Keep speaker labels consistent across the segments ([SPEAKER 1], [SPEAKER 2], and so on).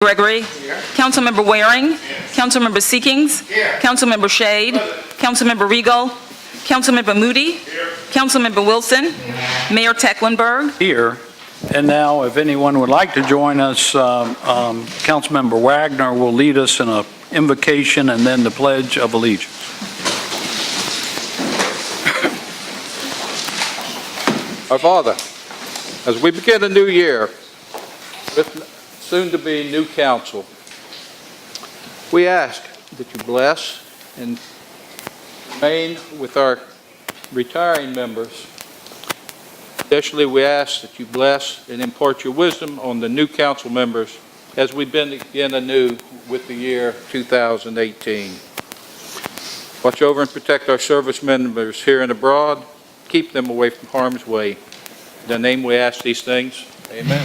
[SPEAKER 1] Gregory.
[SPEAKER 2] Here.
[SPEAKER 1] Councilmember Waring.
[SPEAKER 2] Yes.
[SPEAKER 1] Councilmember Seekings.
[SPEAKER 2] Here.
[SPEAKER 1] Councilmember Shade. Councilmember Regal. Councilmember Moody.
[SPEAKER 2] Here.
[SPEAKER 1] Councilmember Wilson. Mayor Tecklenburg.
[SPEAKER 3] Here. And now, if anyone would like to join us, Councilmember Wagner will lead us in an invocation and then the Pledge of Allegiance.
[SPEAKER 2] Our Father, as we begin a new year with soon-to-be new council, we ask that you bless and remain with our retiring members. Additionally, we ask that you bless and impart your wisdom on the new council members as we begin anew with the year 2018. Watch over and protect our service members here and abroad. Keep them away from harm's way. In the name we ask these things. Amen.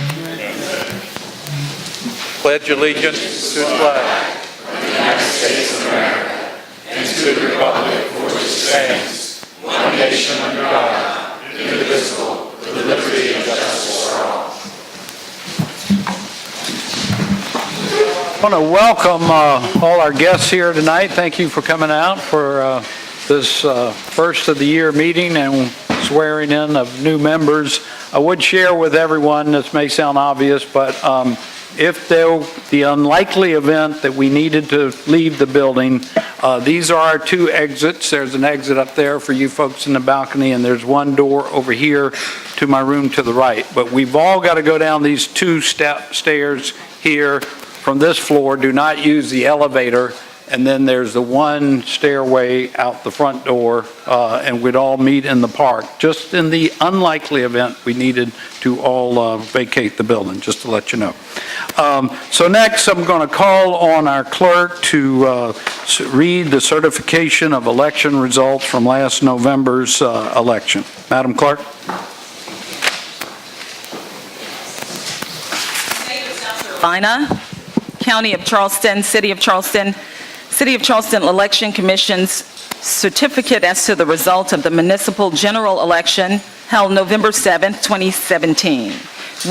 [SPEAKER 2] Pledge allegiance to the flag
[SPEAKER 4] of the United States of America and to the republic for which it stands, one nation under God, indivisible, with liberty and justice for all.
[SPEAKER 3] I want to welcome all our guests here tonight. Thank you for coming out for this first of the year meeting and swearing in of new members. I would share with everyone, this may sound obvious, but if the unlikely event that we needed to leave the building, these are our two exits. There's an exit up there for you folks in the balcony, and there's one door over here to my room to the right. But we've all got to go down these two stairs here from this floor. Do not use the elevator. And then there's the one stairway out the front door, and we'd all meet in the park, just in the unlikely event we needed to all vacate the building, just to let you know. So next, I'm going to call on our clerk to read the certification of election results from last November's election. Madam Clerk.
[SPEAKER 1] State of South Carolina, County of Charleston, City of Charleston Election Commission's certificate as to the result of the municipal general election held November 7th, 2017.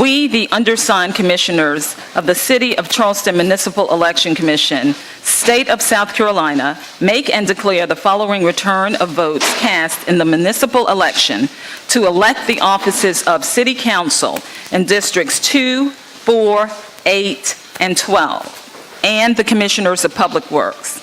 [SPEAKER 1] We, the undersigned commissioners of the City of Charleston Municipal Election Commission, State of South Carolina, make and declare the following return of votes cast in the municipal election to elect the offices of City Council in Districts 2, 4, 8, and 12. And the Commissioners of Public Works.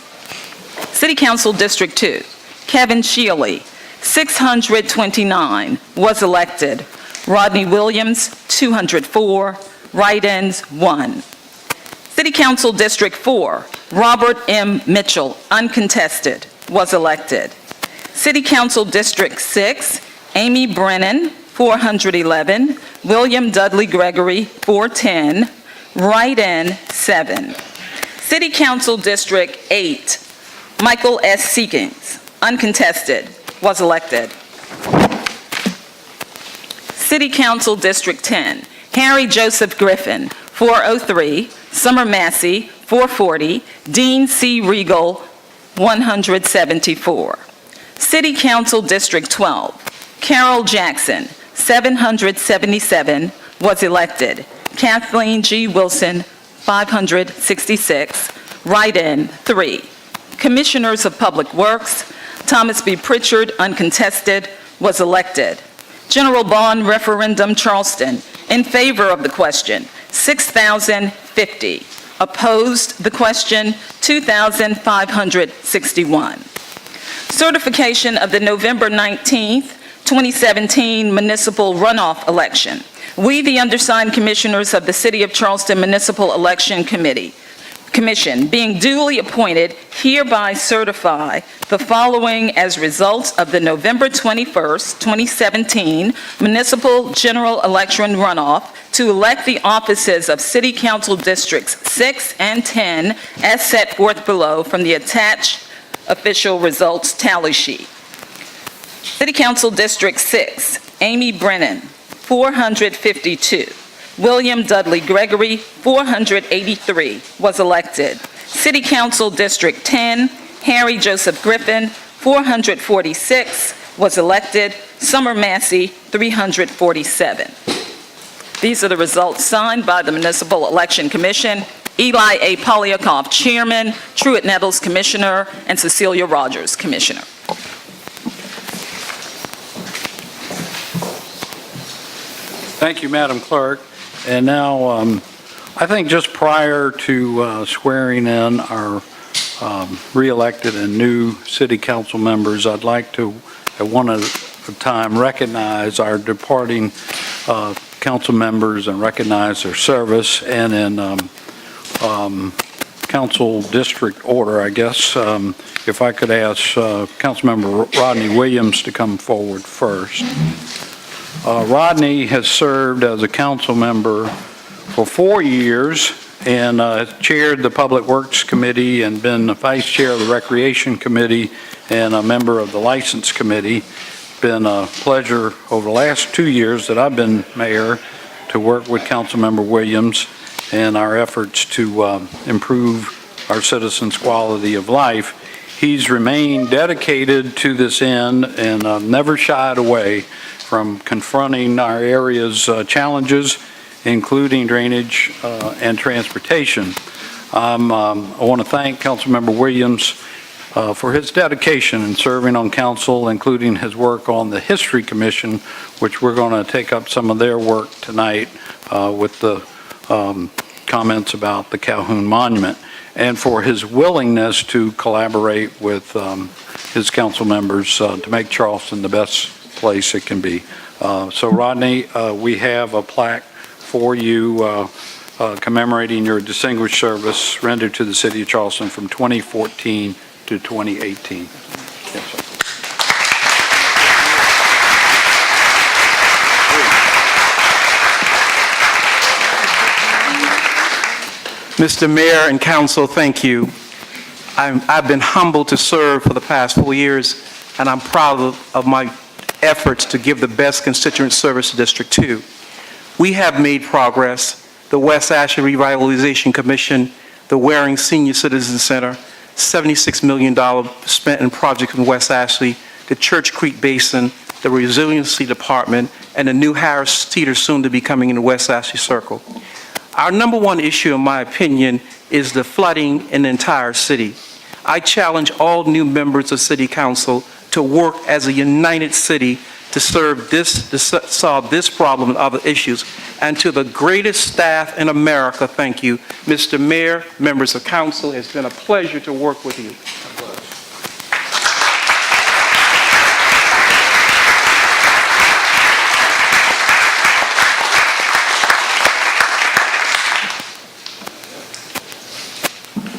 [SPEAKER 1] City Council District 2, Kevin Shealy, 629, was elected. Rodney Williams, 204, write-ins, 1. City Council District 4, Robert M. Mitchell, uncontested, was elected. City Council District 6, Amy Brennan, 411, William Dudley Gregory, 410, write-in, 7. City Council District 8, Michael S. Seekings, uncontested, was elected. City Council District 10, Harry Joseph Griffin, 403, Summer Massey, 440, Dean C. Regal, 174. City Council District 12, Carol Jackson, 777, was elected. Kathleen G. Wilson, 566, write-in, 3. Commissioners of Public Works, Thomas B. Pritchard, uncontested, was elected. General Bond Referendum Charleston, in favor of the question, 6,050. Opposed the question, 2,561. Certification of the November 19th, 2017 municipal runoff election. We, the undersigned commissioners of the City of Charleston Municipal Election Commission, being duly appointed, hereby certify the following as results of the November 21st, 2017 municipal general election runoff to elect the offices of City Council Districts 6 and 10 as set forth below from the attached official results tally sheet. City Council District 6, Amy Brennan, 452. William Dudley Gregory, 483, was elected. City Council District 10, Harry Joseph Griffin, 446, was elected. Summer Massey, 347. These are the results signed by the Municipal Election Commission Eli A. Polyakov, Chairman, Truett Nettles, Commissioner, and Cecilia Rogers, Commissioner.
[SPEAKER 3] Thank you, Madam Clerk. And now, I think just prior to swearing in our re-elected and new city council members, I'd like to, at one time, recognize our departing council members and recognize their service. And in council district order, I guess, if I could ask Councilmember Rodney Williams to come forward first. Rodney has served as a council member for 4 years and chaired the Public Works Committee and been the vice chair of the Recreation Committee and a member of the License Committee. Been a pleasure over the last 2 years that I've been mayor to work with Councilmember Williams and our efforts to improve our citizens' quality of life. He's remained dedicated to this end and never shied away from confronting our area's challenges, including drainage and transportation. I want to thank Councilmember Williams for his dedication in serving on council, including his work on the History Commission, which we're going to take up some of their work tonight with the comments about the Calhoun Monument, and for his willingness to collaborate with his council members to make Charleston the best place it can be. So Rodney, we have a plaque for you commemorating your distinguished service rendered to the city of Charleston from 2014 to 2018. Yes, sir.
[SPEAKER 5] Mr. Mayor and Council, thank you. I've been humbled to serve for the past 4 years, and I'm proud of my efforts to give the best constituent service to District 2. We have made progress. The West Ashley Revitalization Commission, the Waring Senior Citizen Center, $76 million spent in projects in West Ashley, the Church Creek Basin, the Resiliency Department, and the new Harris Theater soon to be coming in the West Ashley Circle. Our number one issue, in my opinion, is the flooding in the entire city. I challenge all new members of City Council to work as a united city to solve this problem and other issues. And to the greatest staff in America, thank you. Mr. Mayor, members of council, it's been a pleasure to work with you.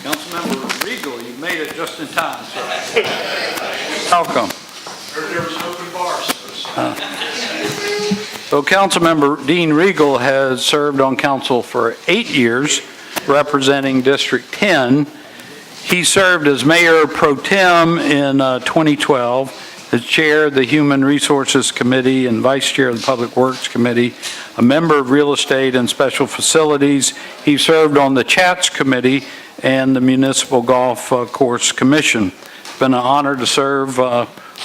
[SPEAKER 3] Councilmember Regal, you made it just in time, sir. Welcome.
[SPEAKER 4] There was open bars.
[SPEAKER 3] So Councilmember Dean Regal has served on council for 8 years, representing District 10. He served as mayor pro tem in 2012, as chair of the Human Resources Committee and vice chair of the Public Works Committee, a member of Real Estate and Special Facilities. He served on the Chats Committee and the Municipal Golf Course Commission. It's been an honor to serve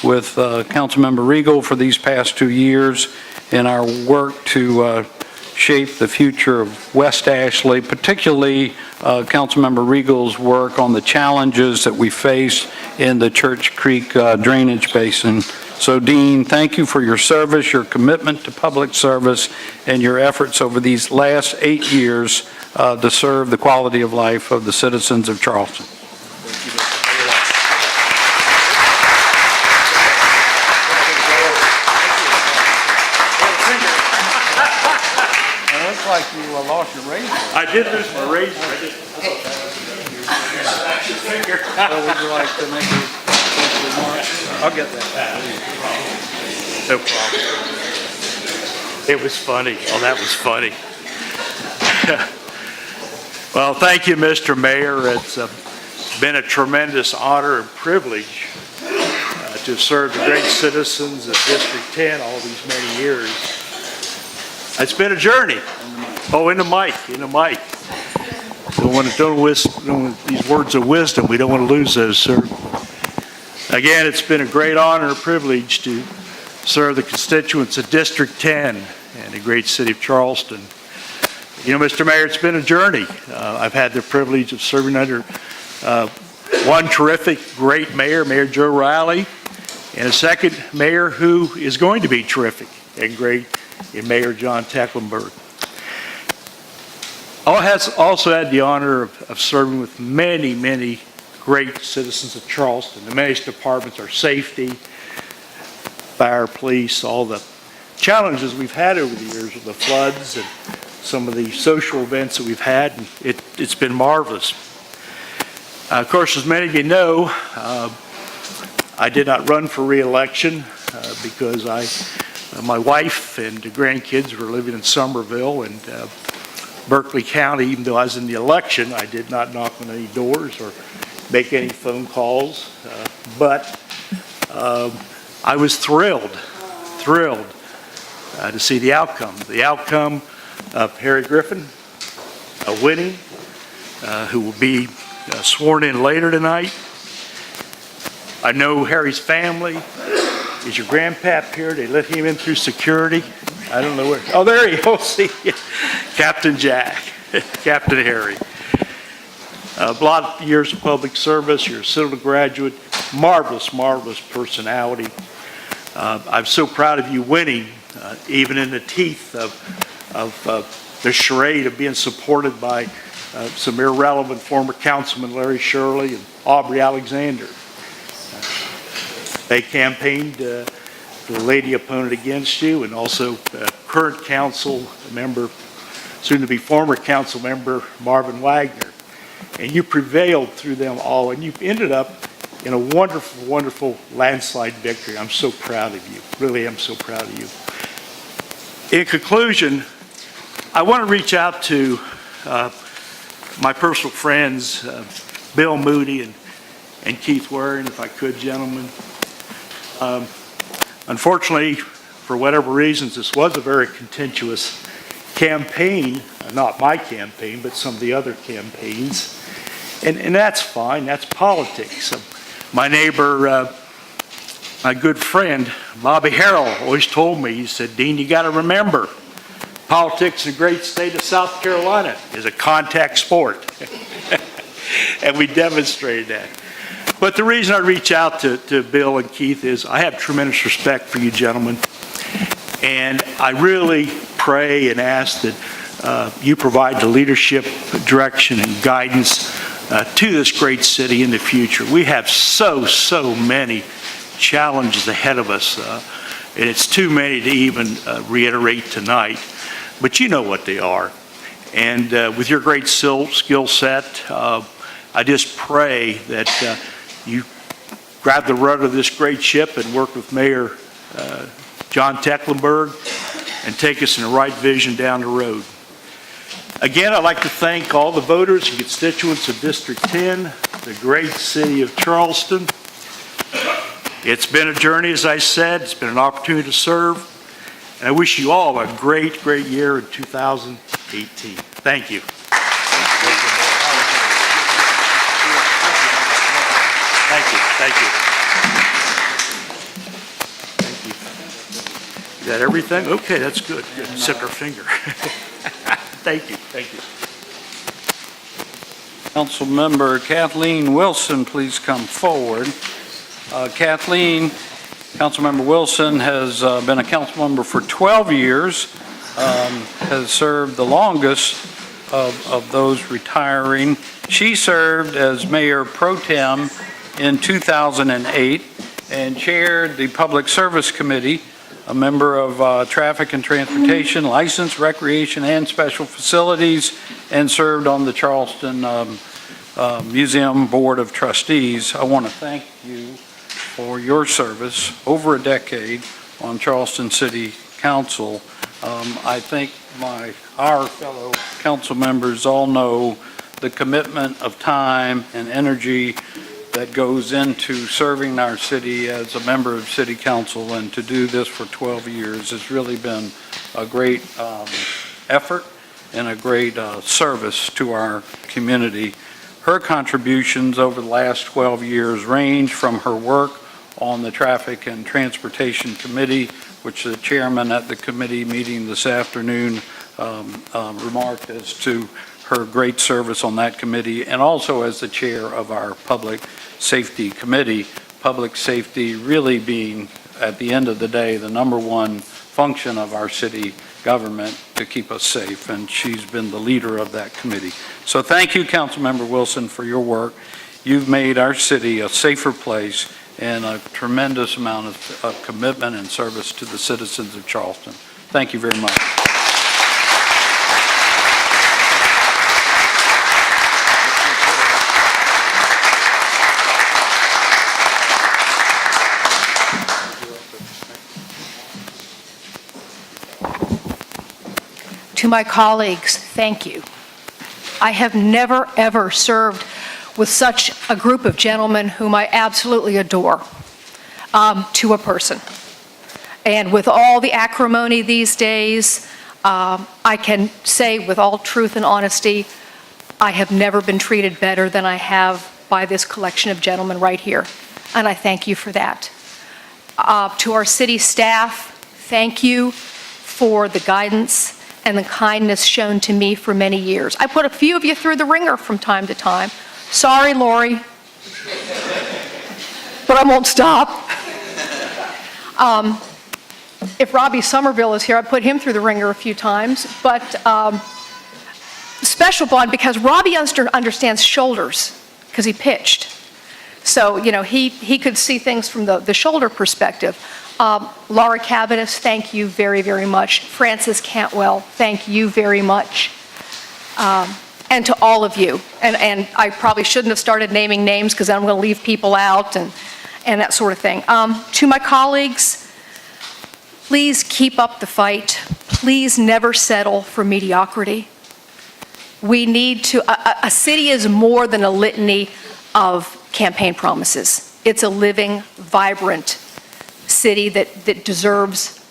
[SPEAKER 3] with Councilmember Regal for these past 2 years in our work to shape the future of West Ashley, particularly Councilmember Regal's work on the challenges that we face in the Church Creek drainage basin. So Dean, thank you for your service, your commitment to public service, and your efforts over these last 8 years to serve the quality of life of the citizens of Charleston. Like you lost your razor.
[SPEAKER 4] I did lose my razor.
[SPEAKER 3] So would you like to make a remark? I'll get that.
[SPEAKER 4] No problem. It was funny. Oh, that was funny. Well, thank you, Mr. Mayor. It's been a tremendous honor and privilege to serve the great citizens of District 10 all these many years. It's been a journey. Oh, in the mic. Don't these words of wisdom, we don't want to lose those, sir. Again, it's been a great honor and privilege to serve the constituents of District 10 and the great city of Charleston. You know, Mr. Mayor, it's been a journey. I've had the privilege of serving under one terrific, great mayor, Mayor Joe Riley, and a second mayor who is going to be terrific and great in Mayor John Tecklenburg. I has also had the honor of serving with many, many great citizens of Charleston, the various departments, our safety, fire, police, all the challenges we've had over the years with the floods and some of the social events that we've had, and it's been marvelous. Of course, as many of you know, I did not run for re-election because my wife and the grandkids were living in Somerville and Berkeley County. Even though I was in the election, I did not knock on any doors or make any phone calls, but I was thrilled to see the outcome. The outcome of Harry Griffin winning, who will be sworn in later tonight. I know Harry's family. Is your grandpap here? They let him in through security. I don't know where. Oh, there he is. See, Captain Jack, Captain Harry. A lot of years of public service. You're a Citadel graduate. Marvelous, marvelous personality. I'm so proud of you winning, even in the teeth of the charade of being supported by some irrelevant former councilman Larry Shirley and Aubrey Alexander. They campaigned for the lady opponent against you, and also current council member, soon to be former council member Marvin Wagner. And you prevailed through them all, and you've ended up in a wonderful, wonderful landslide victory. I'm so proud of you. Really am so proud of you. In conclusion, I want to reach out to my personal friends, Bill Moody and Keith Waring, if I could, gentlemen. Unfortunately, for whatever reasons, this was a very contentious campaign, not my campaign, but some of the other campaigns. And that's fine, that's politics. My neighbor, my good friend, Bobby Harrell, always told me, he said, Dean, you got to remember, politics in the great state of South Carolina is a contact sport. And we demonstrated that. But the reason I reach out to Bill and Keith is I have tremendous respect for you gentlemen. And I really pray and ask that you provide the leadership, direction, and guidance to this great city in the future. We have so many challenges ahead of us, and it's too many to even reiterate tonight, but you know what they are. And with your great skill set, I just pray that you grab the rudder of this great ship and work with Mayor John Tecklenburg and take us in the right vision down the road. Again, I'd like to thank all the voters and constituents of District 10, the great city of Charleston. It's been a journey, as I said. It's been an opportunity to serve. And I wish you all a great, great year in 2018. Thank you. Thank you. Thank you. Thank you. Is that everything? Okay, that's good. Good. Except our finger. Thank you. Thank you.
[SPEAKER 3] Councilmember Kathleen Wilson, please come forward. Councilmember Wilson has been a council member for 12 years, has served the longest of those retiring. She served as Mayor Pro Tem in 2008 and chaired the Public Service Committee, a member of Traffic and Transportation, License, Recreation, and Special Facilities, and served on the Charleston Museum Board of Trustees. I want to thank you for your service over a decade on Charleston City Council. I think our fellow council members all know the commitment of time and energy that goes into serving our city as a member of City Council, and to do this for 12 years has really been a great effort and a great service to our community. Her contributions over the last 12 years range from her work on the Traffic and Transportation Committee, which the chairman at the committee meeting this afternoon remarked as to her great service on that committee, and also as the chair of our Public Safety Committee. Public safety really being, at the end of the day, the number one function of our city government to keep us safe, and she's been the leader of that committee. So thank you, Councilmember Wilson, for your work. You've made our city a safer place and a tremendous amount of commitment and service to the citizens of Charleston. Thank you very much.
[SPEAKER 6] To my colleagues, thank you. I have never, ever served with such a group of gentlemen whom I absolutely adore, to a person. And with all the acrimony these days, I can say with all truth and honesty, I have never been treated better than I have by this collection of gentlemen right here. And I thank you for that. To our city staff, thank you for the guidance and the kindness shown to me for many years. I put a few of you through the ringer from time to time. Sorry, Lori, but I won't stop. If Robbie Somerville is here, I put him through the ringer a few times, but special bond because Robbie understands shoulders because he pitched. So, you know, he could see things from the shoulder perspective. Laura Cavanis, thank you very, very much. Francis Cantwell, thank you very much. And to all of you. And I probably shouldn't have started naming names because I'm going to leave people out and that sort of thing. To my colleagues, please keep up the fight. Please never settle for mediocrity. We need to, a city is more than a litany of campaign promises. It's a living, vibrant city that deserves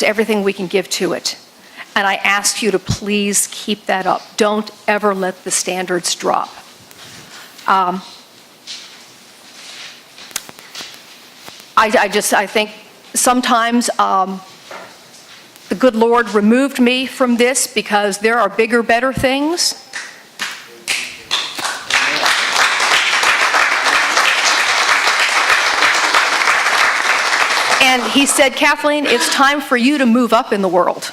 [SPEAKER 6] everything we can give to it. And I ask you to please keep that up. Don't ever let the standards drop. I think sometimes the good Lord removed me from this because there are bigger, better things. And he said, Kathleen, it's time for you to move up in the world.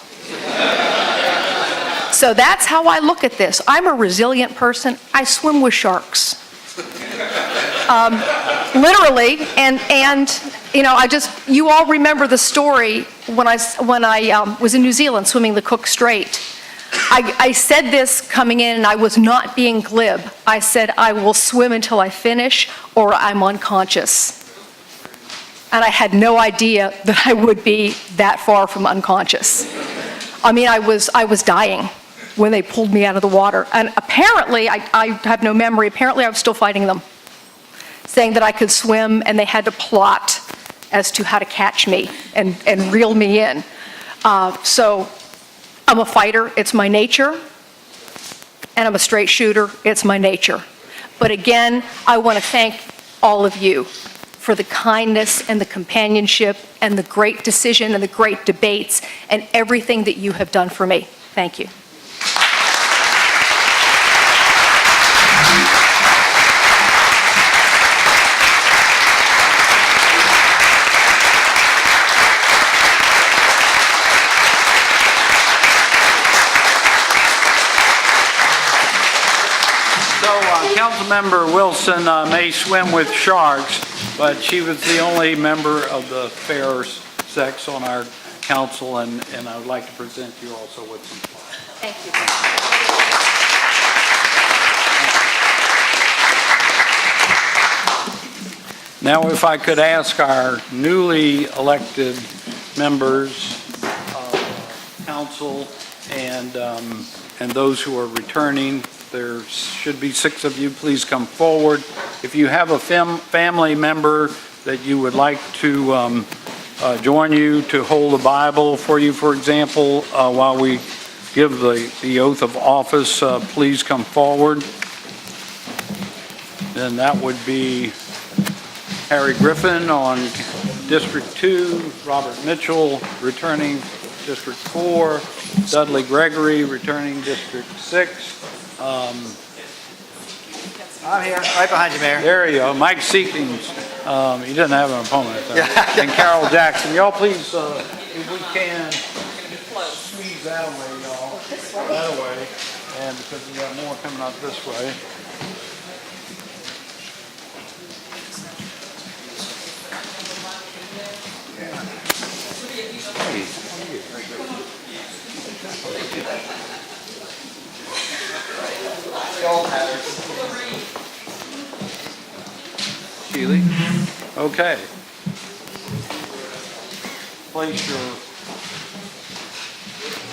[SPEAKER 6] So that's how I look at this. I'm a resilient person. I swim with sharks. Literally, and you know, you all remember the story when I was in New Zealand swimming the Cook Strait. I said this coming in, and I was not being glib. I said, I will swim until I finish or I'm unconscious. And I had no idea that I would be that far from unconscious. I mean, I was dying when they pulled me out of the water. And apparently, I have no memory, apparently I was still fighting them, saying that I could swim and they had to plot as to how to catch me and reel me in. So I'm a fighter, it's my nature, and I'm a straight shooter, it's my nature. But again, I want to thank all of you for the kindness and the companionship and the great decision and the great debates and everything that you have done for me. Thank you.
[SPEAKER 3] Councilmember Wilson may swim with sharks, but she was the only member of the fair sex on our council, and I would like to present you also with some flowers.
[SPEAKER 6] Thank you.
[SPEAKER 3] Now, if I could ask our newly elected members of council and those who are returning, there should be 6 of you. Please come forward. If you have a family member that you would like to join you to hold a Bible for you, for example, while we give the oath of office, please come forward. And that would be Harry Griffin on District 2, Robert Mitchell returning District 4, Dudley Gregory, returning District 6.
[SPEAKER 7] I'm here, right behind you, Mayor.
[SPEAKER 3] There you go, Mike Seekings, he doesn't have an opponent there. And Carol Jackson. Y'all please, if we can, squeeze that way, y'all. That way. And because we got more coming up this way. Sheely? Okay. Place your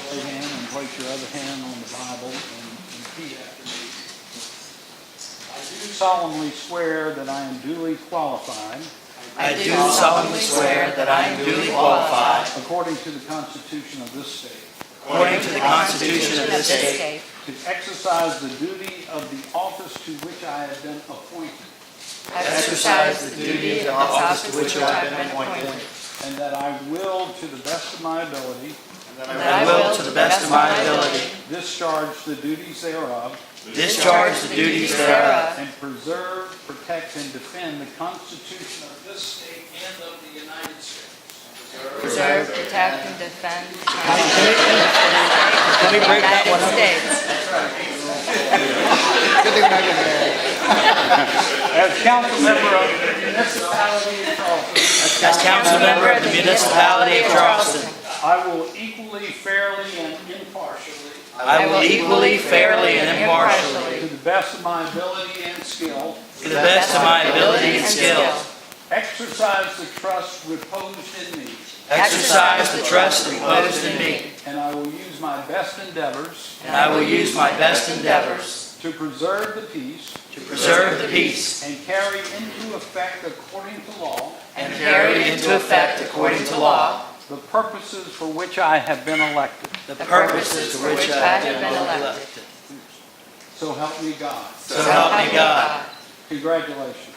[SPEAKER 3] right hand and place your other hand on the Bible and repeat after me. I do solemnly swear that I am duly qualified,
[SPEAKER 7] I do solemnly swear that I am duly qualified,
[SPEAKER 3] according to the Constitution of this state,
[SPEAKER 7] according to the Constitution of this state,
[SPEAKER 3] to exercise the duty of the office to which I have been appointed,
[SPEAKER 7] to exercise the duty of the office to which I have been appointed,
[SPEAKER 3] and that I will, to the best of my ability,
[SPEAKER 7] and that I will, to the best of my ability,
[SPEAKER 3] discharge the duties thereof,
[SPEAKER 7] discharge the duties thereof,
[SPEAKER 3] and preserve, protect, and defend the Constitution of this state and of the United States.
[SPEAKER 8] Preserve, protect, and defend the
[SPEAKER 7] me break that one
[SPEAKER 8] United
[SPEAKER 7] up?
[SPEAKER 8] States.
[SPEAKER 3] As council member of the municipality of Charleston,
[SPEAKER 7] as council member of the municipality of Charleston,
[SPEAKER 3] I will equally, fairly, and impartially,
[SPEAKER 7] I will equally, fairly, and impartially,
[SPEAKER 3] to the best of my ability and skill,
[SPEAKER 7] to the best of my ability and skill,
[SPEAKER 3] exercise the trust reposed in me,
[SPEAKER 7] exercise the trust reposed in me,
[SPEAKER 3] and I will use my best endeavors
[SPEAKER 7] and I will use my best endeavors
[SPEAKER 3] to preserve the peace
[SPEAKER 7] to preserve the peace
[SPEAKER 3] and carry into effect according to law
[SPEAKER 7] and carry into effect according to law
[SPEAKER 3] the purposes for which I have been elected.
[SPEAKER 7] the purposes for which I have been elected.
[SPEAKER 3] So help me God.
[SPEAKER 7] So help me God.
[SPEAKER 3] Congratulations.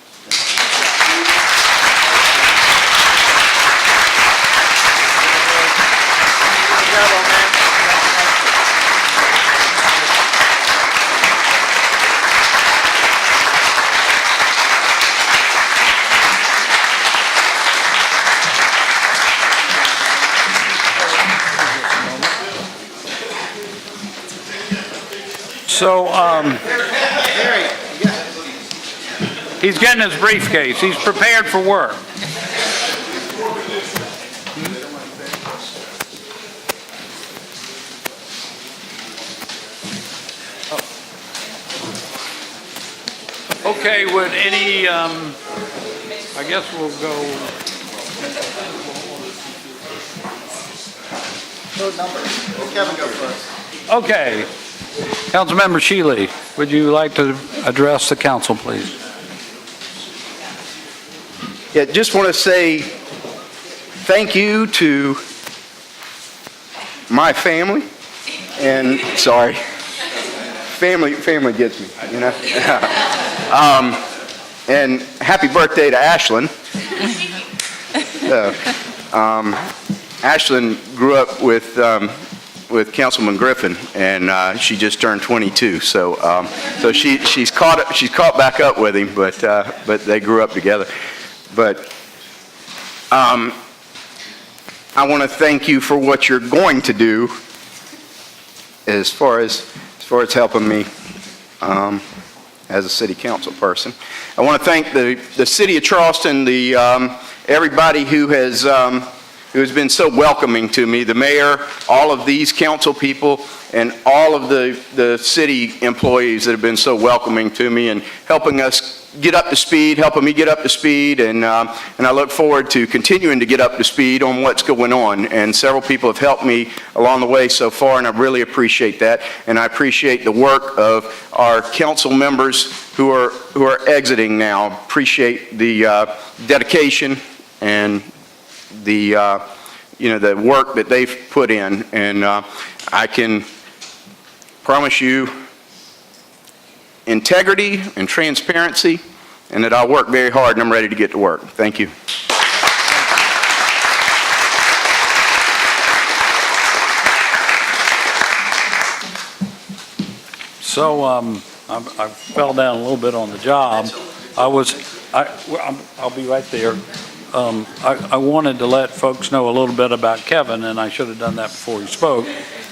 [SPEAKER 3] So, he's getting his briefcase. He's prepared for work. Okay, would any, I guess we'll go.
[SPEAKER 9] Kevin, go first.
[SPEAKER 3] Okay. Councilmember Sheely, would you like to address the council, please?
[SPEAKER 9] Yeah, just want to say thank you to my family, and sorry, family gets me, you know. And happy birthday to Ashlyn. Ashlyn grew up with Councilman Griffin, and she just turned 22. So she's caught back up with him, but they grew up together. But I want to thank you for what you're going to do as far as helping me as a city council person. I want to thank the city of Charleston, everybody who has been so welcoming to me, the mayor, all of these council people, and all of the city employees that have been so welcoming to me and helping us get up to speed, helping me get up to speed, and I look forward to continuing to get up to speed on what's going on. And several people have helped me along the way so far, and I really appreciate that. And I appreciate the work of our council members who are exiting now. Appreciate the dedication and the work that they've put in, and I can promise you integrity and transparency, and that I'll work very hard and I'm ready to get to work. Thank you.
[SPEAKER 3] So I fell down a little bit on the job. I'll be right there. I wanted to let folks know a little bit about Kevin, and I should have done that before he spoke.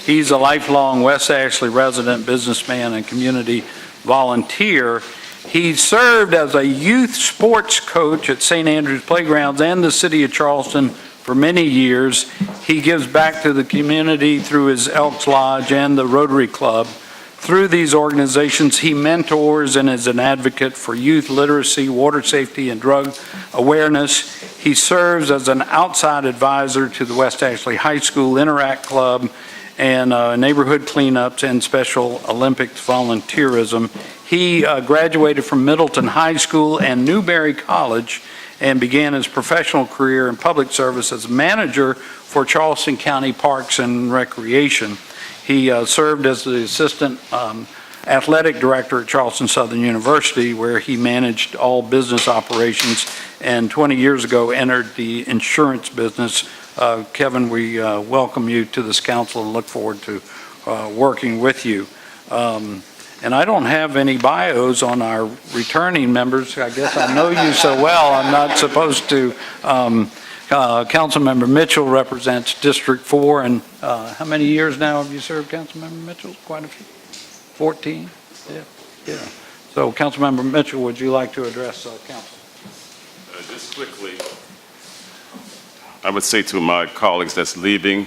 [SPEAKER 3] He's a lifelong West Ashley resident, businessman, and community volunteer. He served as a youth sports coach at St. Andrews Playgrounds and the City of Charleston for many years. He gives back to the community through his Elks Lodge and the Rotary Club. Through these organizations, he mentors and is an advocate for youth literacy, water safety, and drug awareness. He serves as an outside advisor to the West Ashley High School Interact Club and neighborhood cleanups and Special Olympics volunteerism. He graduated from Middleton High School and Newberry College and began his professional career in public service as manager for Charleston County Parks and Recreation. He served as the assistant athletic director at Charleston Southern University, where he managed all business operations, and 20 years ago entered the insurance business. Kevin, we welcome you to this council and look forward to working with you. And I don't have any bios on our returning members. I guess I know you so well, I'm not supposed to. Councilmember Mitchell represents District 4, and how many years now have you served, Councilmember Mitchell? Quite a few? 14? Yeah. So, Councilmember Mitchell, would you like to address council?
[SPEAKER 10] Just quickly, I would say to my colleagues that's leaving,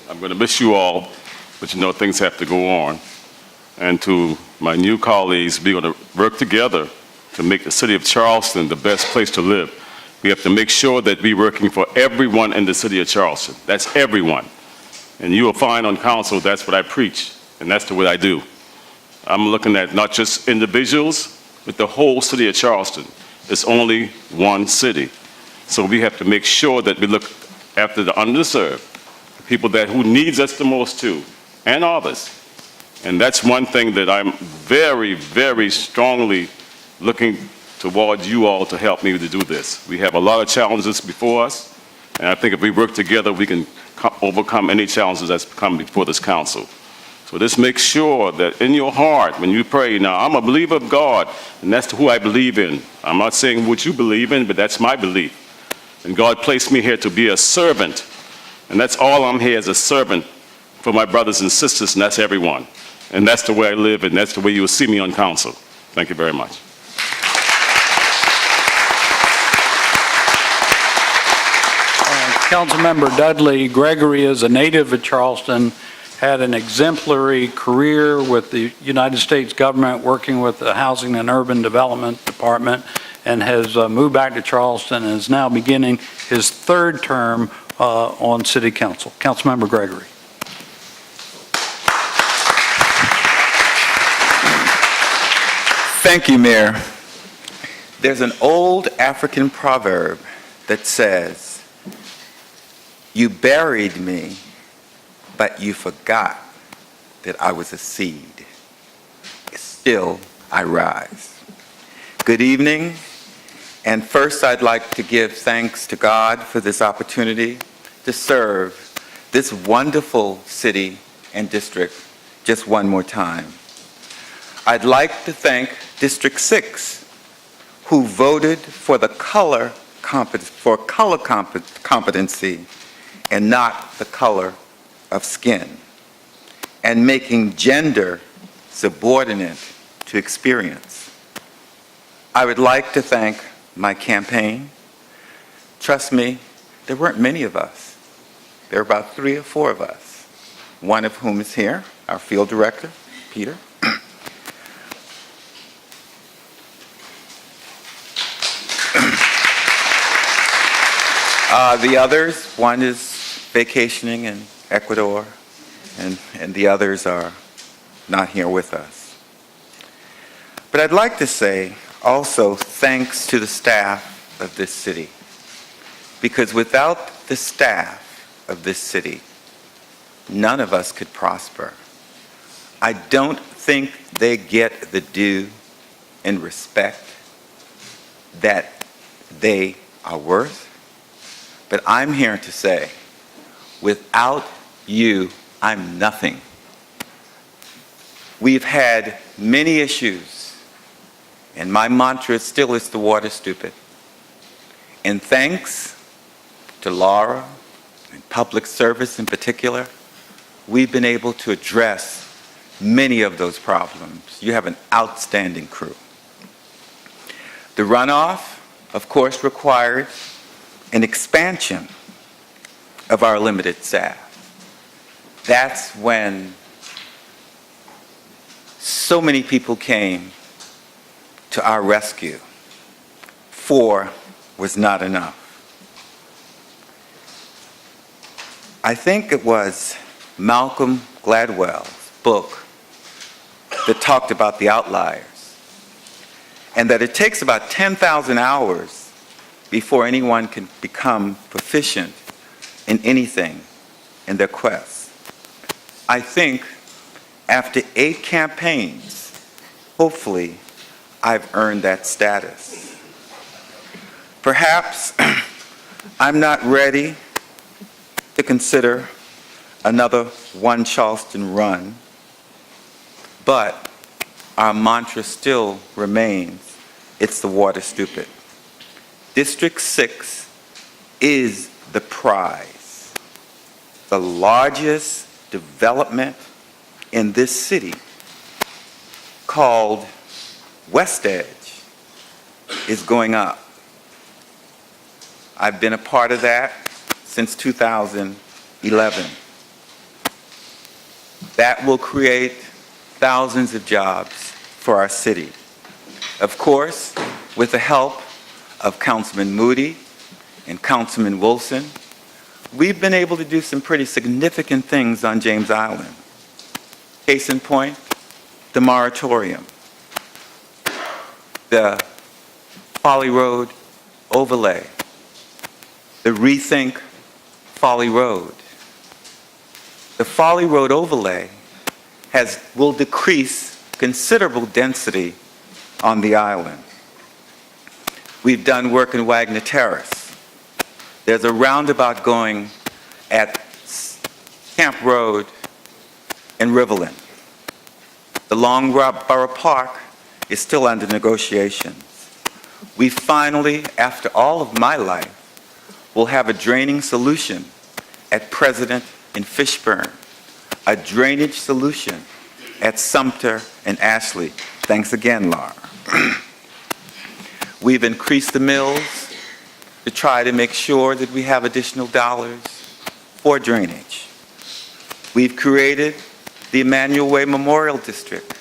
[SPEAKER 10] I'm going to miss you all, but things have to go on. And to my new colleagues, we're going to work together to make the city of Charleston the best place to live. We have to make sure that we're working for everyone in the city of Charleston. That's everyone. And you will find on council that's what I preach, and that's the way I do. I'm looking at not just individuals, but the whole city of Charleston. It's only one city. So we have to make sure that we look after the underserved, the people who needs us the most too, and others. And that's one thing that I'm very, very strongly looking towards you all to help me to do this. We have a lot of challenges before us, and I think if we work together, we can overcome any challenges that's come before this council. So just make sure that in your heart, when you pray, now I'm a believer of God, and that's who I believe in. I'm not saying what you believe in, but that's my belief. And God placed me here to be a servant, and that's all I'm here as a servant for my brothers and sisters, and that's everyone. And that's the way I live, and that's the way you will see me on council. Thank you very much.
[SPEAKER 3] Councilmember Dudley Gregory is a native of Charleston, had an exemplary career with the United States government, working with the Housing and Urban Development Department, and has moved back to Charleston and is now beginning his third term on City Council. Councilmember Gregory.
[SPEAKER 11] Thank you, Mayor. There's an old African proverb that says, "You buried me, but you forgot that I was a seed. Still I rise." Good evening, and first I'd like to give thanks to God for this opportunity to serve this wonderful city and district just one more time. I'd like to thank District 6, who voted for the color competency and not the color of skin, and making gender subordinate to experience. I would like to thank my campaign. Trust me, there weren't many of us. There were about 3 or 4 of us, one of whom is here, our field director, Peter. The others, one is vacationing in Ecuador, and the others are not here with us. But I'd like to say also thanks to the staff of this city, because without the staff of this city, none of us could prosper. I don't think they get the due and respect that they are worth. But I'm here to say, without you, I'm nothing. We've had many issues, and my mantra still is the water stupid. And thanks to Laura and public service in particular, we've been able to address many of those problems. You have an outstanding crew. The runoff, of course, required an expansion of our limited staff. That's when so many people came to our rescue. 4 was not enough. I think it was Malcolm Gladwell's book that talked about the outliers, and that it takes about 10,000 hours before anyone can become proficient in anything in their quest. I think after 8 campaigns, hopefully, I've earned that status. Perhaps I'm not ready to consider another One Charleston run, but our mantra still remains, it's the water stupid. District 6 is the prize. The largest development in this city, called West Edge, is going up. I've been a part of that since 2011. That will create thousands of jobs for our city. Of course, with the help of Councilman Moody and Councilman Wilson, we've been able to do some pretty significant things on James Island. Case in point, the moratorium, the Folly Road overlay, the Rethink Folly Road. The Folly Road overlay will decrease considerable density on the island. We've done work in Wagner Terrace. There's a roundabout going at Camp Road in Riverland. The Long Borough Park is still under negotiations. We finally, after all of my life, will have a draining solution at President and Fishburne, a drainage solution at Sumter and Ashley. Thanks again, Laura. We've increased the mills to try to make sure that we have additional dollars for drainage. We've created the Emmanuel Way Memorial District.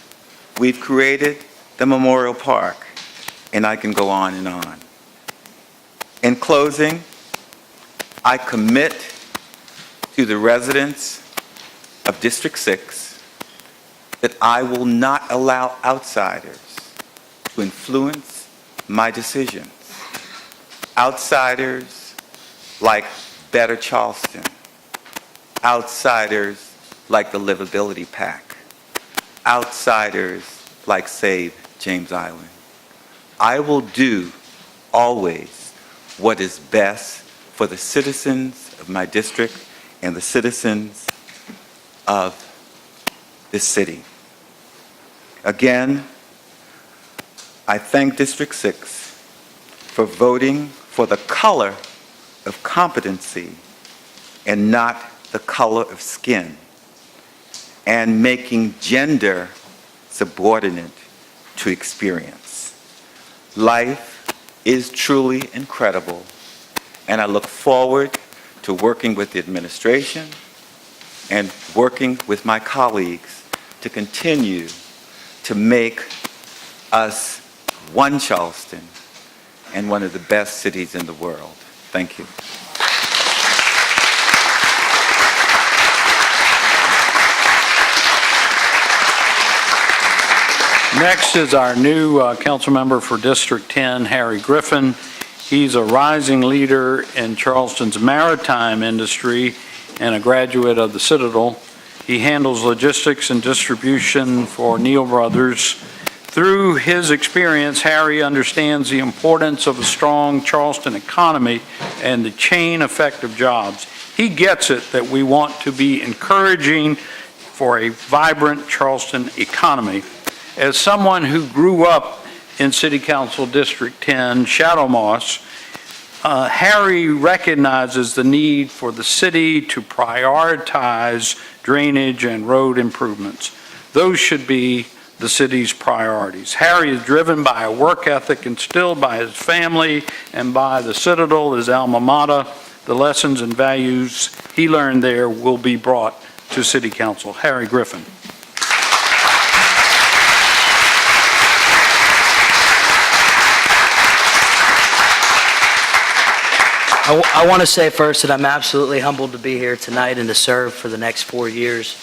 [SPEAKER 11] We've created the Memorial Park, and I can go on and on. In closing, I commit to the residents of District 6 that I will not allow outsiders to influence my decisions. Outsiders like Better Charleston, outsiders like the Livability Pack, outsiders like Save James Island. I will do always what is best for the citizens of my district and the citizens of this city. Again, I thank District 6 for voting for the color of competency and not the color of skin, and making gender subordinate to experience. Life is truly incredible, and I look forward to working with the administration and working with my colleagues to continue to make us one Charleston and one of the best cities in the world. Thank you.
[SPEAKER 3] Next is our new council member for District 10, Harry Griffin. He's a rising leader in Charleston's maritime industry and a graduate of the Citadel. He handles logistics and distribution for Neal Brothers. Through his experience, Harry understands the importance of a strong Charleston economy and the chain effect of jobs. He gets it that we want to be encouraging for a vibrant Charleston economy. As someone who grew up in City Council District 10, Shadow Moss, Harry recognizes the need for the city to prioritize drainage and road improvements. Those should be the city's priorities. Harry is driven by a work ethic instilled by his family and by the Citadel, his alma mater. The lessons and values he learned there will be brought to City Council. Harry Griffin.
[SPEAKER 12] I want to say first that I'm absolutely humbled to be here tonight and to serve for the next 4 years.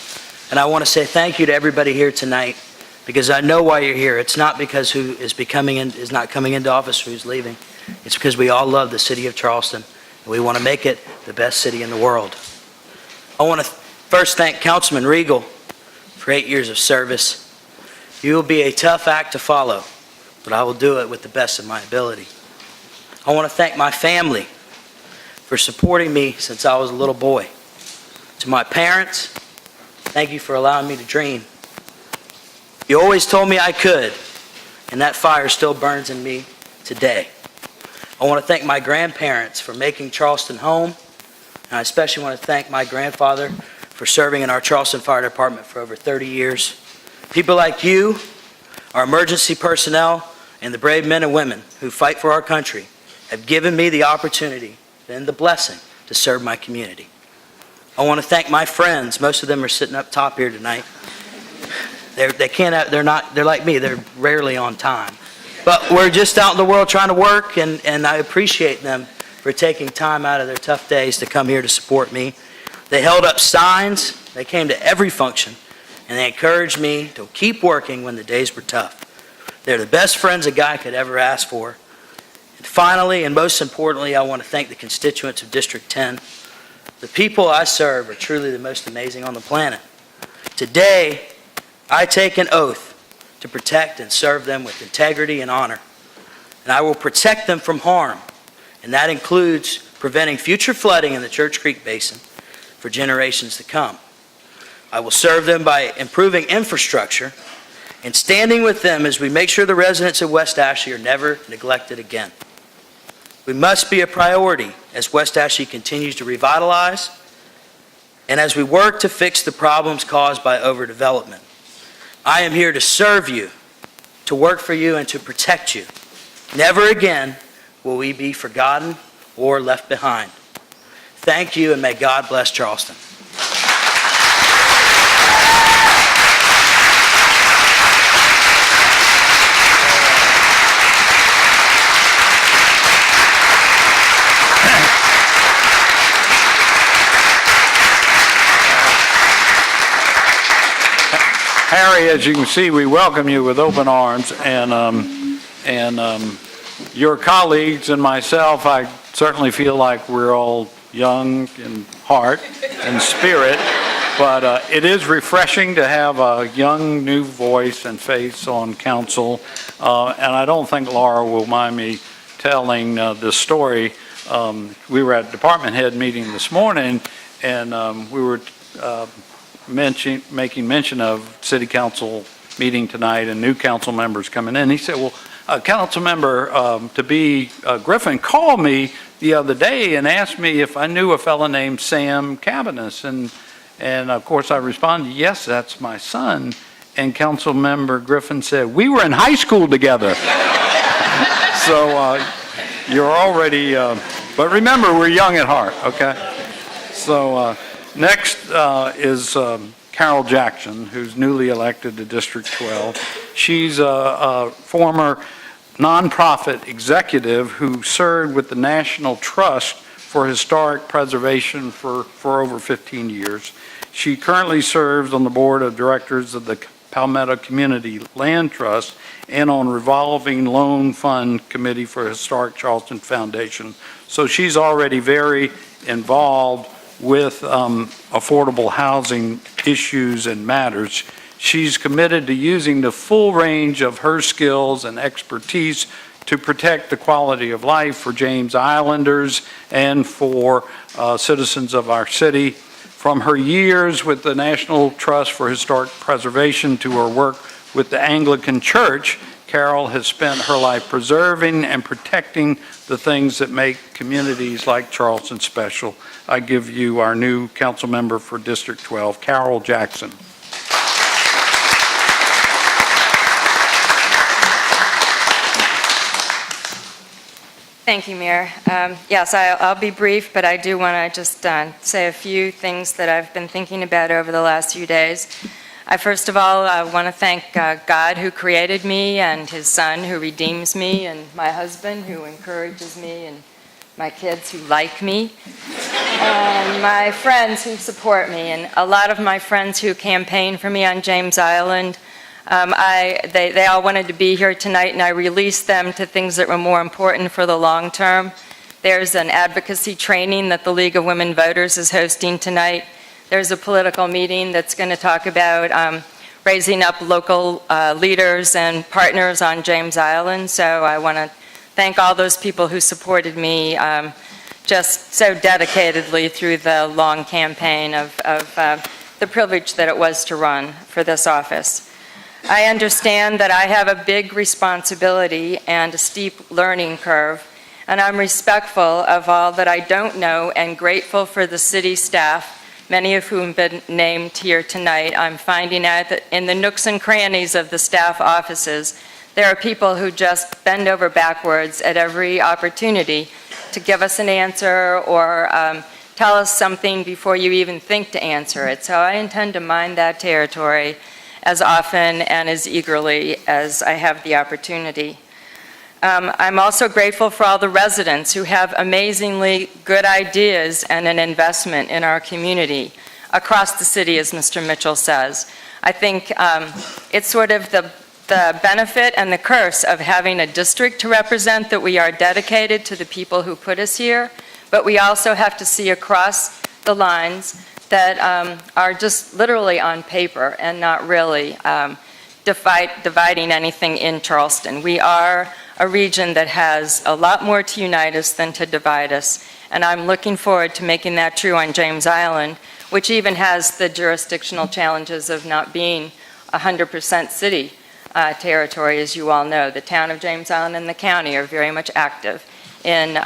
[SPEAKER 12] And I want to say thank you to everybody here tonight, because I know why you're here. It's not because who is not coming into office or who's leaving. It's because we all love the city of Charleston, and we want to make it the best city in the world. I want to first thank Councilman Regal for 8 years of service. You will be a tough act to follow, but I will do it with the best of my ability. I want to thank my family for supporting me since I was a little boy. To my parents, thank you for allowing me to dream. You always told me I could, and that fire still burns in me today. I want to thank my grandparents for making Charleston home, and I especially want to thank my grandfather for serving in our Charleston Fire Department for over 30 years. People like you, our emergency personnel, and the brave men and women who fight for our country have given me the opportunity and the blessing to serve my community. I want to thank my friends. Most of them are sitting up top here tonight. They're like me, they're rarely on time. But we're just out in the world trying to work, and I appreciate them for taking time out of their tough days to come here to support me. They held up signs, they came to every function, and they encouraged me to keep working when the days were tough. They're the best friends a guy could ever ask for. And finally, and most importantly, I want to thank the constituents of District 10. The people I serve are truly the most amazing on the planet. Today, I take an oath to protect and serve them with integrity and honor. And I will protect them from harm, and that includes preventing future flooding in the Church Creek Basin for generations to come. I will serve them by improving infrastructure and standing with them as we make sure the residents of West Ashley are never neglected again. We must be a priority as West Ashley continues to revitalize and as we work to fix the problems caused by overdevelopment. I am here to serve you, to work for you, and to protect you. Never again will we be forgotten or left behind. Thank you, and may God bless Charleston.
[SPEAKER 3] Harry, as you can see, we welcome you with open arms, and your colleagues and myself, I certainly feel like we're all young in heart and spirit, but it is refreshing to have a young new voice and face on council, and I don't think Laura will mind me telling this story. We were at department head meeting this morning, and we were making mention of city council meeting tonight and new council members coming in. He said, well, council member Griffin called me the other day and asked me if I knew a fellow named Sam Cabanis. And of course I responded, yes, that's my son. And council member Griffin said, we were in high school together. So you're already, but remember, we're young at heart, okay? So next is Carol Jackson, who's newly elected to District 12. She's a former nonprofit executive who served with the National Trust for Historic Preservation for over 15 years. She currently serves on the board of directors of the Palmetto Community Land Trust and on Revolving Loan Fund Committee for Historic Charleston Foundation. So she's already very involved with affordable housing issues and matters. She's committed to using the full range of her skills and expertise to protect the quality of life for James Islanders and for citizens of our city. From her years with the National Trust for Historic Preservation to her work with the Anglican Church, Carol has spent her life preserving and protecting the things that make communities like Charleston special. I give you our new council member for District 12, Carol Jackson.
[SPEAKER 8] Thank you, Mayor. Yes, I'll be brief, but I do want to just say a few things that I've been thinking about over the last few days. I first of all want to thank God who created me, and his son who redeems me, and my husband who encourages me, and my kids who like me, and my friends who support me, and a lot of my friends who campaigned for me on James Island. They all wanted to be here tonight, and I released them to things that were more important for the long term. There's an advocacy training that the League of Women Voters is hosting tonight. There's a political meeting that's going to talk about raising up local leaders and partners on James Island. So I want to thank all those people who supported me just so dedicatedly through the long campaign of the privilege that it was to run for this office. I understand that I have a big responsibility and a steep learning curve, and I'm respectful of all that I don't know and grateful for the city staff, many of whom have been named here tonight. I'm finding out that in the nooks and crannies of the staff offices, there are people who just bend over backwards at every opportunity to give us an answer or tell us something before you even think to answer it. So I intend to mind that territory as often and as eagerly as I have the opportunity. I'm also grateful for all the residents who have amazingly good ideas and an investment in our community across the city, as Mr. Mitchell says. I think it's sort of the benefit and the curse of having a district to represent, that we are dedicated to the people who put us here, but we also have to see across the lines that are just literally on paper and not really dividing anything in Charleston. We are a region that has a lot more to unite us than to divide us, and I'm looking forward to making that true on James Island, which even has the jurisdictional challenges of not being 100% city territory, as you all know. The town of James Island and the county are very much active in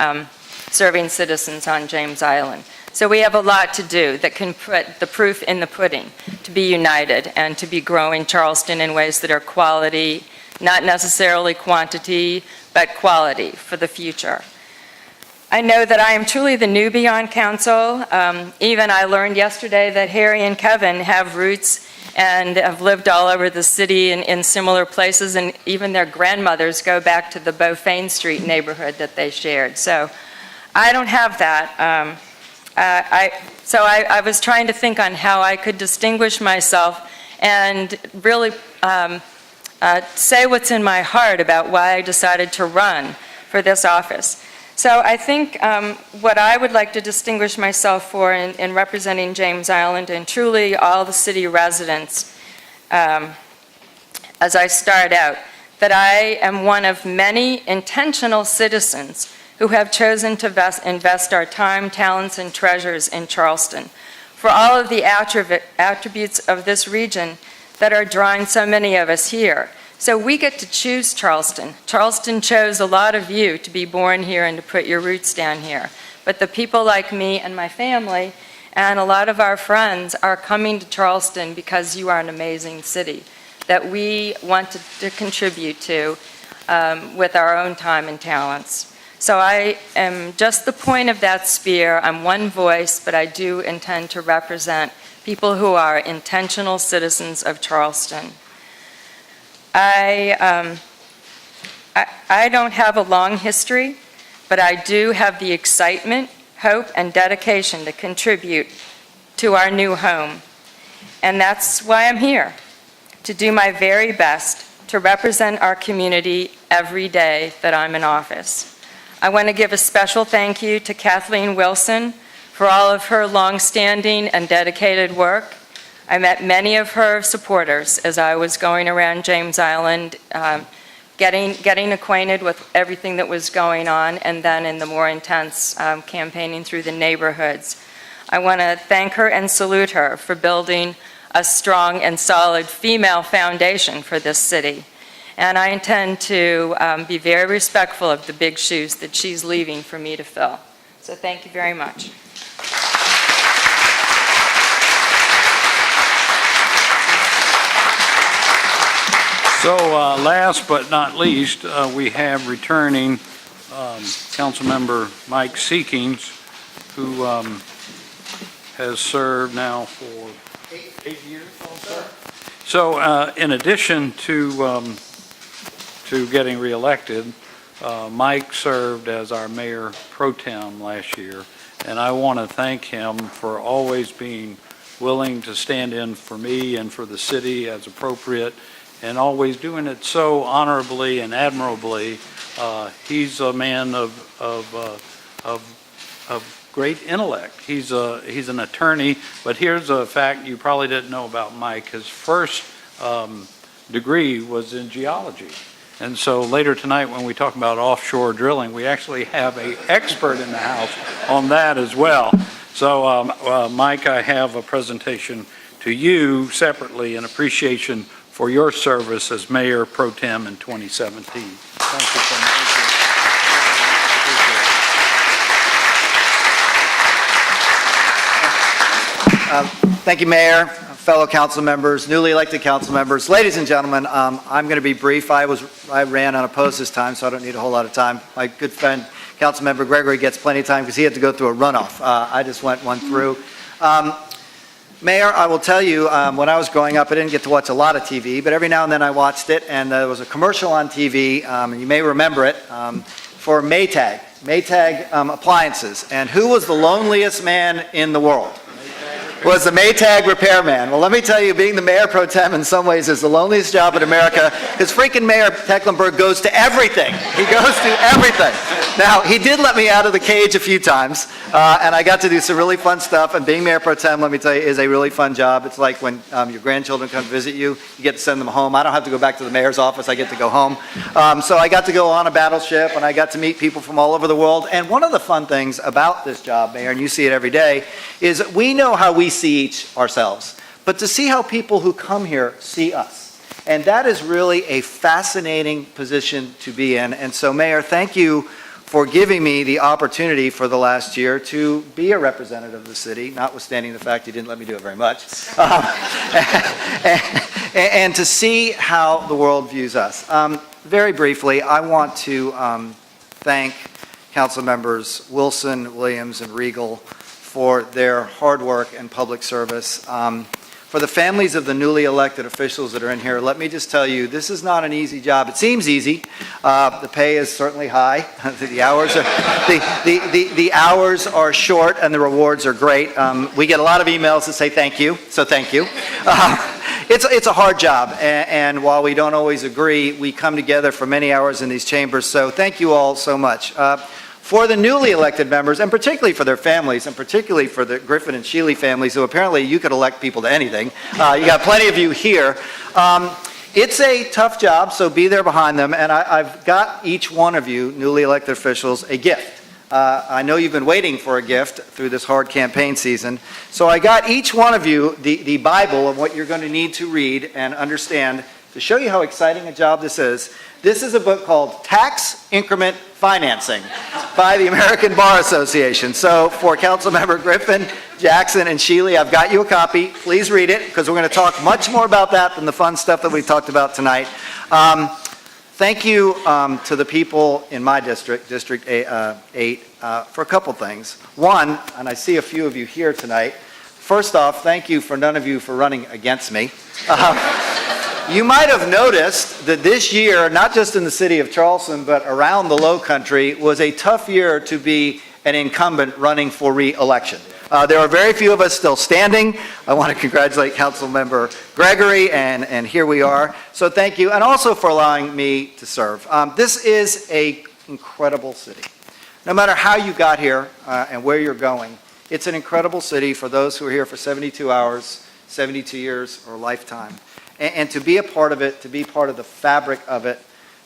[SPEAKER 8] serving citizens on James Island. So we have a lot to do that can put the proof in the pudding to be united and to be growing Charleston in ways that are quality, not necessarily quantity, but quality for the future. I know that I am truly the newbie on council. Even I learned yesterday that Harry and Kevin have roots and have lived all over the city in similar places, and even their grandmothers go back to the Beaufane Street neighborhood that they shared. So I don't have that. So I was trying to think on how I could distinguish myself and really say what's in my heart about why I decided to run for this office. So I think what I would like to distinguish myself for in representing James Island and truly all the city residents, as I start out, that I am one of many intentional citizens who have chosen to invest our time, talents, and treasures in Charleston for all of the attributes of this region that are drawing so many of us here. So we get to choose Charleston. Charleston chose a lot of you to be born here and to put your roots down here. But the people like me and my family and a lot of our friends are coming to Charleston because you are an amazing city that we want to contribute to with our own time and talents. So I am just the point of that spear. I'm one voice, but I do intend to represent people who are intentional citizens of Charleston. I don't have a long history, but I do have the excitement, hope, and dedication to contribute to our new home. And that's why I'm here, to do my very best to represent our community every day that I'm in office. I want to give a special thank you to Kathleen Wilson for all of her longstanding and dedicated work. I met many of her supporters as I was going around James Island, getting acquainted with everything that was going on, and then in the more intense campaigning through the neighborhoods. I want to thank her and salute her for building a strong and solid female foundation for this city. And I intend to be very respectful of the big shoes that she's leaving for me to fill. So thank you very much.
[SPEAKER 3] So last but not least, we have returning Councilmember Mike Seekings, who has served now for 8 years. So in addition to getting reelected, Mike served as our mayor pro tem last year, and I want to thank him for always being willing to stand in for me and for the city as appropriate, and always doing it so honorably and admirably. He's a man of great intellect. He's an attorney, but here's a fact you probably didn't know about Mike. His first degree was in geology. And so later tonight, when we talk about offshore drilling, we actually have an expert in the house on that as well. So Mike, I have a presentation to you separately in appreciation for your service as mayor pro tem in 2017. Thank you so much.
[SPEAKER 7] Thank you, Mayor, fellow council members, newly elected council members. Ladies and gentlemen, I'm going to be brief. I ran unopposed this time, so I don't need a whole lot of time. My good friend, Councilmember Gregory, gets plenty of time because he had to go through a runoff. I just went one through. Mayor, I will tell you, when I was growing up, I didn't get to watch a lot of TV, but every now and then I watched it, and there was a commercial on TV, and you may remember it, for Maytag appliances. And who was the loneliest man in the world? Was the Maytag repairman. Well, let me tell you, being the mayor pro tem in some ways is the loneliest job in America, because freaking Mayor Tecklenburg goes to everything. He goes to everything. Now, he did let me out of the cage a few times, and I got to do some really fun stuff, and being mayor pro tem, let me tell you, is a really fun job. It's like when your grandchildren come visit you, you get to send them home. I don't have to go back to the mayor's office, I get to go home. So I got to go on a battleship, and I got to meet people from all over the world, and one of the fun things about this job, Mayor, and you see it every day, is we know how we see ourselves, but to see how people who come here see us. And that is really a fascinating position to be in. And so, Mayor, thank you for giving me the opportunity for the last year to be a representative of the city, notwithstanding the fact you didn't let me do it very much, and to see how the world views us. Very briefly, I want to thank Council Members Wilson, Williams, and Regal for their hard work and public service. For the families of the newly elected officials that are in here, let me just tell you, this is not an easy job. It seems easy. The pay is certainly high. The hours are short and the rewards are great. We get a lot of emails that say thank you, so thank you. It's a hard job, and while we don't always agree, we come together for many hours in these chambers, so thank you all so much. For the newly elected members, and particularly for their families, and particularly for the Griffin and Shealy families, who apparently you could elect people to anything. You got plenty of you here. It's a tough job, so be there behind them, and I've got each one of you, newly elected officials, a gift. I know you've been waiting for a gift through this hard campaign season, so I got each one of you the Bible of what you're going to need to read and understand to show you how exciting a job this is. This is a book called Tax Increment Financing by the American Bar Association. So for Councilmember Griffin, Jackson, and Shealy, I've got you a copy. Please read it, because we're going to talk much more about that than the fun stuff that we've talked about tonight. Thank you to the people in my district, District 8, for a couple things. One, and I see a few of you here tonight, first off, thank you for none of you for running against me. You might have noticed that this year, not just in the city of Charleston, but around the Low Country, was a tough year to be an incumbent running for re-election. There are very few of us still standing. I want to congratulate Councilmember Gregory, and here we are. So thank you, and also for allowing me to serve. This is an incredible city. No matter how you got here and where you're going, it's an incredible city for those who are here for 72 hours, 72 years, or a lifetime. And to be a part of it, to be part of the fabric of it,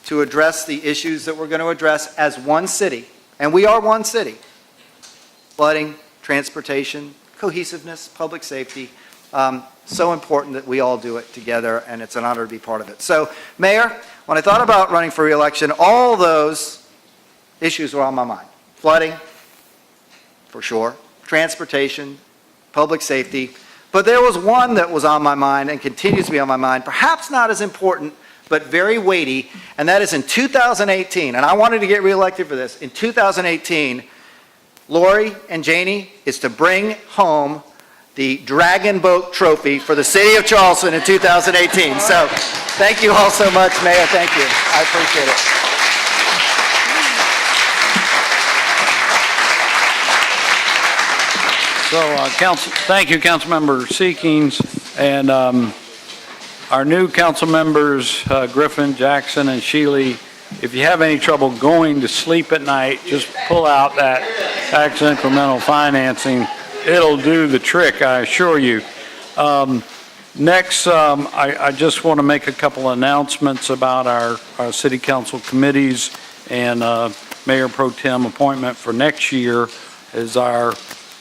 [SPEAKER 7] to address the issues that we're going to address as one city, and we are one city: flooding, transportation, cohesiveness, public safety. So important that we all do it together, and it's an honor to be part of it. So, Mayor, when I thought about running for re-election, all those issues were on my mind. Flooding, for sure, transportation, public safety. But there was one that was on my mind and continues to be on my mind, perhaps not as important, but very weighty, and that is in 2018. And I wanted to get reelected for this. In 2018, Lori and Janie is to bring home the Dragon Boat Trophy for the city of Charleston in 2018. So thank you all so much, Mayor. Thank you. I appreciate it.
[SPEAKER 3] So, thank you, Councilmember Seekings. And our new council members, Griffin, Jackson, and Shealy, if you have any trouble going to sleep at night, just pull out that tax incremental financing. It'll do the trick, I assure you. Next, I just want to make a couple announcements about our city council committees, and Mayor Pro Tem appointment for next year is our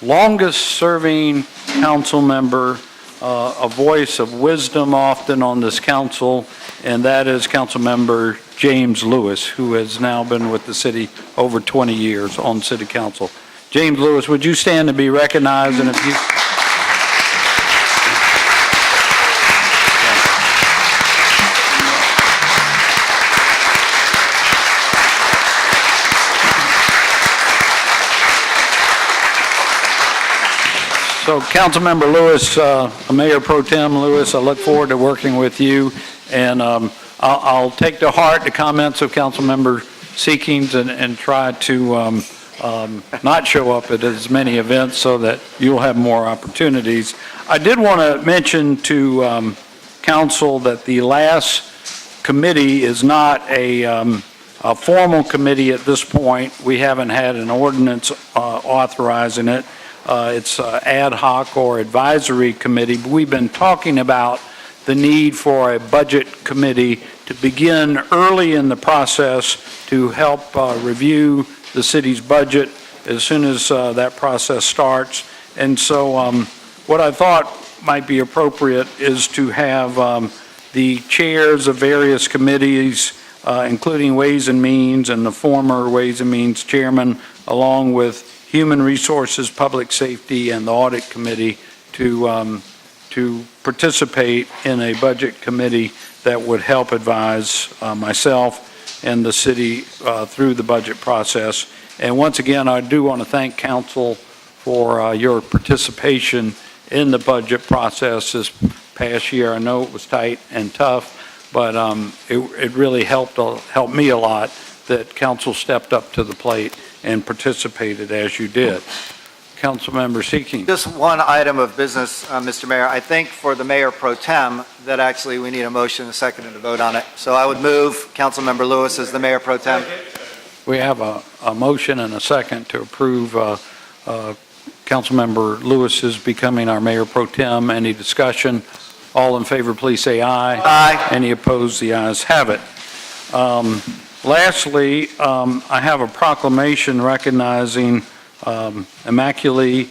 [SPEAKER 3] longest-serving council member, a voice of wisdom often on this council, and that is Councilmember James Lewis, who has now been with the city over 20 years on city council. James Lewis, would you stand to be recognized? And if you... So, Councilmember Lewis, Mayor Pro Tem Lewis, I look forward to working with you, and I'll take to heart the comments of Councilmember Seekings and try to not show up at as many events so that you'll have more opportunities. I did want to mention to council that the last committee is not a formal committee at this point. We haven't had an ordinance authorizing it. It's ad hoc or advisory committee, but we've been talking about the need for a budget committee to begin early in the process to help review the city's budget as soon as that process starts. And so what I thought might be appropriate is to have the chairs of various committees, including Ways and Means and the former Ways and Means chairman, along with Human Resources, Public Safety, and the Audit Committee to participate in a budget committee that would help advise myself and the city through the budget process. And once again, I do want to thank council for your participation in the budget process this past year. I know it was tight and tough, but it really helped me a lot that council stepped up to the plate and participated as you did. Councilmember Seeking.
[SPEAKER 7] Just one item of business, Mr. Mayor. I think for the Mayor Pro Tem that actually we need a motion, a second, and a vote on it. So I would move Councilmember Lewis as the Mayor Pro Tem.
[SPEAKER 3] We have a motion and a second to approve Councilmember Lewis's becoming our Mayor Pro Tem. Any discussion? All in favor, please say aye.
[SPEAKER 7] Aye.
[SPEAKER 3] Any opposed? The ayes have it. Lastly, I have a proclamation recognizing Immaculée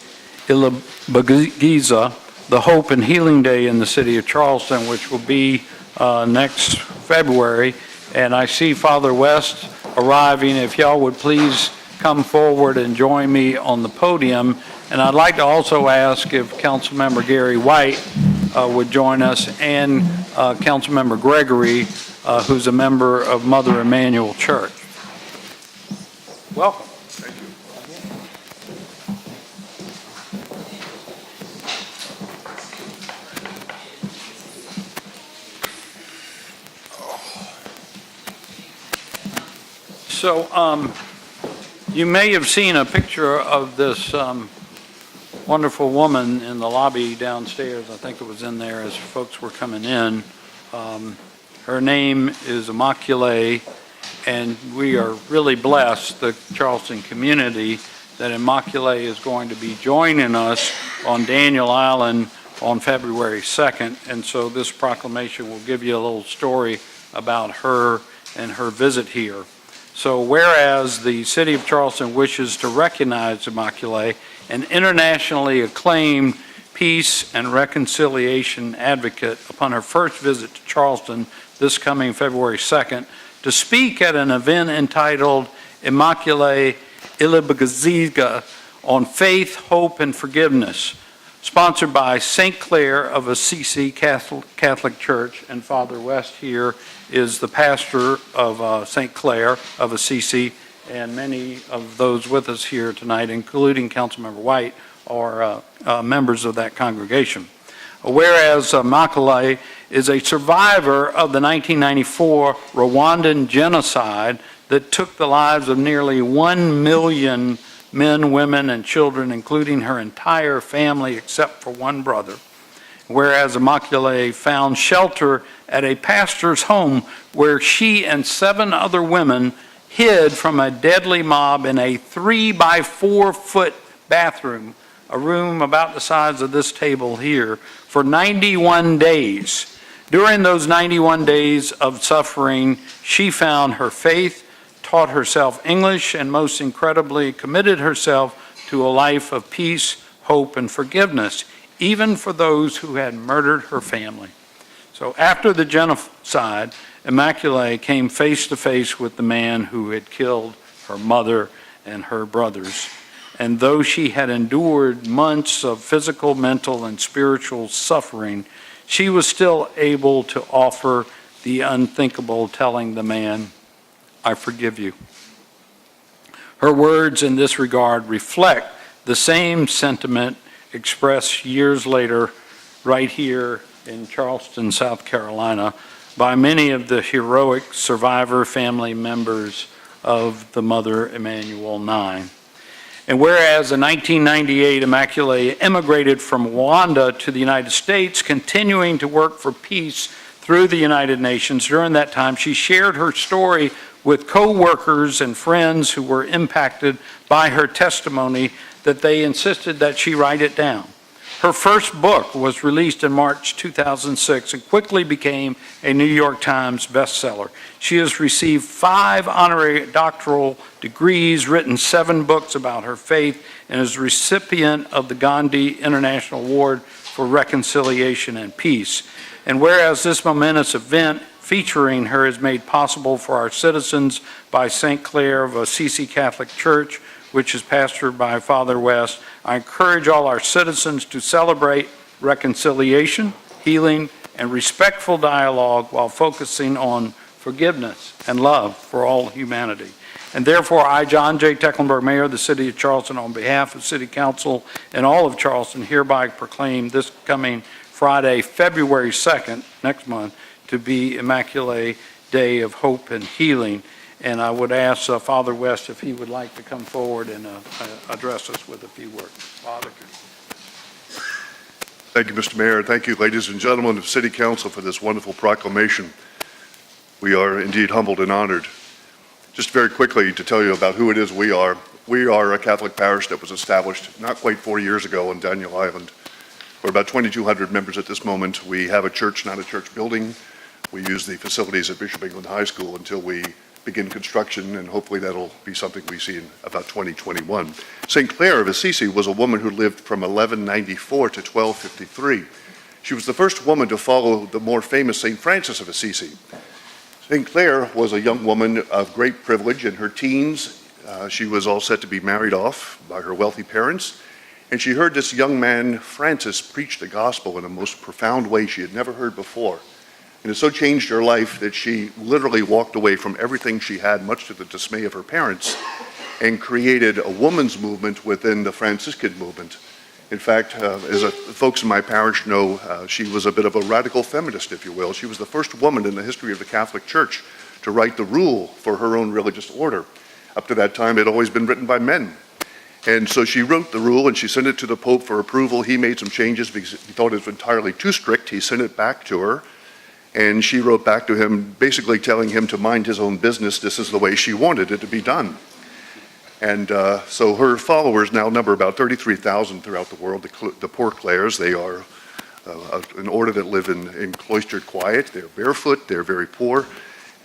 [SPEAKER 3] Ilibagiza, the Hope and Healing Day in the city of Charleston, which will be next February. And I see Father West arriving. If y'all would please come forward and join me on the podium. And I'd like to also ask if Councilmember Gary White would join us, and Councilmember Gregory, who's a member of Mother Emanuel Church. Welcome.
[SPEAKER 10] Thank you.
[SPEAKER 3] So, you may have seen a picture of this wonderful woman in the lobby downstairs. I think it was in there as folks were coming in. Her name is Immaculée, and we are really blessed, the Charleston community, that Immaculée is going to be joining us on Daniel Island on February 2nd. And so this proclamation will give you a little story about her and her visit here. So whereas the City of Charleston wishes to recognize Immaculée, an internationally acclaimed peace and reconciliation advocate, upon her first visit to Charleston this coming February 2nd, to speak at an event entitled Immaculée Ilibagiziga on Faith, Hope, and Forgiveness, sponsored by St. Clair of Assisi Catholic Church, and Father West here is the pastor of St. Clair of Assisi, and many of those with us here tonight, including Councilmember White, are members of that congregation. Whereas Immaculée is a survivor of the 1994 Rwandan genocide that took the lives of nearly 1 million men, women, and children, including her entire family except for one brother. Whereas Immaculée found shelter at a pastor's home where she and 7 other women hid from a deadly mob in a 3-by-4-foot bathroom, a room about the size of this table here, for 91 days. During those 91 days of suffering, she found her faith, taught herself English, and most incredibly committed herself to a life of peace, hope, and forgiveness, even for those who had murdered her family. So after the genocide, Immaculée came face to face with the man who had killed her mother and her brothers. And though she had endured months of physical, mental, and spiritual suffering, she was still able to offer the unthinkable, telling the man, "I forgive you." Her words in this regard reflect the same sentiment expressed years later right here in Charleston, South Carolina, by many of the heroic survivor family members of the Mother Emanuel 9. And whereas in 1998, Immaculée immigrated from Rwanda to the United States, continuing to work for peace through the United Nations, during that time she shared her story with co-workers and friends who were impacted by her testimony that they insisted that she write it down. Her first book was released in March 2006 and quickly became a New York Times bestseller. She has received 5 honorary doctoral degrees, written 7 books about her faith, and is recipient of the Gandhi International Award for Reconciliation and Peace. And whereas this momentous event featuring her is made possible for our citizens by St. Clair of Assisi Catholic Church, which is pastored by Father West, I encourage all our citizens to celebrate reconciliation, healing, and respectful dialogue while focusing on forgiveness and love for all humanity. And therefore, I, John J. Tecklenburg, Mayor of the City of Charleston, on behalf of City Council and all of Charleston, hereby proclaim this coming Friday, February 2nd, next month, to be Immaculée Day of Hope and Healing. And I would ask Father West if he would like to come forward and address us with a few words. Father.
[SPEAKER 13] Thank you, Mr. Mayor. Thank you, ladies and gentlemen of City Council, for this wonderful proclamation. We are indeed humbled and honored. Just very quickly to tell you about who it is we are. We are a Catholic parish that was established not quite 4 years ago on Daniel Island. We're about 2,200 members at this moment. We have a church, not a church building. We use the facilities at Bishop England High School until we begin construction, and hopefully that'll be something we see in about 2021. St. Clair of Assisi was a woman who lived from 1194 to 1253. She was the first woman to follow the more famous St. Francis of Assisi. St. Clair was a young woman of great privilege in her teens. She was all set to be married off by her wealthy parents, and she heard this young man, Francis, preach the gospel in a most profound way she had never heard before. And it so changed her life that she literally walked away from everything she had, much to the dismay of her parents, and created a woman's movement within the Franciscan movement. In fact, as folks in my parish know, she was a bit of a radical feminist, if you will. She was the first woman in the history of the Catholic Church to write the rule for her own religious order. Up to that time, it had always been written by men. And so she wrote the rule and she sent it to the Pope for approval. He made some changes because he thought it was entirely too strict. He sent it back to her. And she wrote back to him, basically telling him to mind his own business. This is the way she wanted it to be done. And so her followers now number about 33,000 throughout the world, the Poor Clares. They are an order that live in cloistered quiet. They're barefoot, they're very poor.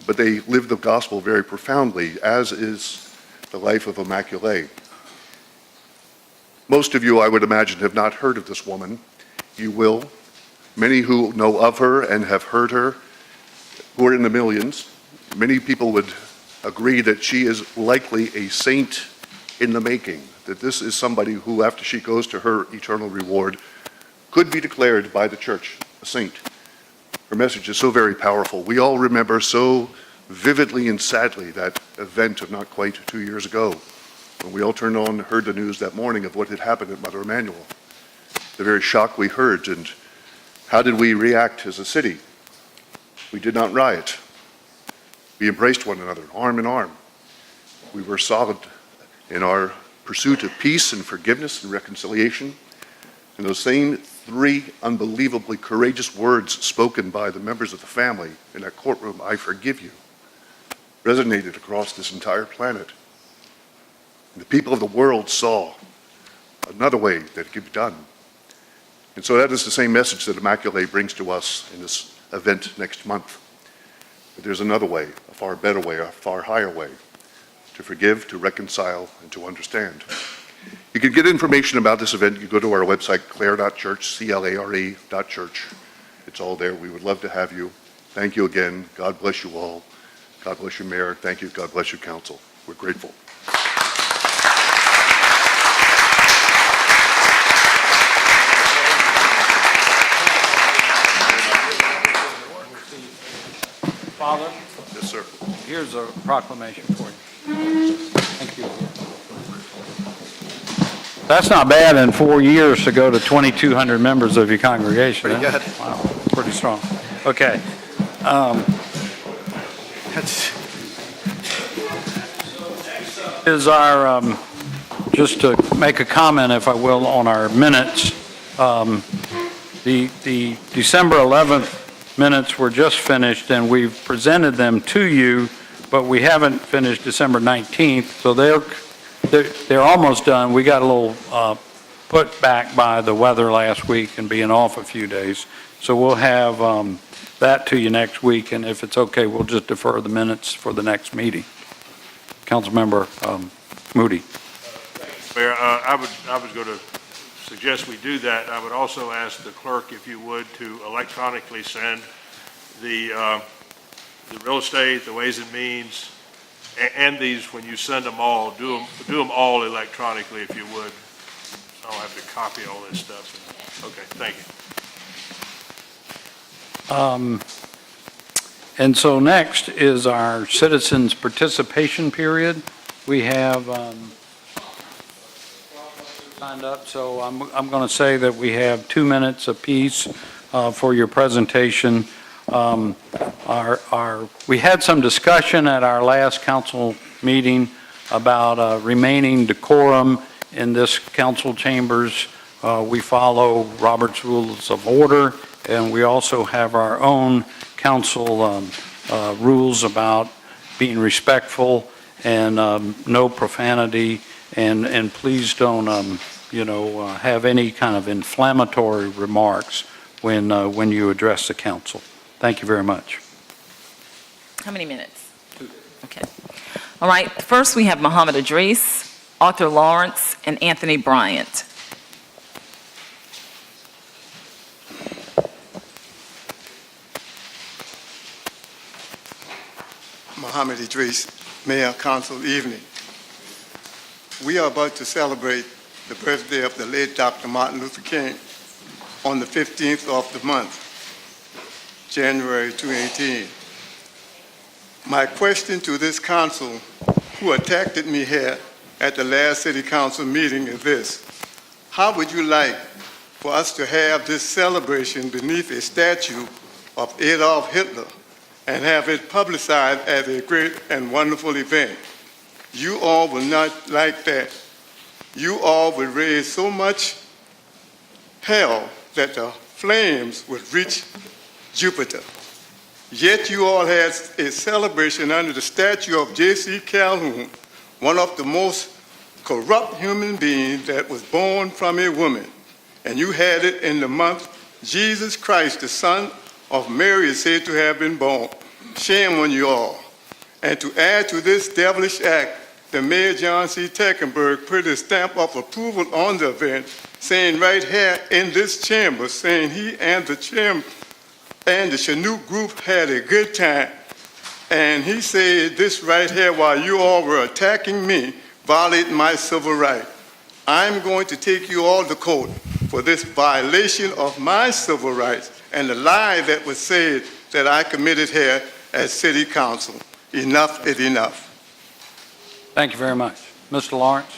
[SPEAKER 13] but they live the gospel very profoundly, as is the life of Immaculée. Most of you, I would imagine, have not heard of this woman. You will. Many who know of her and have heard her, who are in the millions, many people would agree that she is likely a saint in the making, that this is somebody who, after she goes to her eternal reward, could be declared by the church a saint. Her message is so very powerful. We all remember so vividly and sadly that event of not quite 2 years ago, when we all turned on and heard the news that morning of what had happened at Mother Emanuel. The very shock we heard, and how did we react as a city? We did not riot. We embraced one another, arm in arm. We were solid in our pursuit of peace and forgiveness and reconciliation. And those same 3 unbelievably courageous words spoken by the members of the family in that courtroom, "I forgive you," resonated across this entire planet. And the people of the world saw another way that it could be done. And so that is the same message that Immaculée brings to us in this event next month. But there's another way, a far better way, a far higher way, to forgive, to reconcile, and to understand. You can get information about this event. You go to our website, clare.church, clare.church. It's all there. We would love to have you. Thank you again. God bless you all. God bless you, Mayor. Thank you. God bless you, Council. We're grateful.
[SPEAKER 3] Father,
[SPEAKER 13] Yes, sir.
[SPEAKER 3] here's a proclamation for you. Thank you. That's not bad in 4 years to go to 2,200 members of your congregation.
[SPEAKER 7] Pretty
[SPEAKER 3] huh?
[SPEAKER 7] good.
[SPEAKER 3] Wow, pretty strong. Okay. Is our, just to make a comment, if I will, on our minutes. The December 11th minutes were just finished, and we've presented them to you, but we haven't finished December 19th, so they're almost done. We got a little put back by the weather last week and being off a few days. So we'll have that to you next week, and if it's okay, we'll just defer the minutes for the next meeting. Councilmember Moody.
[SPEAKER 4] Mayor, I was going to suggest we do that. I would also ask the clerk, if you would, to electronically send the real estate, the Ways and Means, and these, when you send them all, do them all electronically if you would. I don't have to copy all this stuff. Okay, thank you.
[SPEAKER 3] And so next is our citizens' participation period. We have signed up, so I'm going to say that we have 2 minutes apiece for your presentation. We had some discussion at our last council meeting about remaining decorum in this council chambers. We follow Robert's Rules of Order, and we also have our own council rules about being respectful and no profanity, and please don't, have any kind of inflammatory remarks when you address the council. Thank you very much.
[SPEAKER 1] How many minutes? 2. Okay. All right, first we have Muhammad Idris, Arthur Lawrence, and Anthony Bryant.
[SPEAKER 14] Muhammad Idris, Mayor, Council, evening. We are about to celebrate the birthday of the late Dr. Martin Luther King on the 15th of the month, January 2018. My question to this council, who attacked me here at the last city council meeting, is this: how would you like for us to have this celebration beneath a statue of Adolf Hitler and have it publicized as a great and wonderful event? You all will not like that. You all would raise so much hell that the flames would reach Jupiter. Yet you all had a celebration under the statue of J.C. Calhoun, one of the most corrupt human beings that was born from a woman. And you had it in the month Jesus Christ, the son of Mary, is said to have been born. Shame on you all. And to add to this devilish act, the Mayor John C. Teckenberg put his stamp of approval on the event, saying right here in this chamber, saying he and the chairman and the Chinook group had a good time. And he said this right here while you all were attacking me, violating my civil right. I'm going to take you all to court for this violation of my civil rights and the lie that was said that I committed here at City Council. Enough is enough.
[SPEAKER 3] Thank you very much. Mr. Lawrence?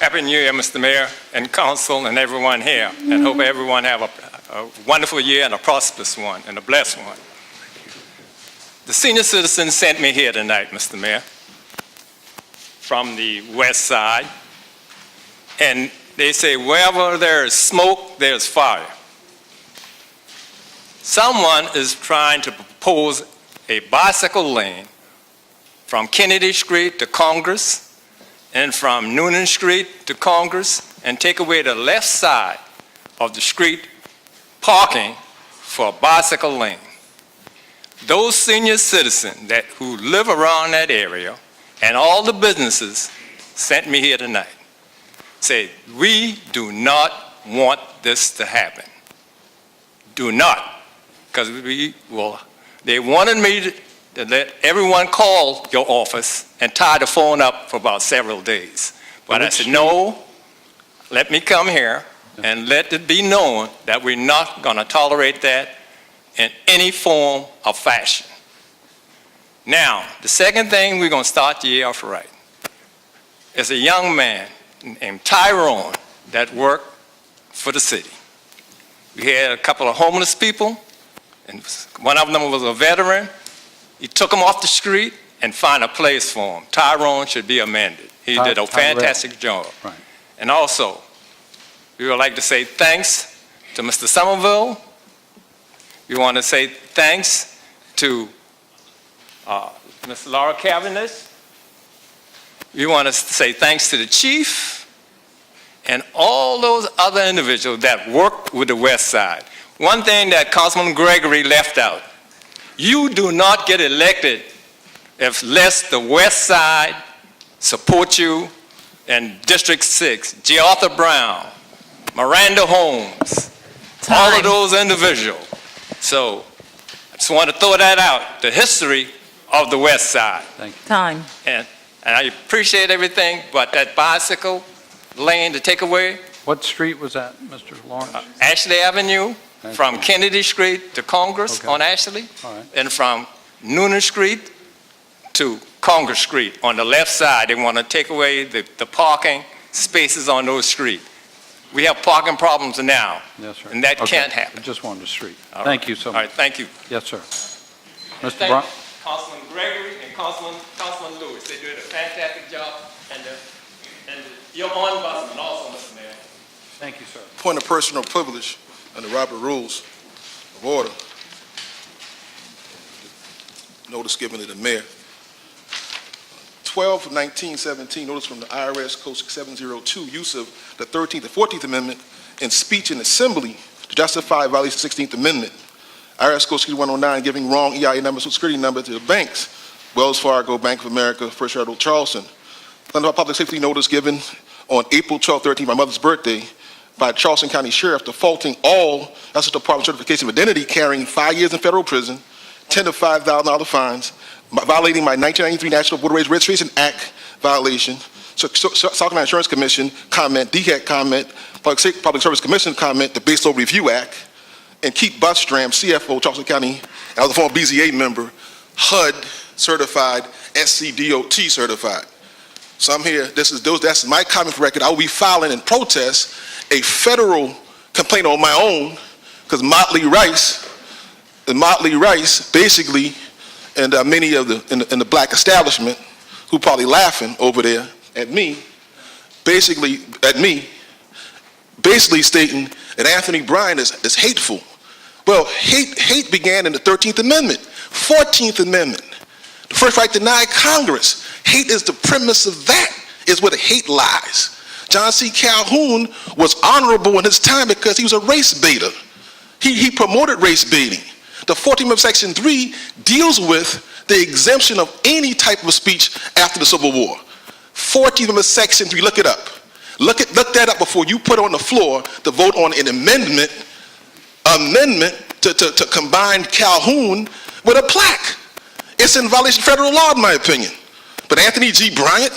[SPEAKER 15] Happy New Year, Mr. Mayor and Council and everyone here, and hope everyone have a wonderful year and a prosperous one and a blessed one. The senior citizens sent me here tonight, Mr. Mayor, from the west side, and they say wherever there is smoke, there's fire. Someone is trying to propose a bicycle lane from Kennedy Street to Congress and from Noonan Street to Congress and take away the left side of the street parking for a bicycle lane. Those senior citizens who live around that area and all the businesses sent me here tonight say, we do not want this to happen. Do not. Because they wanted me to let everyone call your office and tie the phone up for about several days. But I said, no, let me come here and let it be known that we're not going to tolerate that in any form or fashion. Now, the second thing we're going to start the year off right is a young man named Tyrone that worked for the city. We had a couple of homeless people, and one of them was a veteran. He took him off the street and found a place for him. Tyrone should be amended. He did a fantastic job.
[SPEAKER 3] Right.
[SPEAKER 15] And also, we would like to say thanks to Mr. Somerville. We want to say thanks to Ms. Laura Cavendish. We want to say thanks to the chief and all those other individuals that work with the West Side. One thing that Councilman Gregory left out, you do not get elected unless the West Side support you in District 6. J. Arthur Brown, Miranda Holmes, all of those individuals. So I just want to throw that out, the history of the West Side.
[SPEAKER 3] Thank you.
[SPEAKER 1] Time.
[SPEAKER 15] And I appreciate everything, but that bicycle lane to take away,
[SPEAKER 3] What street was that, Mr. Lawrence?
[SPEAKER 15] Ashley Avenue,
[SPEAKER 3] Thank
[SPEAKER 15] from
[SPEAKER 3] you.
[SPEAKER 15] Kennedy Street to Congress
[SPEAKER 3] Okay.
[SPEAKER 15] on Ashley,
[SPEAKER 3] All right.
[SPEAKER 15] and from Noonan Street to Congress Street on the left side. They want to take away the parking spaces on those streets. We have parking problems now,
[SPEAKER 3] Yes, sir.
[SPEAKER 15] and that
[SPEAKER 3] Okay.
[SPEAKER 15] can't happen.
[SPEAKER 3] I just wanted the street.
[SPEAKER 15] All
[SPEAKER 3] Thank
[SPEAKER 15] right.
[SPEAKER 3] you so
[SPEAKER 15] All
[SPEAKER 3] much.
[SPEAKER 15] right, thank you.
[SPEAKER 3] Yes, sir. Mr.
[SPEAKER 15] Thank
[SPEAKER 3] Brown?
[SPEAKER 15] Councilman Gregory and Councilman Lewis. They did a fantastic job, and your ombudsman also, Mr. Mayor.
[SPEAKER 3] Thank you, sir.
[SPEAKER 16] Point of personal privilege under Robert Rules of Order. Notice given to the mayor. 12/19/17, notice from the IRS Code 6702, use of the 13th and 14th Amendment in speech in assembly to justify violation of the 16th Amendment. IRS Code 6109, giving wrong EIA number, social security number to the banks, Wells Fargo, Bank of America, First Federal, Charleston. Under public safety notice given on April 12, 13, my mother's birthday, by Charleston County Sheriff defaulting all Justice Department certification of identity, carrying 5 years in federal prison, $10,000 to $5,000 fines, violating my 1993 National Voter Registration Act violation, South Carolina Insurance Commission comment, DHEC comment, Public Service Commission comment, the Base Load Review Act, and Keith Bustram, CFO, Charleston County, and I was a former BZA member, HUD certified, SCDOT certified. So I'm here, that's my comment for record. I will be filing in protest a federal complaint on my own, because Motley Rice, basically, and many of in the black establishment, who probably laughing over there at me, basically stating that Anthony Bryan is hateful. Well, hate began in the 13th Amendment, 14th Amendment. The first right to deny Congress. Hate is the premise of that, is where the hate lies. John C. Calhoun was honorable in his time because he was a race baiter. He promoted race baiting. The 14th Amendment, Section 3 deals with the exemption of any type of speech after the Civil War. 14th Amendment, Section 3, look it up. Look that up before you put on the floor to vote on an amendment to combine Calhoun with a plaque. It's in violation of federal law, in my opinion. But Anthony G. Bryant,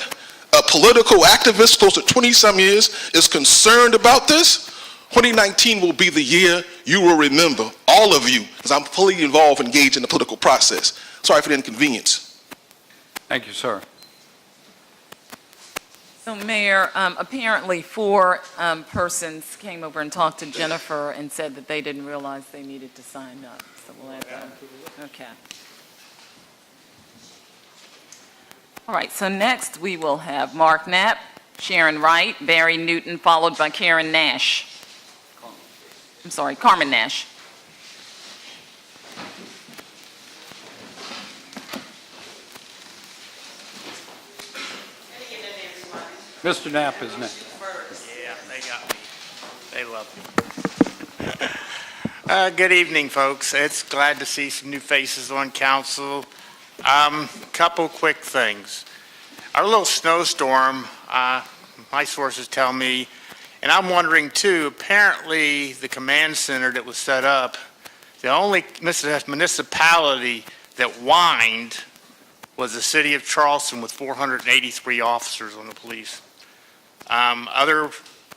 [SPEAKER 16] a political activist close to 20-some years, is concerned about this. 2019 will be the year you will remember, all of you, because I'm fully involved, engaged in the political process. Sorry for the inconvenience.
[SPEAKER 3] Thank you, sir.
[SPEAKER 1] So, Mayor, apparently 4 persons came over and talked to Jennifer and said that they didn't realize they needed to sign up. So we'll add that. Okay. All right, so next we will have Mark Knapp, Sharon Wright, Barry Newton, followed by Karen Nash. I'm sorry, Carmen Nash.
[SPEAKER 3] Mr. Knapp is next.
[SPEAKER 17] Yeah, they got me. They love me. Good evening, folks. It's glad to see some new faces on council. Couple quick things. Our little snowstorm, my sources tell me, and I'm wondering too, apparently the command center that was set up, the only municipality that whined was the city of Charleston with 483 officers on the police. Other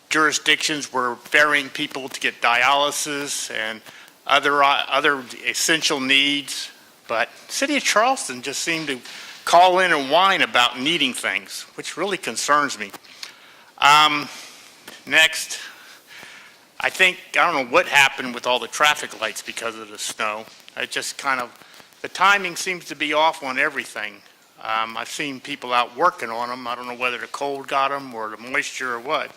[SPEAKER 17] jurisdictions were ferrying people to get dialysis and other essential needs, but the city of Charleston just seemed to call in and whine about needing things, which really concerns me. Next, I don't know what happened with all the traffic lights because of the snow. It just kind of, the timing seems to be off on everything. I've seen people out working on them. I don't know whether the cold got them or the moisture or what,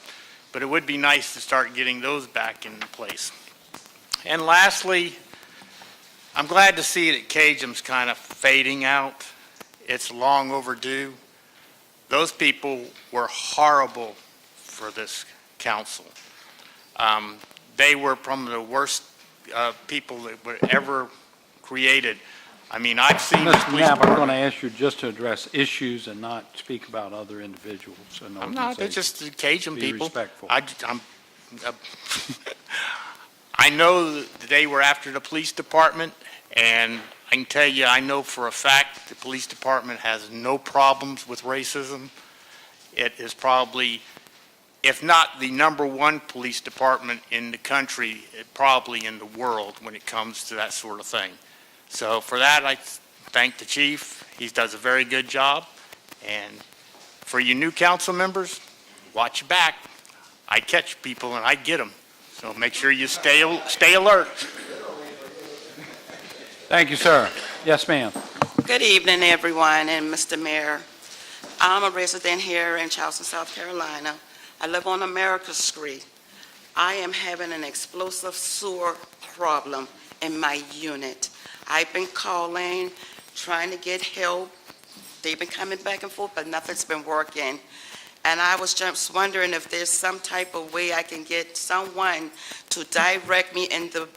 [SPEAKER 17] but it would be nice to start getting those back in place. And lastly, I'm glad to see that Cajun's kind of fading out. It's long overdue. Those people were horrible for this council. They were some of the worst people that were ever created. I mean, I've seen...
[SPEAKER 3] Mr. Knapp, I'm going to ask you just to address issues and not speak about other individuals and
[SPEAKER 17] I'm not, they're just Cajun people.
[SPEAKER 3] Be respectful.
[SPEAKER 17] I know that they were after the police department, and I can tell you, I know for a fact the police department has no problems with racism. It is probably, if not the #1 police department in the country, probably in the world when it comes to that sort of thing. So for that, I thank the chief. He does a very good job. And for you new council members, watch your back. I catch people and I get them. So make sure you stay alert.
[SPEAKER 3] Thank you, sir. Yes, ma'am.
[SPEAKER 18] Good evening, everyone, and Mr. Mayor. I'm a resident here in Charleston, South Carolina. I live on America Street. I am having an explosive sewer problem in my unit. I've been calling, trying to get help. They've been coming back and forth, but nothing's been working. And I was just wondering if there's some type of way I can get someone to direct me in the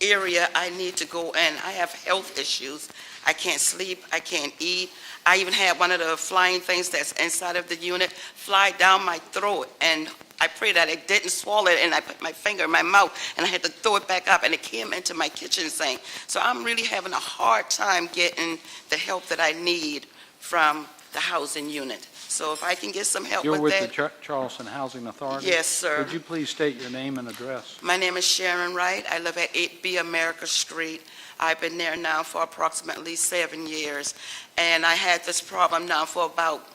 [SPEAKER 18] area I need to go in. I have health issues. I can't sleep, I can't eat. I even had one of the flying things that's inside of the unit fly down my throat, and I pray that it didn't swallow it, and I put my finger in my mouth, and I had to throw it back up, and it came into my kitchen sink. So I'm really having a hard time getting the help that I need from the housing unit. So if I can get some help
[SPEAKER 3] You're
[SPEAKER 18] with
[SPEAKER 3] with
[SPEAKER 18] that.
[SPEAKER 3] the Charleston Housing Authority?
[SPEAKER 18] Yes, sir.
[SPEAKER 3] Would you please state your name and address?
[SPEAKER 18] My name is Sharon Wright. I live at 8B America Street. I've been there now for approximately 7 years, and I had this problem now for about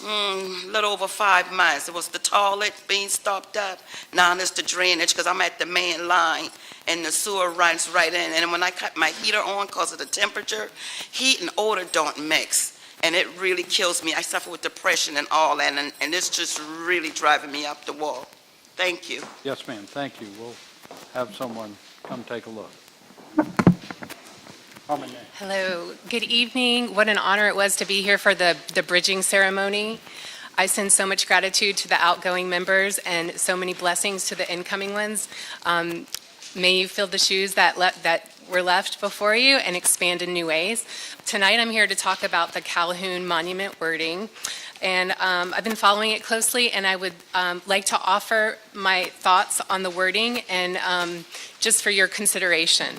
[SPEAKER 18] a little over 5 months. It was the toilet being stopped up. Now it's the drainage, because I'm at the main line, and the sewer runs right in. And when I cut my heater on because of the temperature, heat and odor don't mix, and it really kills me. I suffer with depression and all that, and it's just really driving me up the wall. Thank you.
[SPEAKER 3] Yes, ma'am. Thank you. We'll have someone come take a look.
[SPEAKER 19] Hello, good evening. What an honor it was to be here for the bridging ceremony. I send so much gratitude to the outgoing members and so many blessings to the incoming ones. May you fill the shoes that were left before you and expand in new ways. Tonight, I'm here to talk about the Calhoun Monument wording. And I've been following it closely, and I would like to offer my thoughts on the wording and just for your consideration.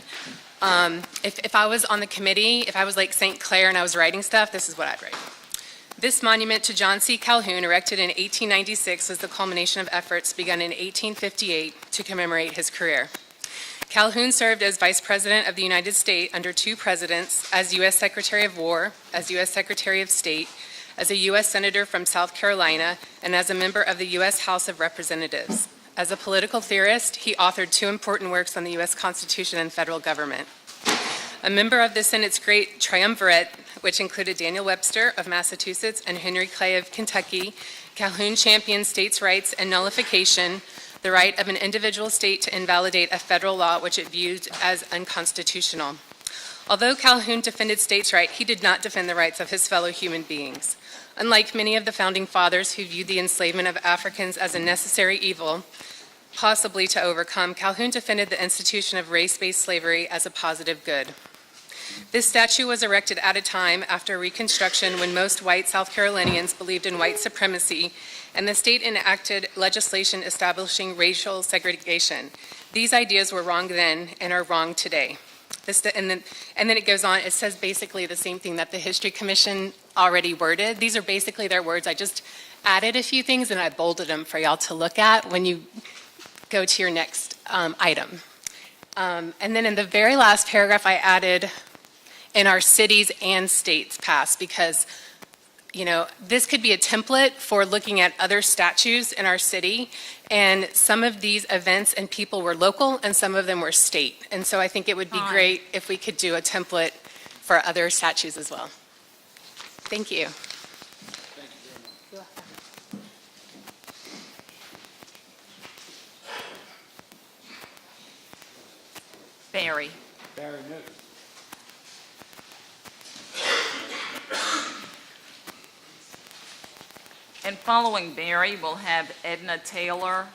[SPEAKER 19] If I was on the committee, if I was like St. Clair and I was writing stuff, this is what I'd write. This monument to John C. Calhoun, erected in 1896, was the culmination of efforts begun in 1858 to commemorate his career. Calhoun served as Vice President of the United States under 2 presidents, as U.S. Secretary of War, as U.S. Secretary of State, as a U.S. Senator from South Carolina, and as a member of the U.S. House of Representatives. As a political theorist, he authored 2 important works on the U.S. Constitution and federal government. A member of the Senate's great triumvirate, which included Daniel Webster of Massachusetts and Henry Clay of Kentucky, Calhoun championed states' rights and nullification, the right of an individual state to invalidate a federal law which it viewed as unconstitutional. Although Calhoun defended states' rights, he did not defend the rights of his fellow human beings. Unlike many of the Founding Fathers who viewed the enslavement of Africans as a necessary evil, possibly to overcome, Calhoun defended the institution of race-based slavery as a positive good. This statue was erected at a time after Reconstruction when most white South Carolinians believed in white supremacy, and the state enacted legislation establishing racial segregation. These ideas were wrong then and are wrong today. And then it goes on, it says basically the same thing that the History Commission already worded. These are basically their words. I just added a few things and I bolded them for y'all to look at when you go to your next item. And then in the very last paragraph, I added in our cities and states past, because this could be a template for looking at other statues in our city, and some of these events and people were local and some of them were state. And so I think it would be great if we could do a template for other statues as well. Thank you.
[SPEAKER 1] Barry.
[SPEAKER 3] Barry Newton.
[SPEAKER 1] And following Barry, we'll have Edna Taylor,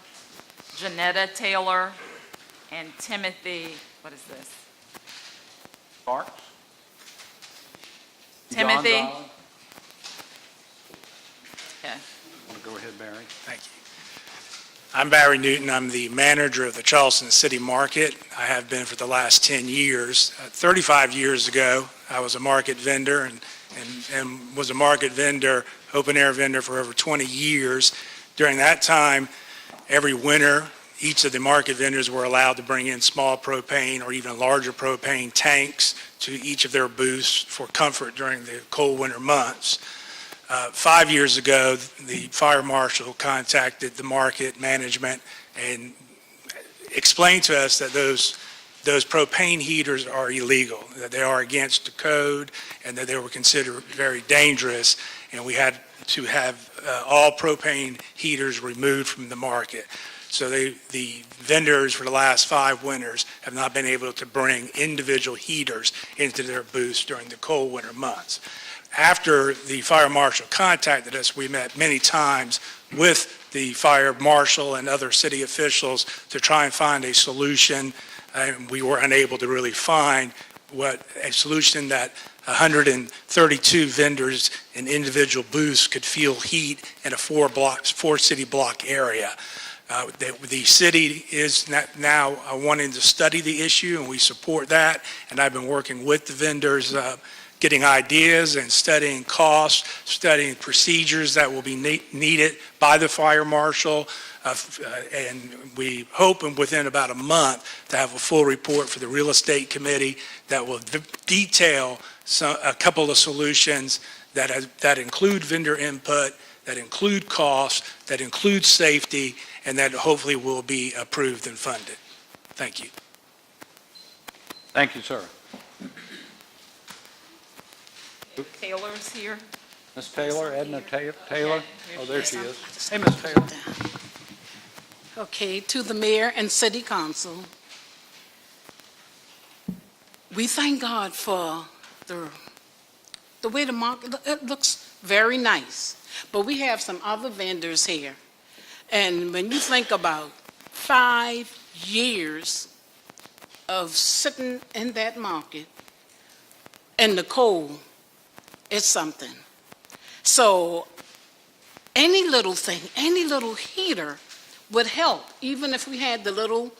[SPEAKER 1] Janetta Taylor, and Timothy, what is this?
[SPEAKER 3] Sparks?
[SPEAKER 1] Timothy?
[SPEAKER 3] John Donald?
[SPEAKER 1] Okay.
[SPEAKER 3] Want to go ahead, Barry?
[SPEAKER 17] Thank you. I'm Barry Newton. I'm the manager of the Charleston City Market. I have been for the last 10 years. 35 years ago, I was a market vendor and was a market vendor, open air vendor for over 20 years. During that time, every winter, each of the market vendors were allowed to bring in small propane or even larger propane tanks to each of their booths for comfort during the cold winter months. 5 years ago, the fire marshal contacted the market management and explained to us that those propane heaters are illegal, that they are against the code, and that they were considered very dangerous, and we had to have all propane heaters removed from the market. So the vendors for the last 5 winters have not been able to bring individual heaters into their booths during the cold winter months. After the fire marshal contacted us, we met many times with the fire marshal and other city officials to try and find a solution, and we were unable to really find a solution that 132 vendors in individual booths could feel heat in a 4 city block area. The city is now wanting to study the issue, and we support that, and I've been working with the vendors, getting ideas and studying costs, studying procedures that will be needed by the fire marshal, and we hope within about a month to have a full report for the real estate committee that will detail a couple of solutions that include vendor input, that include costs, that include safety, and that hopefully will be approved and funded. Thank you.
[SPEAKER 3] Thank you, sir.
[SPEAKER 1] Taylor's here.
[SPEAKER 3] Ms. Taylor, Edna Taylor? Oh, there she is. Hey, Ms. Taylor.
[SPEAKER 20] Okay, to the mayor and city council, we thank God for the way the market, it looks very nice, but we have some other vendors here. And when you think about 5 years of sitting in that market and the cold is something. So any little thing, any little heater would help, even if we had the little,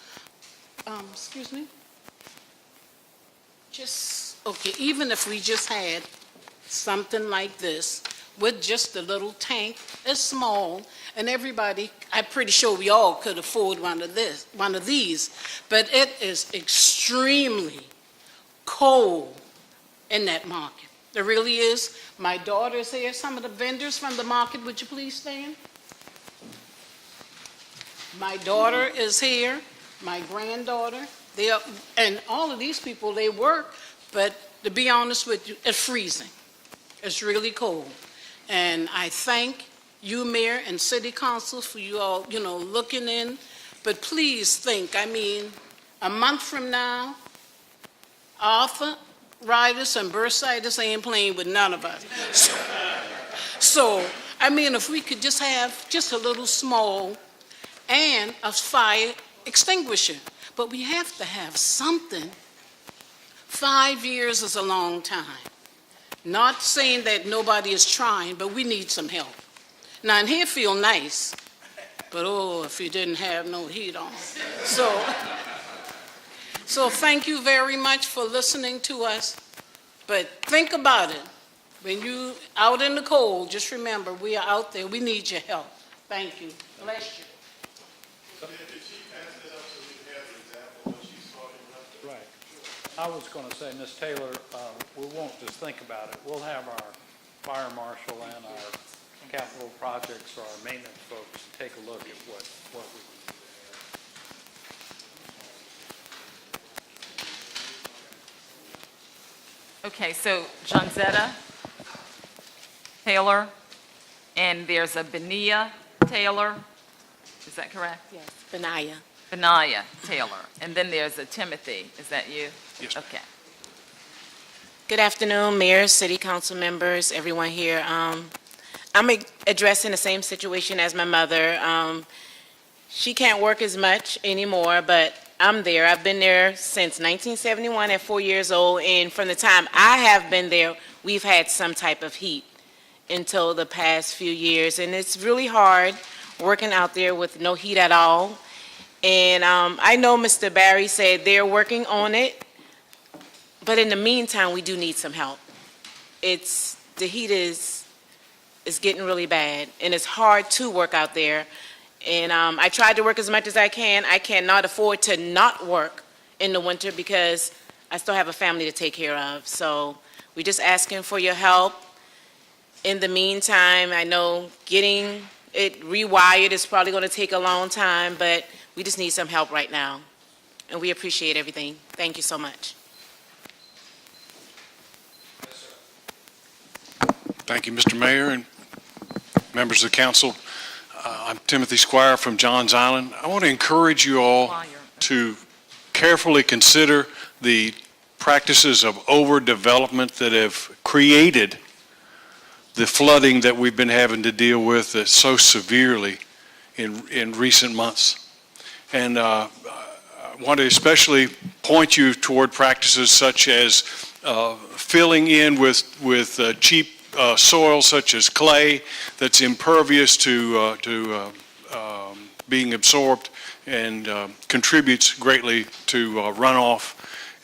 [SPEAKER 20] even if we just had something like this with just a little tank, it's small, and everybody, I'm pretty sure we all could afford one of these, but it is extremely cold in that market. There really is. My daughter's here. Some of the vendors from the market, would you please stand? My daughter is here, my granddaughter. And all of these people, they work, but to be honest with you, it's freezing. It's really cold. And I thank you, Mayor, and City Council for you all, looking in. But please think, a month from now, arthritis and bursitis ain't playing with none of us. So, if we could just have just a little small and a fire extinguisher. But we have to have something. 5 years is a long time. Not saying that nobody is trying, but we need some help. Now, in here feel nice, but if you didn't have no heat on. So thank you very much for listening to us. But think about it. When you out in the cold, just remember, we are out there. We need your help. Thank you. Bless you.
[SPEAKER 3] Right. I was going to say, Ms. Taylor, we won't just think about it. We'll have our fire marshal and our capital projects or our maintenance folks take a look at what we can do.
[SPEAKER 1] Okay, so Johnzetta Taylor, and there's a Benia Taylor. Is that correct?
[SPEAKER 21] Yes, Benaya.
[SPEAKER 1] Benaya Taylor. And then there's a Timothy. Is that you?
[SPEAKER 21] Yes.
[SPEAKER 1] Okay.
[SPEAKER 21] Good afternoon, Mayor, City Council members, everyone here. I'm addressing the same situation as my mother. She can't work as much anymore, but I'm there. I've been there since 1971 at 4 years old, and from the time I have been there, we've had some type of heat until the past few years, and it's really hard working out there with no heat at all. And I know Mr. Barry said they're working on it, but in the meantime, we do need some help. The heat is getting really bad, and it's hard to work out there. And I tried to work as much as I can. I cannot afford to not work in the winter because I still have a family to take care of. So we're just asking for your help. In the meantime, I know getting it rewired is probably going to take a long time, but we just need some help right now. And we appreciate everything. Thank you so much.
[SPEAKER 22] Thank you, Mr. Mayor and members of the council. I'm Timothy Squire from Johns Island. I want to encourage you all to carefully consider the practices of overdevelopment that have created the flooding that we've been having to deal with so severely in recent months. And I want to especially point you toward practices such as filling in with cheap soil such as clay that's impervious to being absorbed and contributes greatly to runoff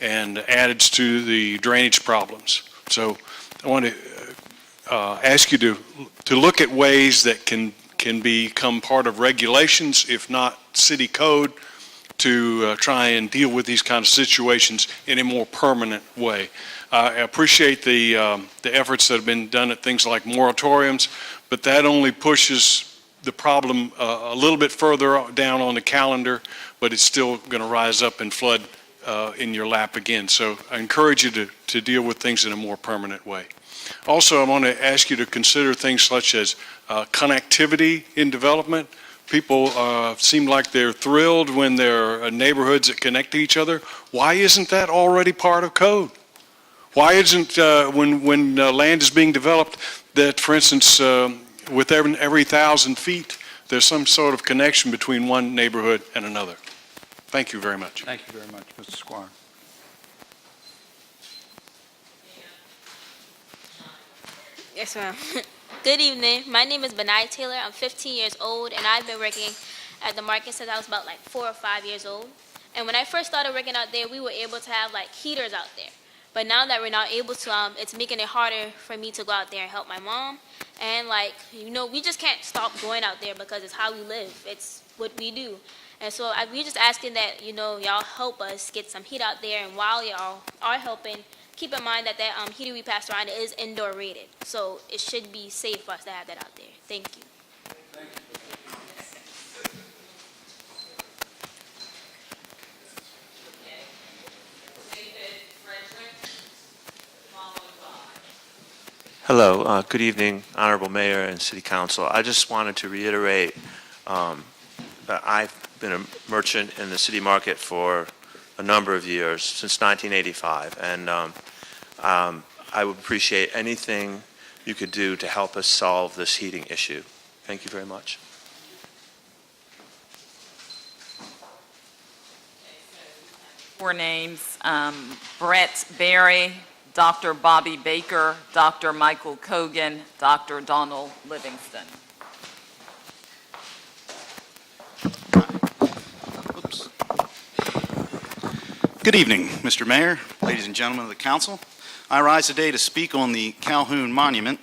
[SPEAKER 22] and adds to the drainage problems. So I want to ask you to look at ways that can become part of regulations, if not city code, to try and deal with these kind of situations in a more permanent way. I appreciate the efforts that have been done at things like moratoriums, but that only pushes the problem a little bit further down on the calendar, but it's still going to rise up and flood in your lap again. So I encourage you to deal with things in a more permanent way. Also, I want to ask you to consider things such as connectivity in development. People seem like they're thrilled when there are neighborhoods that connect to each other. Why isn't that already part of code? Why isn't, when land is being developed, that, for instance, with every 1,000 feet, there's some sort of connection between one neighborhood and another? Thank you very much.
[SPEAKER 3] Thank you very much, Mr. Squire.
[SPEAKER 2] Yes, ma'am. Good evening. My name is Benai Taylor. I'm 15 years old, and I've been working at the market since I was about like 4 or 5 years old. And when I first started working out there, we were able to have like heaters out there. But now that we're not able to, it's making it harder for me to go out there and help my mom. And like, we just can't stop going out there because it's how we live. It's what we do. And so we're just asking that, y'all help us get some heat out there. And while y'all are helping, keep in mind that heater we pass around is indoor rated. So it should be safe for us to have that out there. Thank you.
[SPEAKER 5] Hello, good evening, Honorable Mayor and City Council. I just wanted to reiterate that I've been a merchant in the city market for a number of years, since 1985, and I would appreciate anything you could do to help us solve this heating issue. Thank you very much.
[SPEAKER 1] Four names, Brett Berry, Dr. Bobby Baker, Dr. Michael Kogan, Dr. Donald Livingston.
[SPEAKER 23] Good evening, Mr. Mayor, ladies and gentlemen of the council. I rise today to speak on the Calhoun Monument,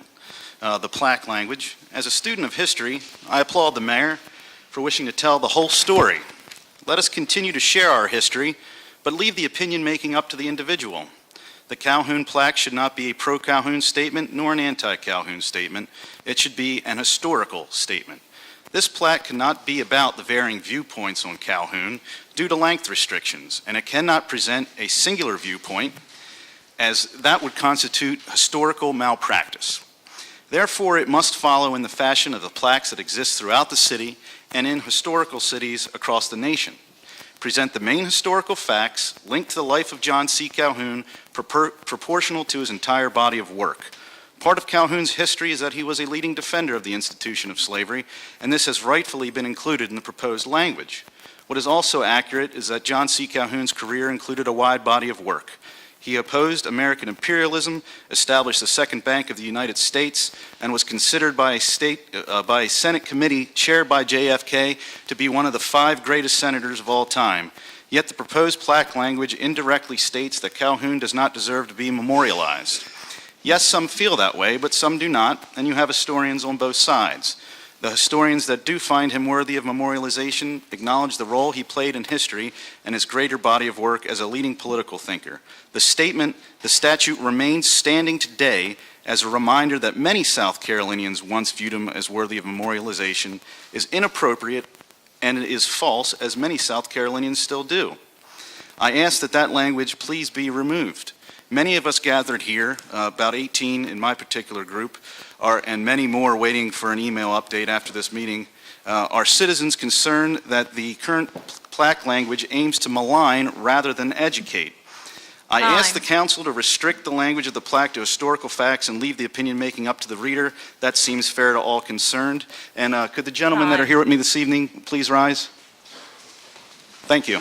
[SPEAKER 23] the plaque language. As a student of history, I applaud the mayor for wishing to tell the whole story. Let us continue to share our history, but leave the opinion making up to the individual. The Calhoun plaque should not be a pro-Calhoun statement nor an anti-Calhoun statement. It should be an historical statement. This plaque cannot be about the varying viewpoints on Calhoun due to length restrictions, and it cannot present a singular viewpoint, as that would constitute historical malpractice. Therefore, it must follow in the fashion of the plaques that exist throughout the city and in historical cities across the nation. Present the main historical facts linked to the life of John C. Calhoun proportional to his entire body of work. Part of Calhoun's history is that he was a leading defender of the institution of slavery, and this has rightfully been included in the proposed language. What is also accurate is that John C. Calhoun's career included a wide body of work. He opposed American imperialism, established the Second Bank of the United States, and was considered by a Senate committee chaired by JFK to be one of the 5 greatest senators of all time. Yet the proposed plaque language indirectly states that Calhoun does not deserve to be memorialized. Yes, some feel that way, but some do not, and you have historians on both sides. The historians that do find him worthy of memorialization acknowledge the role he played in history and his greater body of work as a leading political thinker. The statute remains standing today as a reminder that many South Carolinians once viewed him as worthy of memorialization, is inappropriate, and it is false, as many South Carolinians still do. I ask that that language please be removed. Many of us gathered here, about 18 in my particular group, and many more waiting for an email update after this meeting, are citizens concerned that the current plaque language aims to malign rather than educate. I ask the council to restrict the language of the plaque to historical facts and leave the opinion making up to the reader. That seems fair to all concerned. And could the gentlemen that are here with me this evening please rise? Thank you.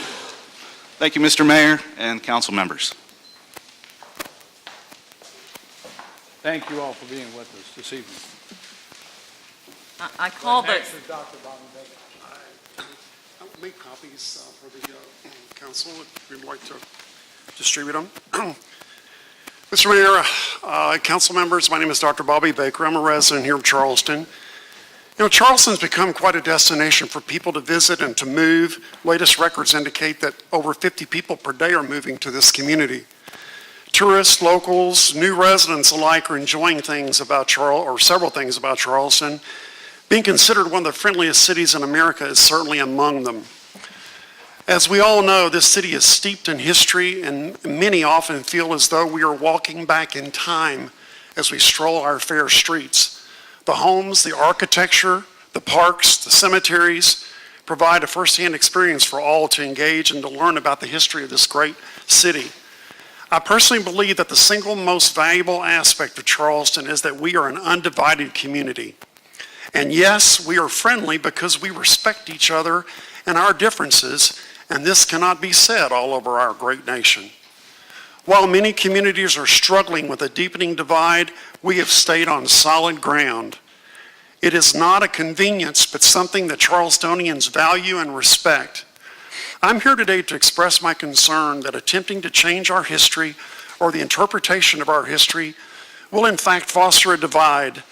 [SPEAKER 23] Thank you, Mr. Mayor and council members.
[SPEAKER 3] Thank you all for being with us this evening.
[SPEAKER 1] I call the...
[SPEAKER 3] Dr. Bobby Baker.
[SPEAKER 24] I'll make copies for the council if you'd like to distribute them. Mr. Mayor, council members, my name is Dr. Bobby Baker. I'm a resident here of Charleston. Charleston's become quite a destination for people to visit and to move. Latest records indicate that over 50 people per day are moving to this community. Tourists, locals, new residents alike are enjoying things about several things about Charleston. Being considered one of the friendliest cities in America is certainly among them. As we all know, this city is steeped in history, and many often feel as though we are walking back in time as we stroll our fair streets. The homes, the architecture, the parks, the cemeteries provide a firsthand experience for all to engage and to learn about the history of this great city. I personally believe that the single most valuable aspect of Charleston is that we are an undivided community. And yes, we are friendly because we respect each other and our differences, and this cannot be said all over our great nation. While many communities are struggling with a deepening divide, we have stayed on solid ground. It is not a convenience, but something that Charlestonians value and respect. I'm here today to express my concern that attempting to change our history or the interpretation of our history will in fact foster a divide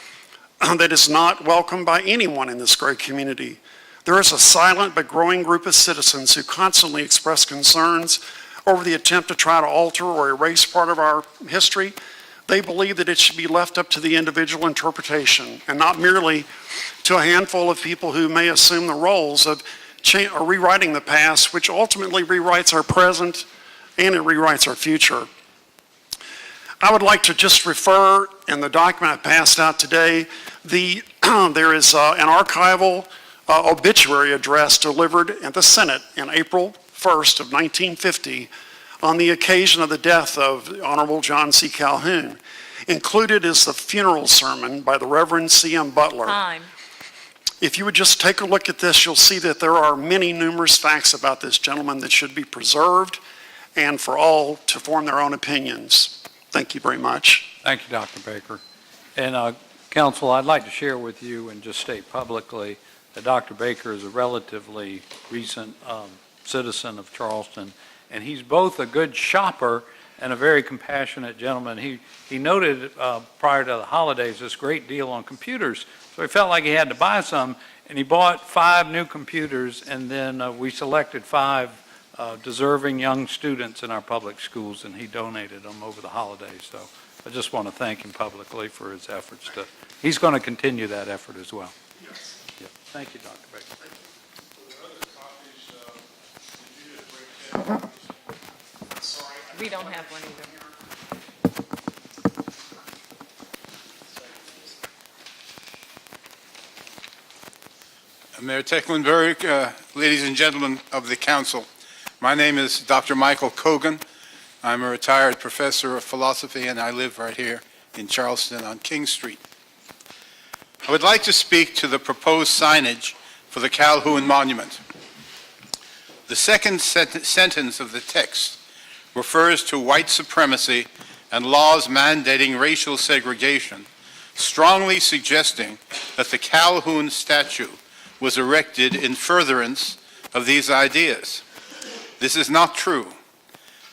[SPEAKER 24] that is not welcomed by anyone in this great community. There is a silent but growing group of citizens who constantly express concerns over the attempt to try to alter or erase part of our history. They believe that it should be left up to the individual interpretation and not merely to a handful of people who may assume the roles of rewriting the past, which ultimately rewrites our present and it rewrites our future. I would like to just refer, in the document I passed out today, there is an archival obituary address delivered at the Senate in April 1st of 1950 on the occasion of the death of Honorable John C. Calhoun. Included is the funeral sermon by the Reverend C.M. Butler.
[SPEAKER 1] Time.
[SPEAKER 24] If you would just take a look at this, you'll see that there are many numerous facts about this gentleman that should be preserved and for all to form their own opinions. Thank you very much.
[SPEAKER 3] Thank you, Dr. Baker. And Council, I'd like to share with you and just state publicly that Dr. Baker is a relatively recent citizen of Charleston, and he's both a good shopper and a very compassionate gentleman. He noted prior to the holidays this great deal on computers, so he felt like he had to buy some, and he bought 5 new computers, and then we selected 5 deserving young students in our public schools, and he donated them over the holidays. So I just want to thank him publicly for his efforts. He's going to continue that effort as well.
[SPEAKER 24] Yes.
[SPEAKER 3] Yeah. Thank you, Dr. Baker.
[SPEAKER 1] We don't have one either.
[SPEAKER 6] Mayor Tecklenburg, ladies and gentlemen of the council, my name is Dr. Michael Kogan. I'm a retired professor of philosophy, and I live right here in Charleston on King Street. I would like to speak to the proposed signage for the Calhoun Monument. The second sentence of the text refers to white supremacy and laws mandating racial segregation, strongly suggesting that the Calhoun statue was erected in furtherance of these ideas. This is not true.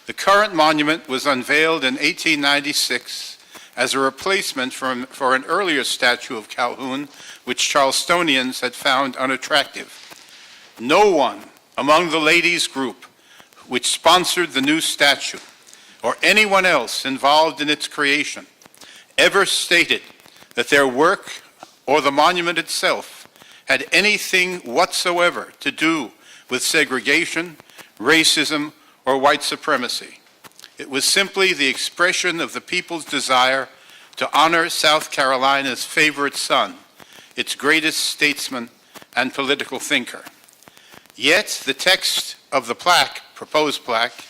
[SPEAKER 6] The current monument was unveiled in 1896 as a replacement for an earlier statue of Calhoun, which Charlestonians had found unattractive. No one among the ladies group which sponsored the new statue, or anyone else involved in its creation, ever stated that their work or the monument itself had anything whatsoever to do with segregation, racism, or white supremacy. It was simply the expression of the people's desire to honor South Carolina's favorite son, its greatest statesman and political thinker. Yet the text of the plaque, proposed plaque,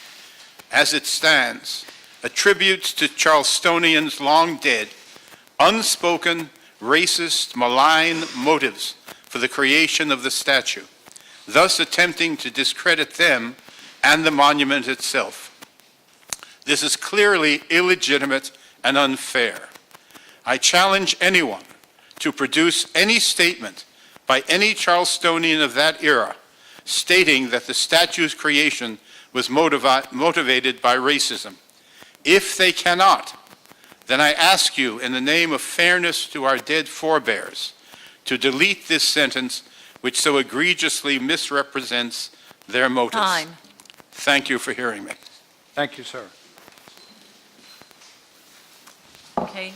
[SPEAKER 6] as it stands, attributes to Charlestonians long dead, unspoken, racist, malign motives for the creation of the statue, thus attempting to discredit them and the monument itself. This is clearly illegitimate and unfair. I challenge anyone to produce any statement by any Charlestonian of that era stating that the statue's creation was motivated by racism. If they cannot, then I ask you, in the name of fairness to our dead forebears, to delete this sentence which so egregiously misrepresents their motives.
[SPEAKER 1] Time.
[SPEAKER 6] Thank you for hearing me.
[SPEAKER 3] Thank you, sir.
[SPEAKER 1] Okay.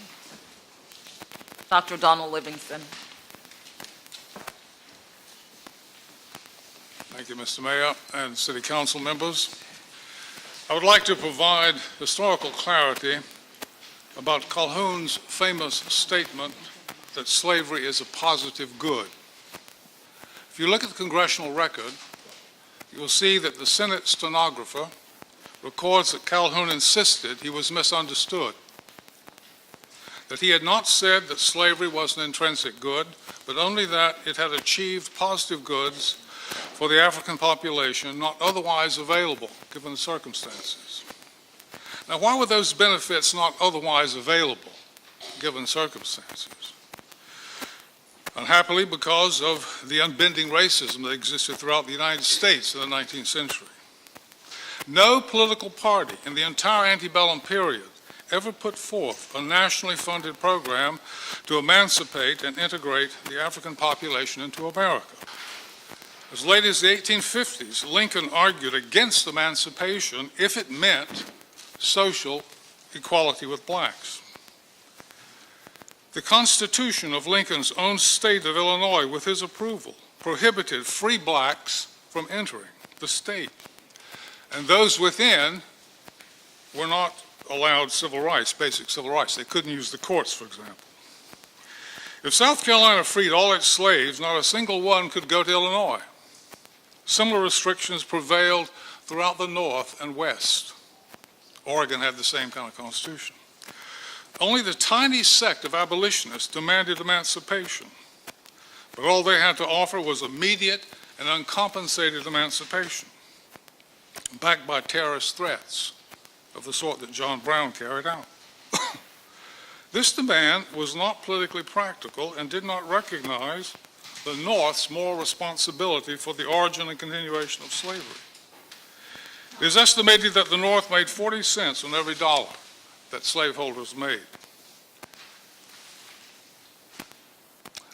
[SPEAKER 1] Dr. Donald Livingston.
[SPEAKER 22] Thank you, Mr. Mayor and City Council members. I would like to provide historical clarity about Calhoun's famous statement that slavery is a positive good. If you look at the congressional record, you will see that the Senate stenographer records that Calhoun insisted he was misunderstood, that he had not said that slavery was an intrinsic good, but only that it had achieved positive goods for the African population not otherwise available, given the circumstances. Now, why were those benefits not otherwise available, given circumstances? Unhappily, because of the unbending racism that existed throughout the United States in the 19th century. No political party in the entire antebellum period ever put forth a nationally funded program to emancipate and integrate the African population into America. As late as the 1850s, Lincoln argued against emancipation if it meant social equality with blacks. The Constitution of Lincoln's own state of Illinois, with his approval, prohibited free blacks from entering the state. And those within were not allowed civil rights, basic civil rights. They couldn't use the courts, for example. If South Carolina freed all its slaves, not a single one could go to Illinois. Similar restrictions prevailed throughout the North and West. Oregon had the same kind of constitution. Only the tiny sect of abolitionists demanded emancipation, but all they had to offer was immediate and uncompensated emancipation, backed by terrorist threats of the sort that John Brown carried out. This demand was not politically practical and did not recognize the North's moral responsibility for the origin and continuation of slavery. It is estimated that the North made 40 cents on every dollar that slaveholders made.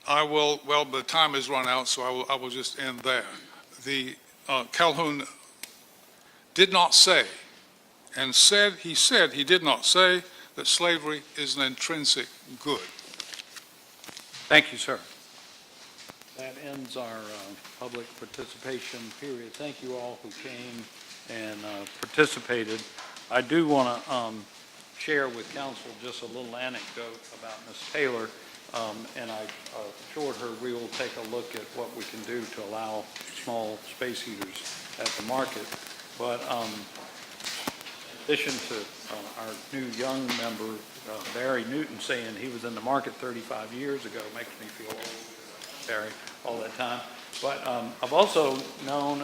[SPEAKER 22] Well, the time has run out, so I will just end there. The Calhoun did not say, and he said he did not say that slavery is an intrinsic good.
[SPEAKER 3] Thank you, sir. That ends our public participation period. Thank you all who came and participated. I do want to share with council just a little anecdote about Ms. Taylor, and I assured her we will take a look at what we can do to allow small space heaters at the market. But in addition to our new young member, Barry Newton, saying he was in the market 35 years ago, makes me feel old, Barry, all that time. But I've also known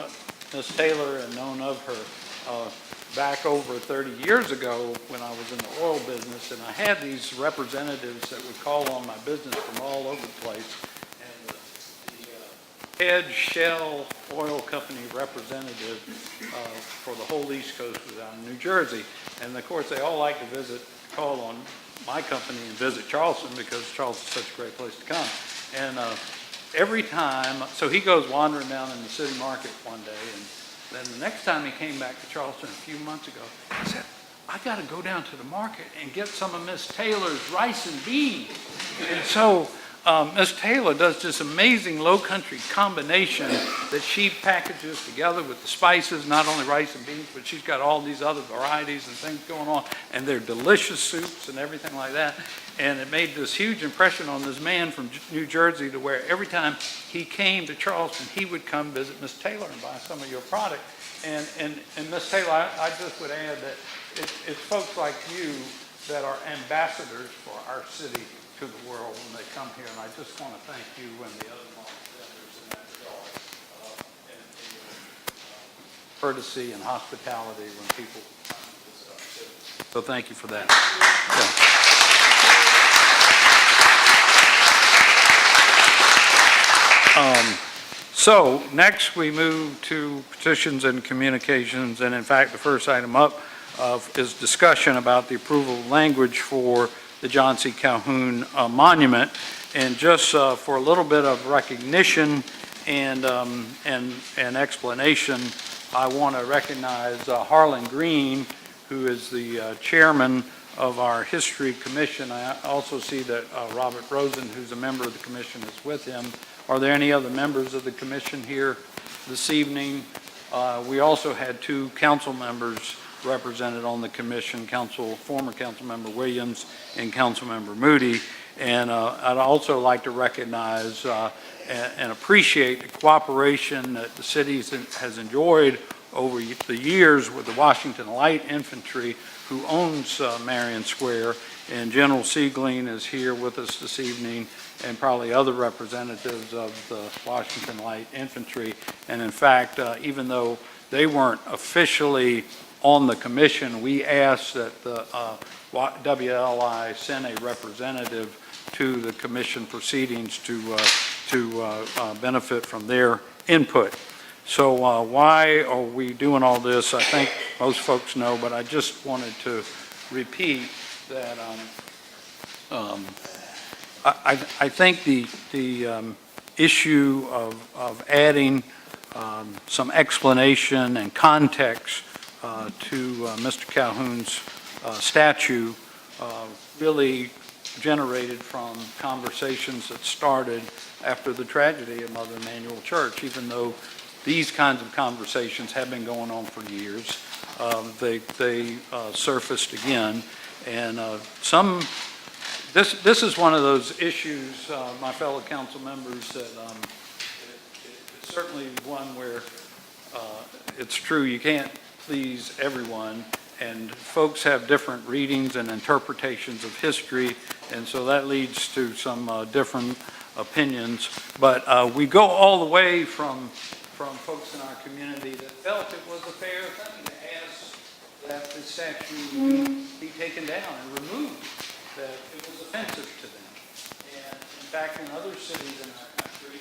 [SPEAKER 3] Ms. Taylor and known of her back over 30 years ago when I was in the oil business, and I had these representatives that would call on my business from all over the place. And the head Shell oil company representative for the whole East Coast was out in New Jersey. And of course, they all like to call on my company and visit Charleston because Charleston's such a great place to come. And every time, so he goes wandering down in the city market one day, and then the next time he came back to Charleston a few months ago, he said, I got to go down to the market and get some of Miss Taylor's rice and beans. And so Miss Taylor does this amazing low country combination that she packages together with the spices, not only rice and beans, but she's got all these other varieties and things going on, and they're delicious soups and everything like that. And it made this huge impression on this man from New Jersey to where every time he came to Charleston, he would come visit Miss Taylor and buy some of your product. And Miss Taylor, I just would add that it's folks like you that are ambassadors for our city to the world when they come here. And I just want to thank you and the other members in that regard and your courtesy and hospitality when people come to this city. So thank you for that. Yeah. So next we move to petitions and communications, and in fact the first item up is discussion about the approval of language for the John C. Calhoun Monument. And just for a little bit of recognition and explanation, I want to recognize Harlan Green, who is the chairman of our History Commission. I also see that Robert Rosen, who's a member of the commission, is with him. Are there any other members of the commission here this evening? We also had two council members represented on the commission, former council member Williams and council member Moody. And I'd also like to recognize and appreciate the cooperation that the city has enjoyed over the years with the Washington Light Infantry, who owns Marion Square, And General Siegling is here with us this evening, and probably other representatives of the Washington Light Infantry. And in fact, even though they weren't officially on the commission, we asked that the WLI send a representative to the commission proceedings to benefit from their input. So why are we doing all this? I think most folks know, but I just wanted to repeat that I think the issue of adding some explanation and context to Mr. Calhoun's statue really generated from conversations that started after the tragedy of Mother Emanuel Church. Even though these kinds of conversations have been going on for years, they surfaced again. And this is one of those issues, my fellow council members, that it's certainly one where it's true you can't please everyone, and folks have different readings and interpretations of history, and so that leads to some different opinions. But we go all the way from folks in our community that felt it was a fair thing to ask that the statue be taken down and removed, that it was offensive to them. And in fact, in other cities in our country,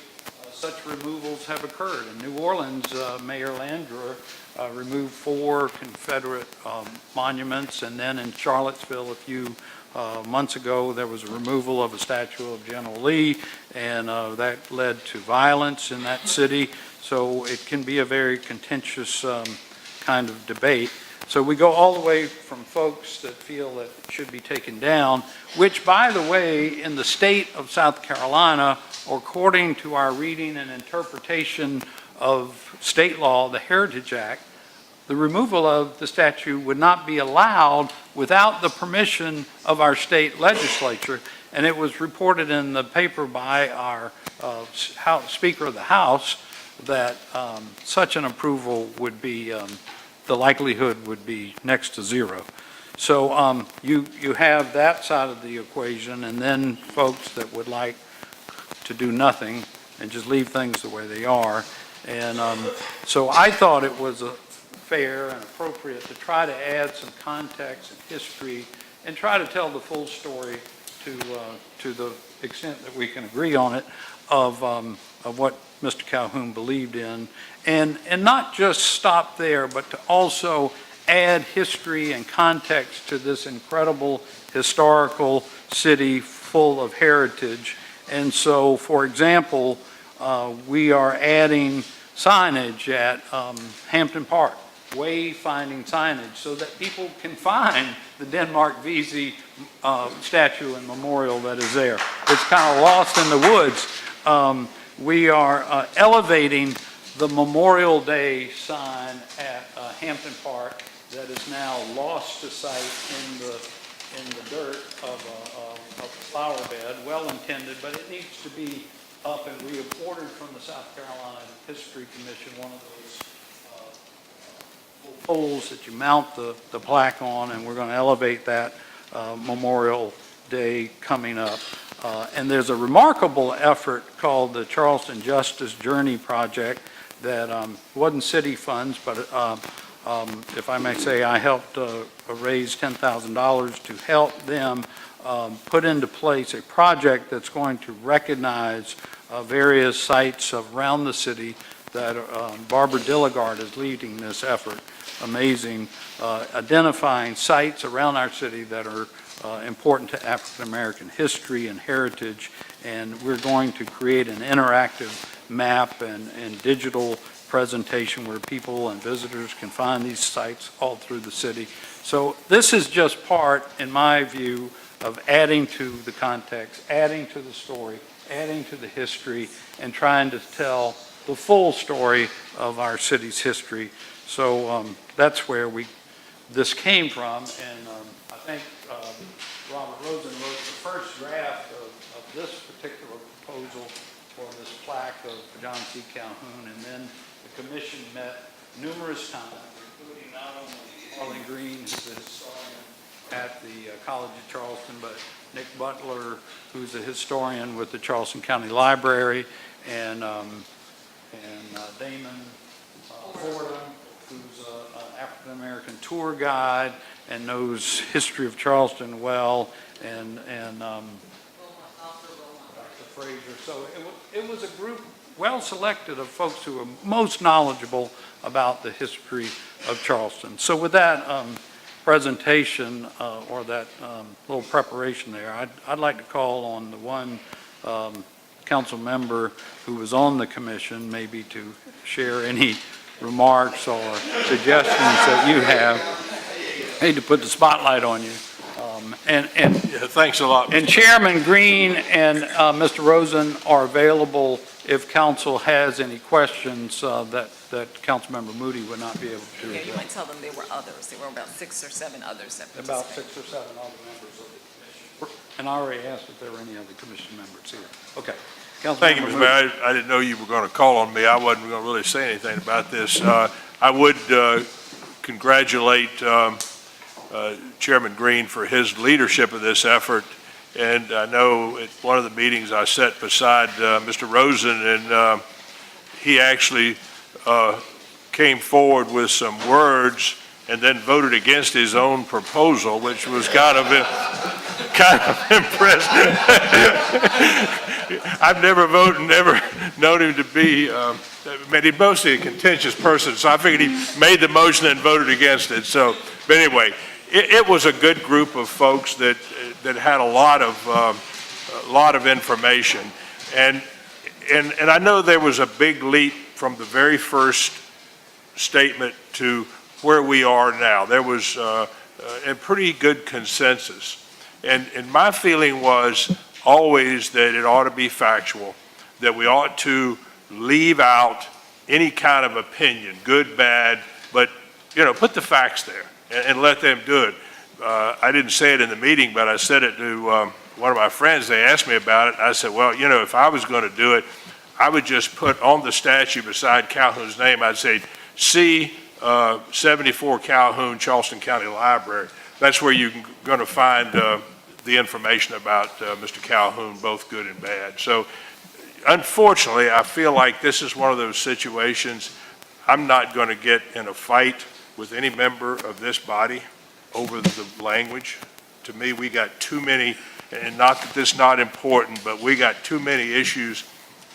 [SPEAKER 3] such removals have occurred. In New Orleans, Mayor Landgraf removed 4 Confederate monuments, and then in Charlottesville a few months ago there was a removal of a statue of General Lee, and that led to violence in that city. So it can be a very contentious kind of debate. So we go all the way from folks that feel that it should be taken down, which, by the way, in the state of South Carolina, according to our reading and interpretation of state law, the Heritage Act, the removal of the statue would not be allowed without the permission of our state legislature. And it was reported in the paper by our Speaker of the House that such an approval would be, the likelihood would be next to zero. So you have that side of the equation, and then folks that would like to do nothing and just leave things the way they are. And so I thought it was fair and appropriate to try to add some context and history and try to tell the full story to the extent that we can agree on it of what Mr. Calhoun believed in, and not just stop there, but to also add history and context to this incredible historical city full of heritage. And so, for example, we are adding signage at Hampton Park, wayfinding signage, so that people can find the Denmark Vesey statue and memorial that is there. It's kind of lost in the woods. We are elevating the Memorial Day sign at Hampton Park that is now lost to sight in the dirt of a flower bed, well-intended, but it needs to be up, and we have ordered from the South Carolina History Commission one of those poles that you mount the plaque on, and we're going to elevate that Memorial Day coming up. And there's a remarkable effort called the Charleston Justice Journey Project that wasn't city funds, but if I may say, I helped raise $10,000 to help them put into place a project that's going to recognize various sites around the city that Barbara Dilligard is leading this effort. Amazing, identifying sites around our city that are important to African American history and heritage, and we're going to create an interactive map and digital presentation where people and visitors can find these sites all through the city. So this is just part, in my view, of adding to the context, adding to the story, adding to the history, and trying to tell the full story of our city's history. So that's where this came from, and I think Robert Rosen wrote the first draft of this particular proposal for this plaque of John C. Calhoun, and then the commission met numerous times, including not only Arlen Green, who's a historian, at the College of Charleston, but Nick Butler, who's a historian with the Charleston County Library, and Damon Fordham, who's an African-American tour guide and knows history of Charleston well, and Dr. Fraser. So it was a group well selected of folks who are most knowledgeable about the history of Charleston. So with that presentation or that little preparation there, I'd like to call on the one council member who was on the commission maybe to share any remarks or suggestions that you have. I hate to put the spotlight on you.
[SPEAKER 4] Thanks a lot.
[SPEAKER 3] And Chairman Green and Mr. Rosen are available if council has any questions that Councilmember Moody would not be able to
[SPEAKER 1] Yeah, you
[SPEAKER 3] address.
[SPEAKER 1] might tell them there were others. There were about 6 or 7 others that
[SPEAKER 3] About
[SPEAKER 1] participated.
[SPEAKER 3] 6 or 7 other members of the commission. And I already asked if there were any other commission members here. Okay.
[SPEAKER 4] Thank you, Mr.
[SPEAKER 3] Councilmember
[SPEAKER 4] Mayor.
[SPEAKER 3] Moody.
[SPEAKER 4] I didn't know you were going to call on me. I wasn't going to really say anything about this. I would congratulate Chairman Green for his leadership of this effort. And I know at one of the meetings I sat beside Mr. Rosen, and he actually came forward with some words and then voted against his own proposal, which was kind of impressive. I've never voted, never known him to be, he's mostly a contentious person, so I figured he made the motion and voted against it. So, but anyway, it was a good group of folks that had a lot of information, and I know there was a big leap from the very first statement to where we are now. There was a pretty good consensus, and my feeling was always that it ought to be factual, that we ought to leave out any kind of opinion, good, bad, but put the facts there and let them do it. I didn't say it in the meeting, but I said it to one of my friends. They asked me about it. I said, well, if I was going to do it, I would just put on the statue beside Calhoun's name, I'd say, C 74 Calhoun, Charleston County Library. That's where you're going to find the information about Mr. Calhoun, both good and bad. So unfortunately, I feel like this is one of those situations. I'm not going to get in a fight with any member of this body over the language. To me, we got too many, and not that this is not important, but we got too many issues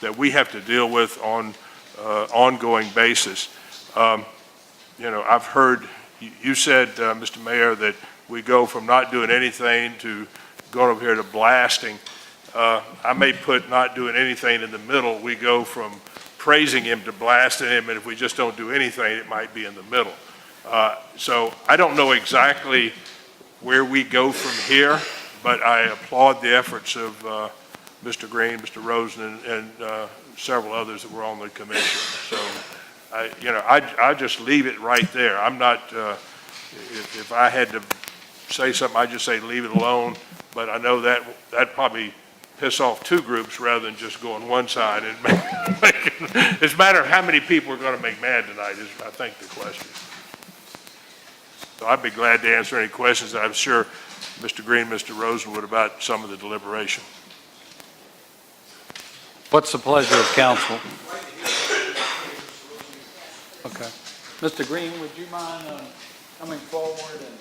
[SPEAKER 4] that we have to deal with on ongoing basis. I've heard, you said, Mr. Mayor, that we go from not doing anything to going over here to blasting. I may put not doing anything in the middle. We go from praising him to blasting him, and if we just don't do anything, it might be in the middle. So I don't know exactly where we go from here, but I applaud the efforts of Mr. Green, Mr. Rosen, and several others that were on the commission. So I just leave it right there. I'm not, if I had to say something, I'd just say leave it alone, but I know that probably piss off 2 groups rather than just go on one side and it's a matter of how many people are going to make mad tonight is, I think, the question. So I'd be glad to answer any questions that I'm sure Mr. Green, Mr. Rosen would about some of the deliberation.
[SPEAKER 3] What's the pleasure of council? Okay. Mr. Green, would you mind coming forward and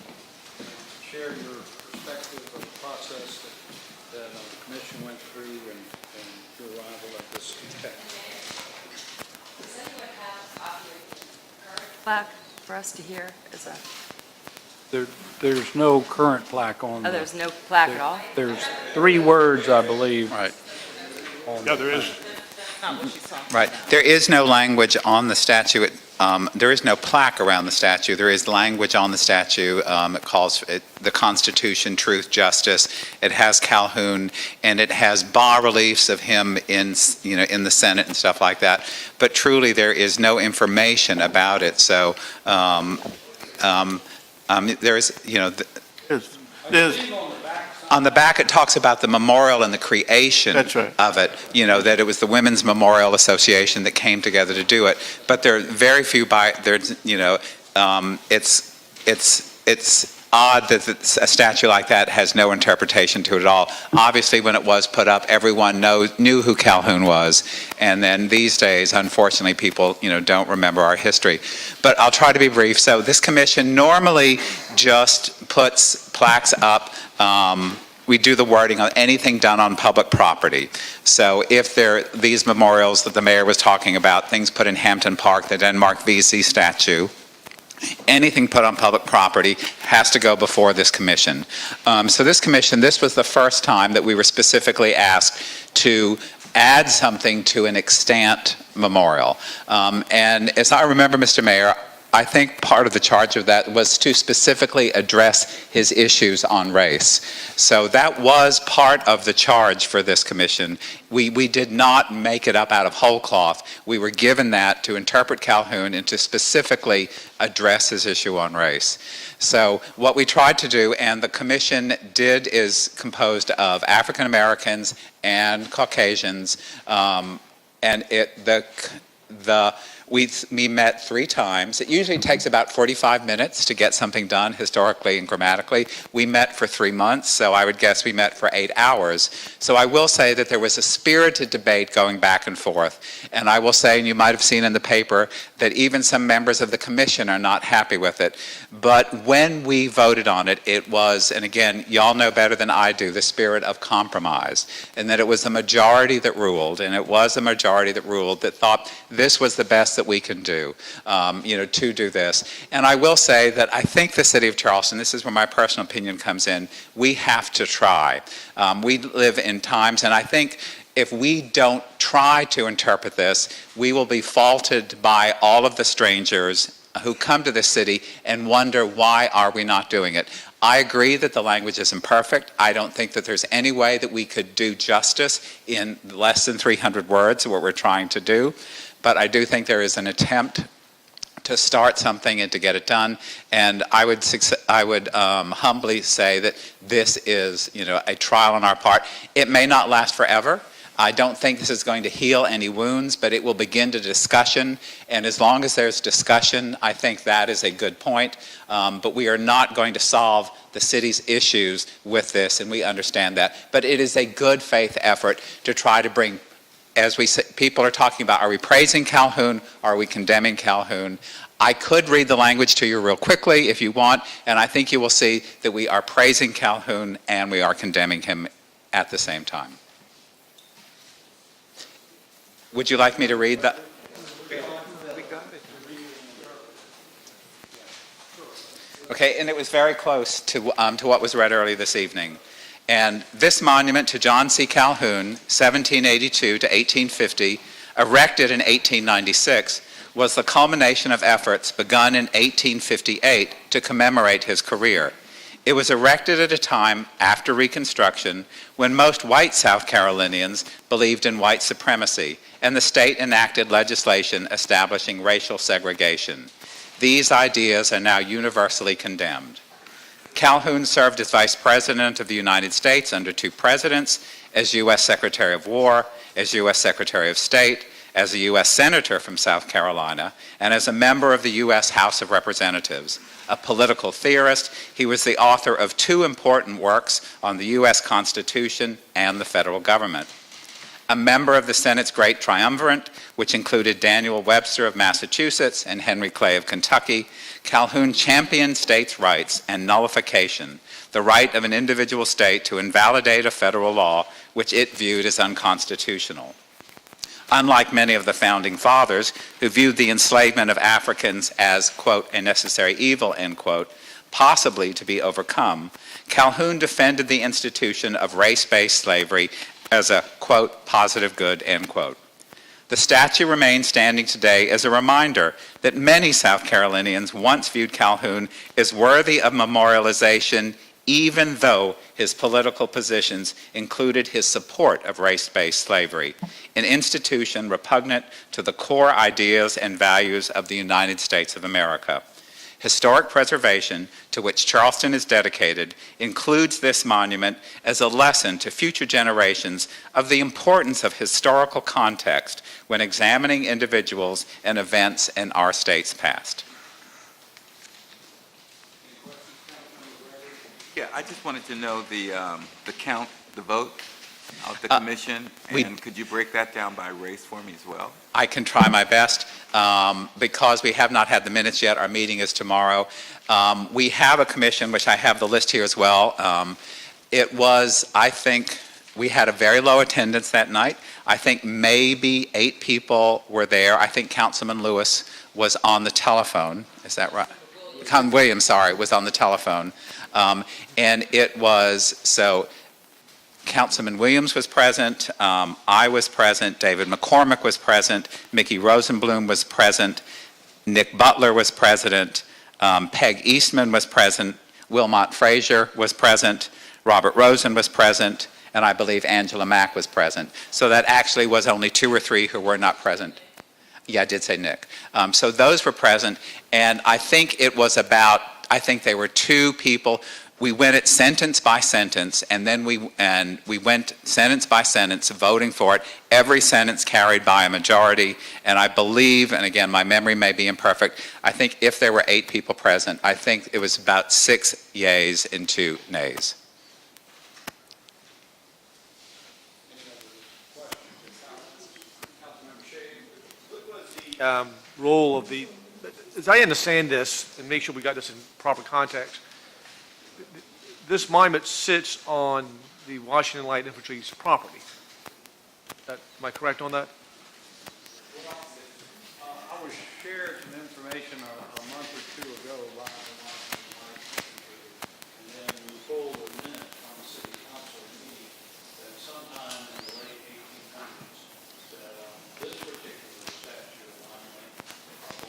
[SPEAKER 3] share your perspective of the process that the commission went through and your arrival at this text?
[SPEAKER 8] Does anyone have a copy of the current plaque for us to hear?
[SPEAKER 3] There's no current plaque on.
[SPEAKER 8] There's no plaque at all?
[SPEAKER 3] There's 3 words, I believe.
[SPEAKER 9] Right.
[SPEAKER 4] Yeah, there is.
[SPEAKER 9] Right. There is no language on the statue. There is no plaque around the statue. There is language on the statue. It calls it the Constitution, Truth, Justice. It has Calhoun, and it has bas-reliefs of him in the Senate and stuff like that. But truly, there is no information about it. So there is, on the back, it talks about the memorial and the creation of it, that it was the Women's Memorial Association that came together to do it. But there are very few it's odd that a statue like that has no interpretation to it at all. Obviously, when it was put up, everyone knew who Calhoun was, and then these days, unfortunately, people don't remember our history. But I'll try to be brief. So this commission normally just puts plaques up. We do the wording on anything done on public property. So if these memorials that the mayor was talking about, things put in Hampton Park, the Denmark VC statue, anything put on public property has to go before this commission. So this commission, this was the first time that we were specifically asked to add something to an extant memorial. And as I remember, Mr. Mayor, I think part of the charge of that was to specifically address his issues on race. So that was part of the charge for this commission. We did not make it up out of whole cloth. We were given that to interpret Calhoun and to specifically address his issue on race. So what we tried to do, and the commission is composed of African Americans and Caucasians, and we met 3 times. It usually takes about 45 minutes to get something done historically and grammatically. We met for 3 months, so I would guess we met for 8 hours. So I will say that there was a spirited debate going back and forth. And I will say, and you might have seen in the paper, that even some members of the commission are not happy with it. But when we voted on it, it was, and again, y'all know better than I do, the spirit of compromise. And that it was the majority that ruled, and it was a majority that ruled that thought this was the best that we can do, to do this. And I will say that I think the city of Charleston, this is where my personal opinion comes in, we have to try. We live in times, and I think if we don't try to interpret this, we will be faulted by all of the strangers who come to this city and wonder, why are we not doing it? I agree that the language is imperfect. I don't think that there's any way that we could do justice in less than 300 words, what we're trying to do. But I do think there is an attempt to start something and to get it done. And I would humbly say that this is, a trial on our part. It may not last forever. I don't think this is going to heal any wounds, but it will begin to discussion. And as long as there's discussion, I think that is a good point. But we are not going to solve the city's issues with this, and we understand that. But it is a good faith effort to try to bring, as we say, people are talking about, are we praising Calhoun? Are we condemning Calhoun? I could read the language to you real quickly if you want, and I think you will see that we are praising Calhoun and we are condemning him at the same time. Would you like me to read that? Okay, and it was very close to what was read earlier this evening. And this monument to John C. Calhoun, 1782 to 1850, erected in 1896, was the culmination of efforts begun in 1858 to commemorate his career. It was erected at a time after Reconstruction when most white South Carolinians believed in white supremacy, and the state enacted legislation establishing racial segregation. These ideas are now universally condemned. Calhoun served as Vice President of the United States under 2 presidents, as U.S. Secretary of War, as U.S. Secretary of State, as a U.S. Senator from South Carolina, and as a member of the U.S. House of Representatives. A political theorist, he was the author of 2 important works on the U.S. Constitution and the federal government. A member of the Senate's Great Triumvirate, which included Daniel Webster of Massachusetts and Henry Clay of Kentucky, Calhoun championed states' rights and nullification, the right of an individual state to invalidate a federal law which it viewed as unconstitutional. Unlike many of the founding fathers who viewed the enslavement of Africans as, quote, a necessary evil, end quote, possibly to be overcome, Calhoun defended the institution of race-based slavery as a, quote, positive good, end quote. The statue remains standing today as a reminder that many South Carolinians once viewed Calhoun as worthy of memorialization, even though his political positions included his support of race-based slavery, an institution repugnant to the core ideas and values of the United States of America. Historic preservation, to which Charleston is dedicated, includes this monument as a lesson to future generations of the importance of historical context when examining individuals and events in our state's past.
[SPEAKER 10] I just wanted to know the count, the vote of the commission, and could you break that down by race for me as well?
[SPEAKER 9] I can try my best. Because we have not had the minutes yet, our meeting is tomorrow. We have a commission, which I have the list here as well. It was, I think, we had a very low attendance that night. I think maybe 8 people were there. I think Councilman Lewis was on the telephone. Is that right? Councilman Williams, sorry, was on the telephone. And it was, so Councilman Williams was present, I was present, David McCormick was present, Mickey Rosenblum was present, Nick Butler was present, Peg Eastman was present, Wilmot Frazier was present, Robert Rosen was present, and I believe Angela Mack was present. So that actually was only 2 or 3 who were not present. Yeah, I did say Nick. So those were present, and I think it was about, I think there were 2 people. We went it sentence by sentence, and then we went sentence by sentence, voting for it. Every sentence carried by a majority, and I believe, and again, my memory may be imperfect, I think if there were 8 people present, I think it was about 6 yeas and 2 nays.
[SPEAKER 11] Role of the, as I understand this, and make sure we got this in proper context, this monument sits on the Washington Light Infantry's property. Am I correct on that?
[SPEAKER 3] I was shared some information a month or 2 ago by the Washington Light Infantry, and then we pulled a minute from the city council meeting that sometime in the late 1800s, that this particular statue of monument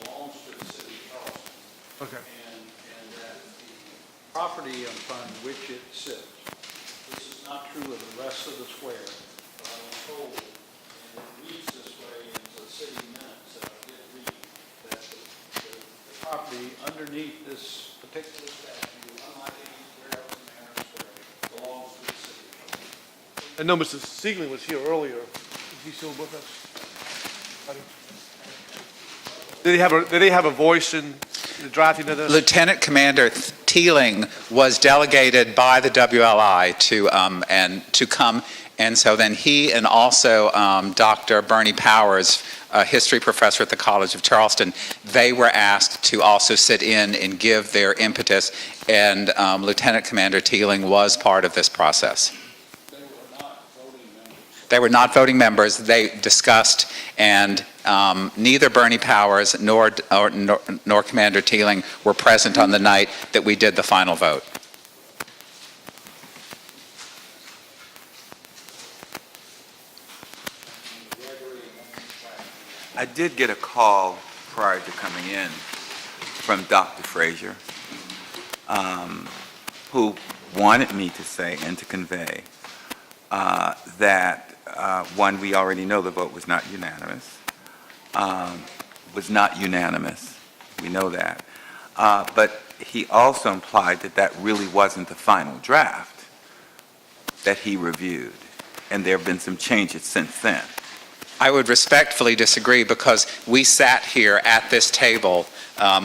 [SPEAKER 3] belongs to the city of Charleston.
[SPEAKER 11] Okay.
[SPEAKER 3] And that the property upon which it sits, this is not true of the rest of the square, but I was told, and it reads this way in the city minutes that I did read, that the property underneath this particular statue, unlike anywhere else in Harris Square, belongs to the city of Charleston.
[SPEAKER 11] I know Mr. Siegling was here earlier. Is he still with us? Did they have a voice in the drafting of this?
[SPEAKER 9] Lieutenant Commander Teeling was delegated by the WLI to come, and so then he and also Dr. Bernie Powers, a history professor at the College of Charleston, they were asked to also sit in and give their impetus, and Lieutenant Commander Teeling was part of this process. They were not voting members. They discussed, and neither Bernie Powers nor Commander Teeling were present on the night that we did the final vote.
[SPEAKER 10] I did get a call prior to coming in from Dr. Frazier, who wanted me to say and to convey that, one, we already know the vote was not unanimous. We know that. But he also implied that that really wasn't the final draft that he reviewed, and there have been some changes since then.
[SPEAKER 9] I would respectfully disagree, because we sat here at this table,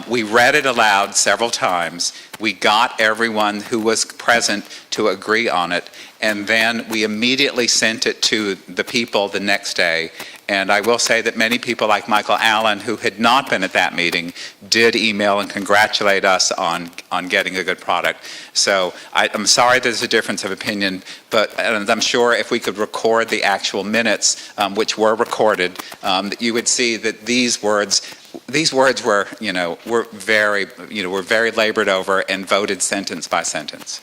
[SPEAKER 9] we read it aloud several times, we got everyone who was present to agree on it, and then we immediately sent it to the people the next day. And I will say that many people like Michael Allen, who had not been at that meeting, did email and congratulate us on getting a good product. So I'm sorry there's a difference of opinion, but I'm sure if we could record the actual minutes, which were recorded, that you would see that these words were, were very labored over and voted sentence by sentence.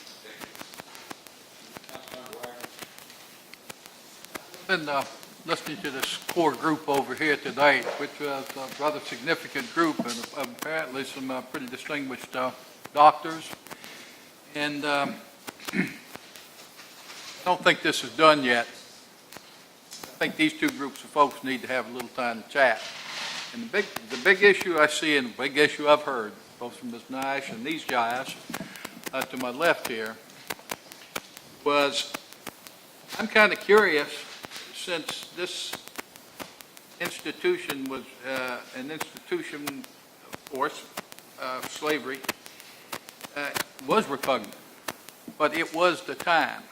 [SPEAKER 3] Been listening to this core group over here tonight, which was a rather significant group, and apparently some pretty distinguished doctors. And I don't think this is done yet. I think these 2 groups of folks need to have a little time to chat. And the big issue I see, and the big issue I've heard, both from Ms. Nash and these guys to my left here, was I'm kind of curious, since this institution was an institution, of course, slavery, was repugnant but it was the time.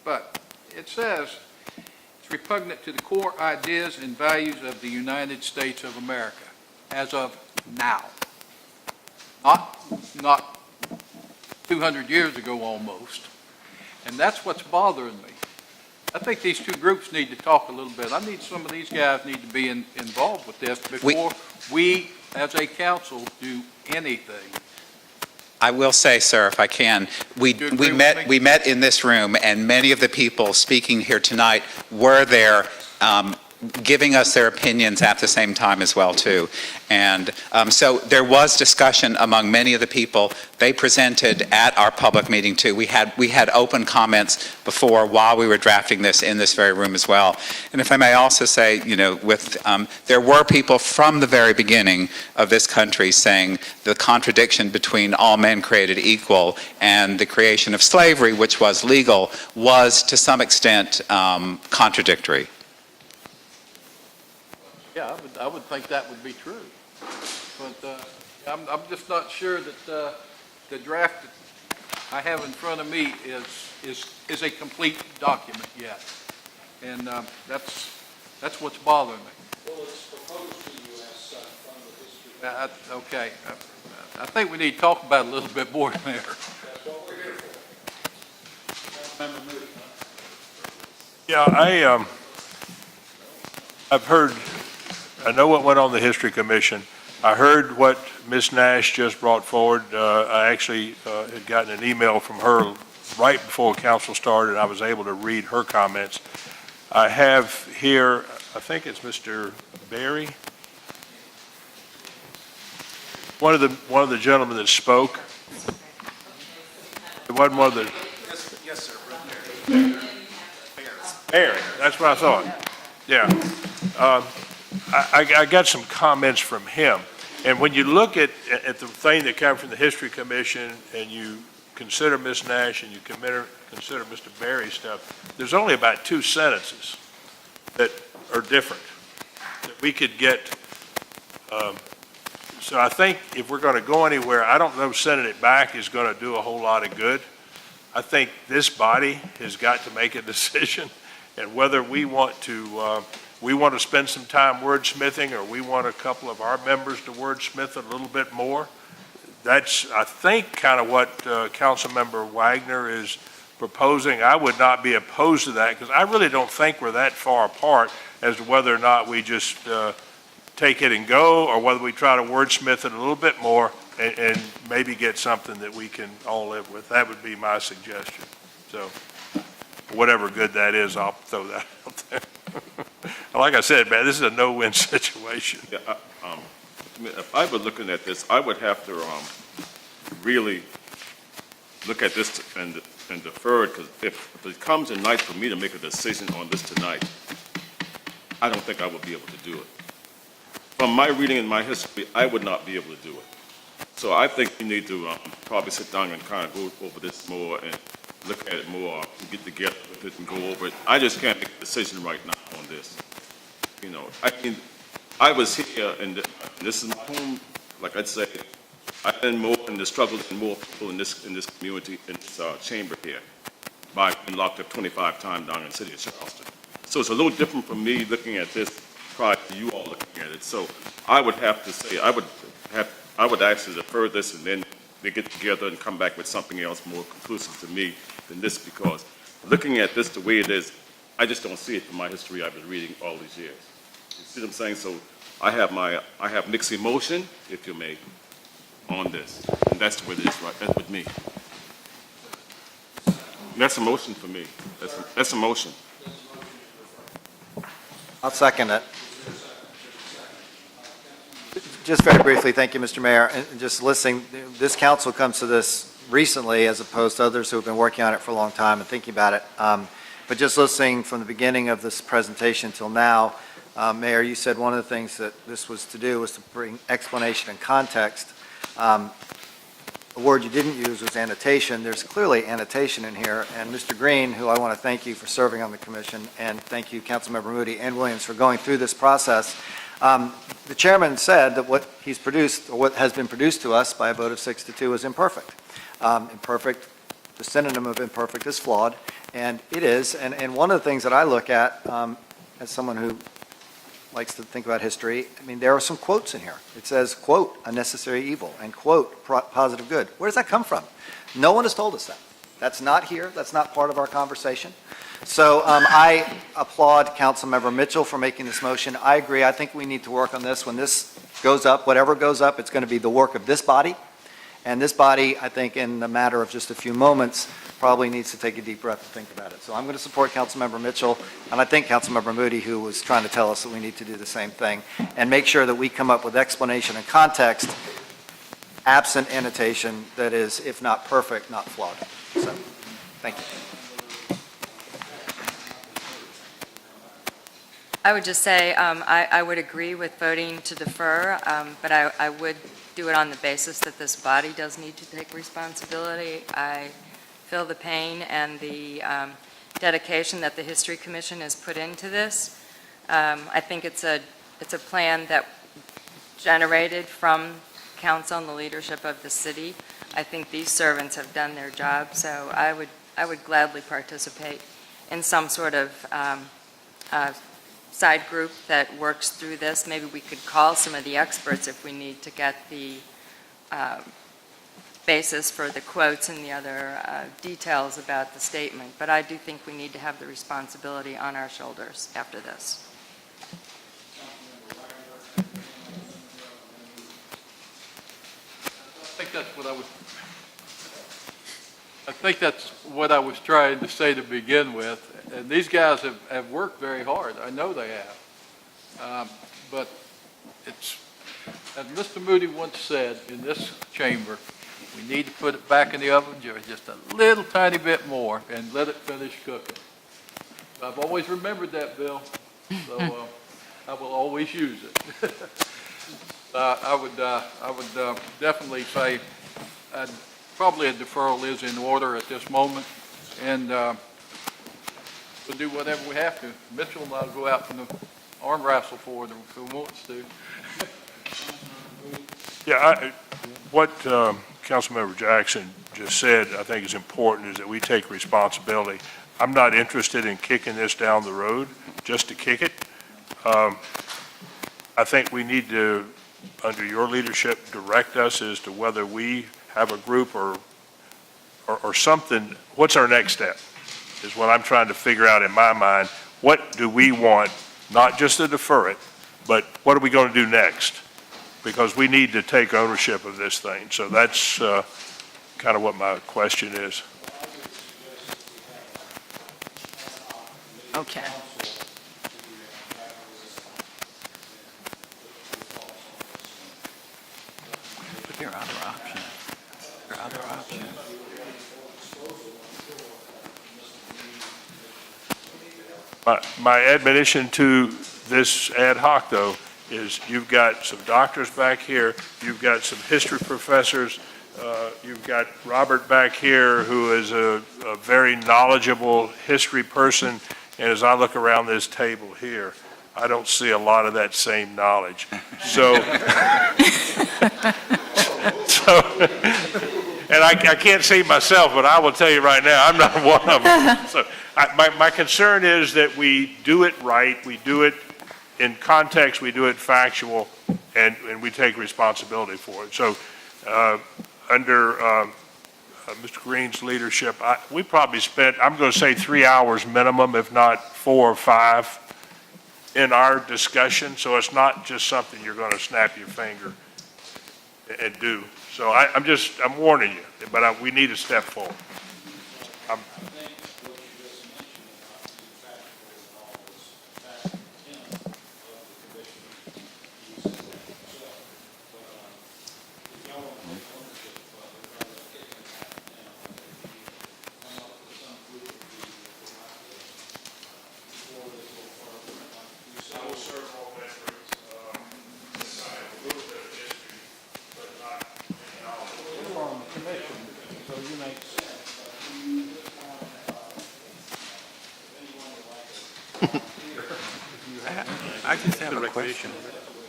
[SPEAKER 3] But it says it's repugnant to the core ideas and values of the United States of America as of now. Not 200 years ago almost. And that's what's bothering me. I think these two groups need to talk a little bit. Some of these guys need to be involved with this before we, as a council, do anything.
[SPEAKER 9] I will say, sir, if I can, we met in this room, and many of the people speaking here tonight were there giving us their opinions at the same time as well, too. And so there was discussion among many of the people. They presented at our public meeting, too. We had open comments before, while we were drafting this in this very room as well. And if I may also say, there were people from the very beginning of this country saying the contradiction between all men created equal and the creation of slavery, which was legal, was to some extent contradictory.
[SPEAKER 3] Yeah, I would think that would be true. But I'm just not sure that the draft that I have in front of me is a complete document yet. And that's what's bothering me.
[SPEAKER 7] Well, it's proposed to you as such from the history.
[SPEAKER 3] Okay. I think we need to talk about it a little bit more, Mayor.
[SPEAKER 7] That's what we're here for. Member Moody.
[SPEAKER 4] Yeah, I've heard, I know what went on the History Commission. I heard what Ms. Nash just brought forward. I actually had gotten an email from her right before council started, and I was able to read her comments. I have here, I think it's Mr. Barry, one of the gentlemen that spoke. It wasn't one of the.
[SPEAKER 23] Yes, sir.
[SPEAKER 4] Barry, that's what I thought. Yeah. I got some comments from him. And when you look at the thing that came from the History Commission and you consider Ms. Nash and you consider Mr. Barry's stuff, there's only about 2 sentences that are different that we could get. So I think if we're going to go anywhere, I don't know sending it back is going to do a whole lot of good. I think this body has got to make a decision, and whether we want to spend some time wordsmithing, or we want a couple of our members to wordsmith a little bit more. That's, I think, kind of what Councilmember Wagner is proposing. I would not be opposed to that, because I really don't think we're that far apart as to whether or not we just take it and go, or whether we try to wordsmith it a little bit more and maybe get something that we can all live with. That would be my suggestion. So whatever good that is, I'll throw that out there. Like I said, man, this is a no-win situation.
[SPEAKER 12] Yeah, if I were looking at this, I would have to really look at this and defer it, because if it comes a night for me to make a decision on this tonight, I don't think I would be able to do it. From my reading and my history, I would not be able to do it. So I think we need to probably sit down and kind of go over this more and look at it more, get together with it and go over it. I just can't make a decision right now on this. I mean, I was here, and this is my home. Like I say, I've been more in the struggle than more people in this community, in this chamber here, by being locked up 25 times down in the city of Charleston. So it's a little different from me looking at this prior to you all looking at it. So I would have to say, I would actually defer this, and then they get together and come back with something else more conclusive to me than this, because looking at this the way it is, I just don't see it from my history I've been reading all these years. You see what I'm saying? So I have mixed emotion, if you may, on this. And that's the way it is, right? That's with me. That's emotion for me. That's emotion.
[SPEAKER 13] I'll second it. Just very briefly, thank you, Mr. Mayor. And just listening, this council comes to this recently as opposed to others who have been working on it for a long time and thinking about it. But just listening from the beginning of this presentation till now, Mayor, you said one of the things that this was to do was to bring explanation and context. The word you didn't use was annotation. There's clearly annotation in here. And Mr. Green, who I want to thank you for serving on the commission, and thank you, Councilmember Moody and Williams, for going through this process. The chairman said that what he's produced, or what has been produced to us by a vote of 6-2, is imperfect. Imperfect the synonym of imperfect is flawed, and it is. And one of the things that I look at, as someone who likes to think about history, I mean, there are some quotes in here. It says, quote, "a necessary evil," and quote, "positive good." Where does that come from? No one has told us that. That's not here. That's not part of our conversation. So I applaud Councilmember Mitchell for making this motion. I agree. I think we need to work on this. When this goes up, whatever goes up, it's going to be the work of this body. And this body, I think, in a matter of just a few moments, probably needs to take a deep breath and think about it. So I'm going to support Councilmember Mitchell, and I think Councilmember Moody, who was trying to tell us that we need to do the same thing, and make sure that we come up with explanation and context, absent annotation, that is, if not perfect, not flawed. So, thank you.
[SPEAKER 8] I would just say I would agree with voting to defer, but I would do it on the basis that this body does need to take responsibility. I feel the pain and the dedication that the History Commission has put into this. I think it's a plan that generated from council and the leadership of the city. I think these servants have done their job, so I would gladly participate in some sort of side group that works through this. Maybe we could call some of the experts if we need to get the basis for the quotes and the other details about the statement. But I do think we need to have the responsibility on our shoulders after this.
[SPEAKER 14] I think that's what I was trying to say to begin with. And these guys have worked very hard. I know they have. But it's, as Mr. Moody once said in this chamber, we need to put it back in the oven just a little tiny bit more and let it finish cooking. I've always remembered that, Bill, so I will always use it. I would definitely say probably a deferral is in order at this moment, and we'll do whatever we have to. Mitchell and I will go out and arm wrestle for it if he wants to.
[SPEAKER 4] Yeah, what Councilmember Jackson just said, I think is important, is that we take responsibility. I'm not interested in kicking this down the road just to kick it. I think we need to, under your leadership, direct us as to whether we have a group or something. What's our next step is what I'm trying to figure out in my mind. What do we want, not just to defer it, but what are we going to do next? Because we need to take ownership of this thing. So that's kind of what my question is.
[SPEAKER 1] Okay.
[SPEAKER 10] But there are other options. There are other options.
[SPEAKER 4] My admonition to this ad hoc, though, is you've got some doctors back here, you've got some history professors, you've got Robert back here, who is a very knowledgeable history person, and as I look around this table here, I don't see a lot of that same knowledge. So, and I can't say myself, but I will tell you right now, I'm not one of them. So my concern is that we do it right, we do it in context, we do it factual, and we take responsibility for it. So under Mr. Green's leadership, we probably spent, I'm going to say 3 hours minimum, if not 4 or 5, in our discussion. So it's not just something you're going to snap your finger and do. So I'm warning you, but we need to step forward.
[SPEAKER 10] I just have a question.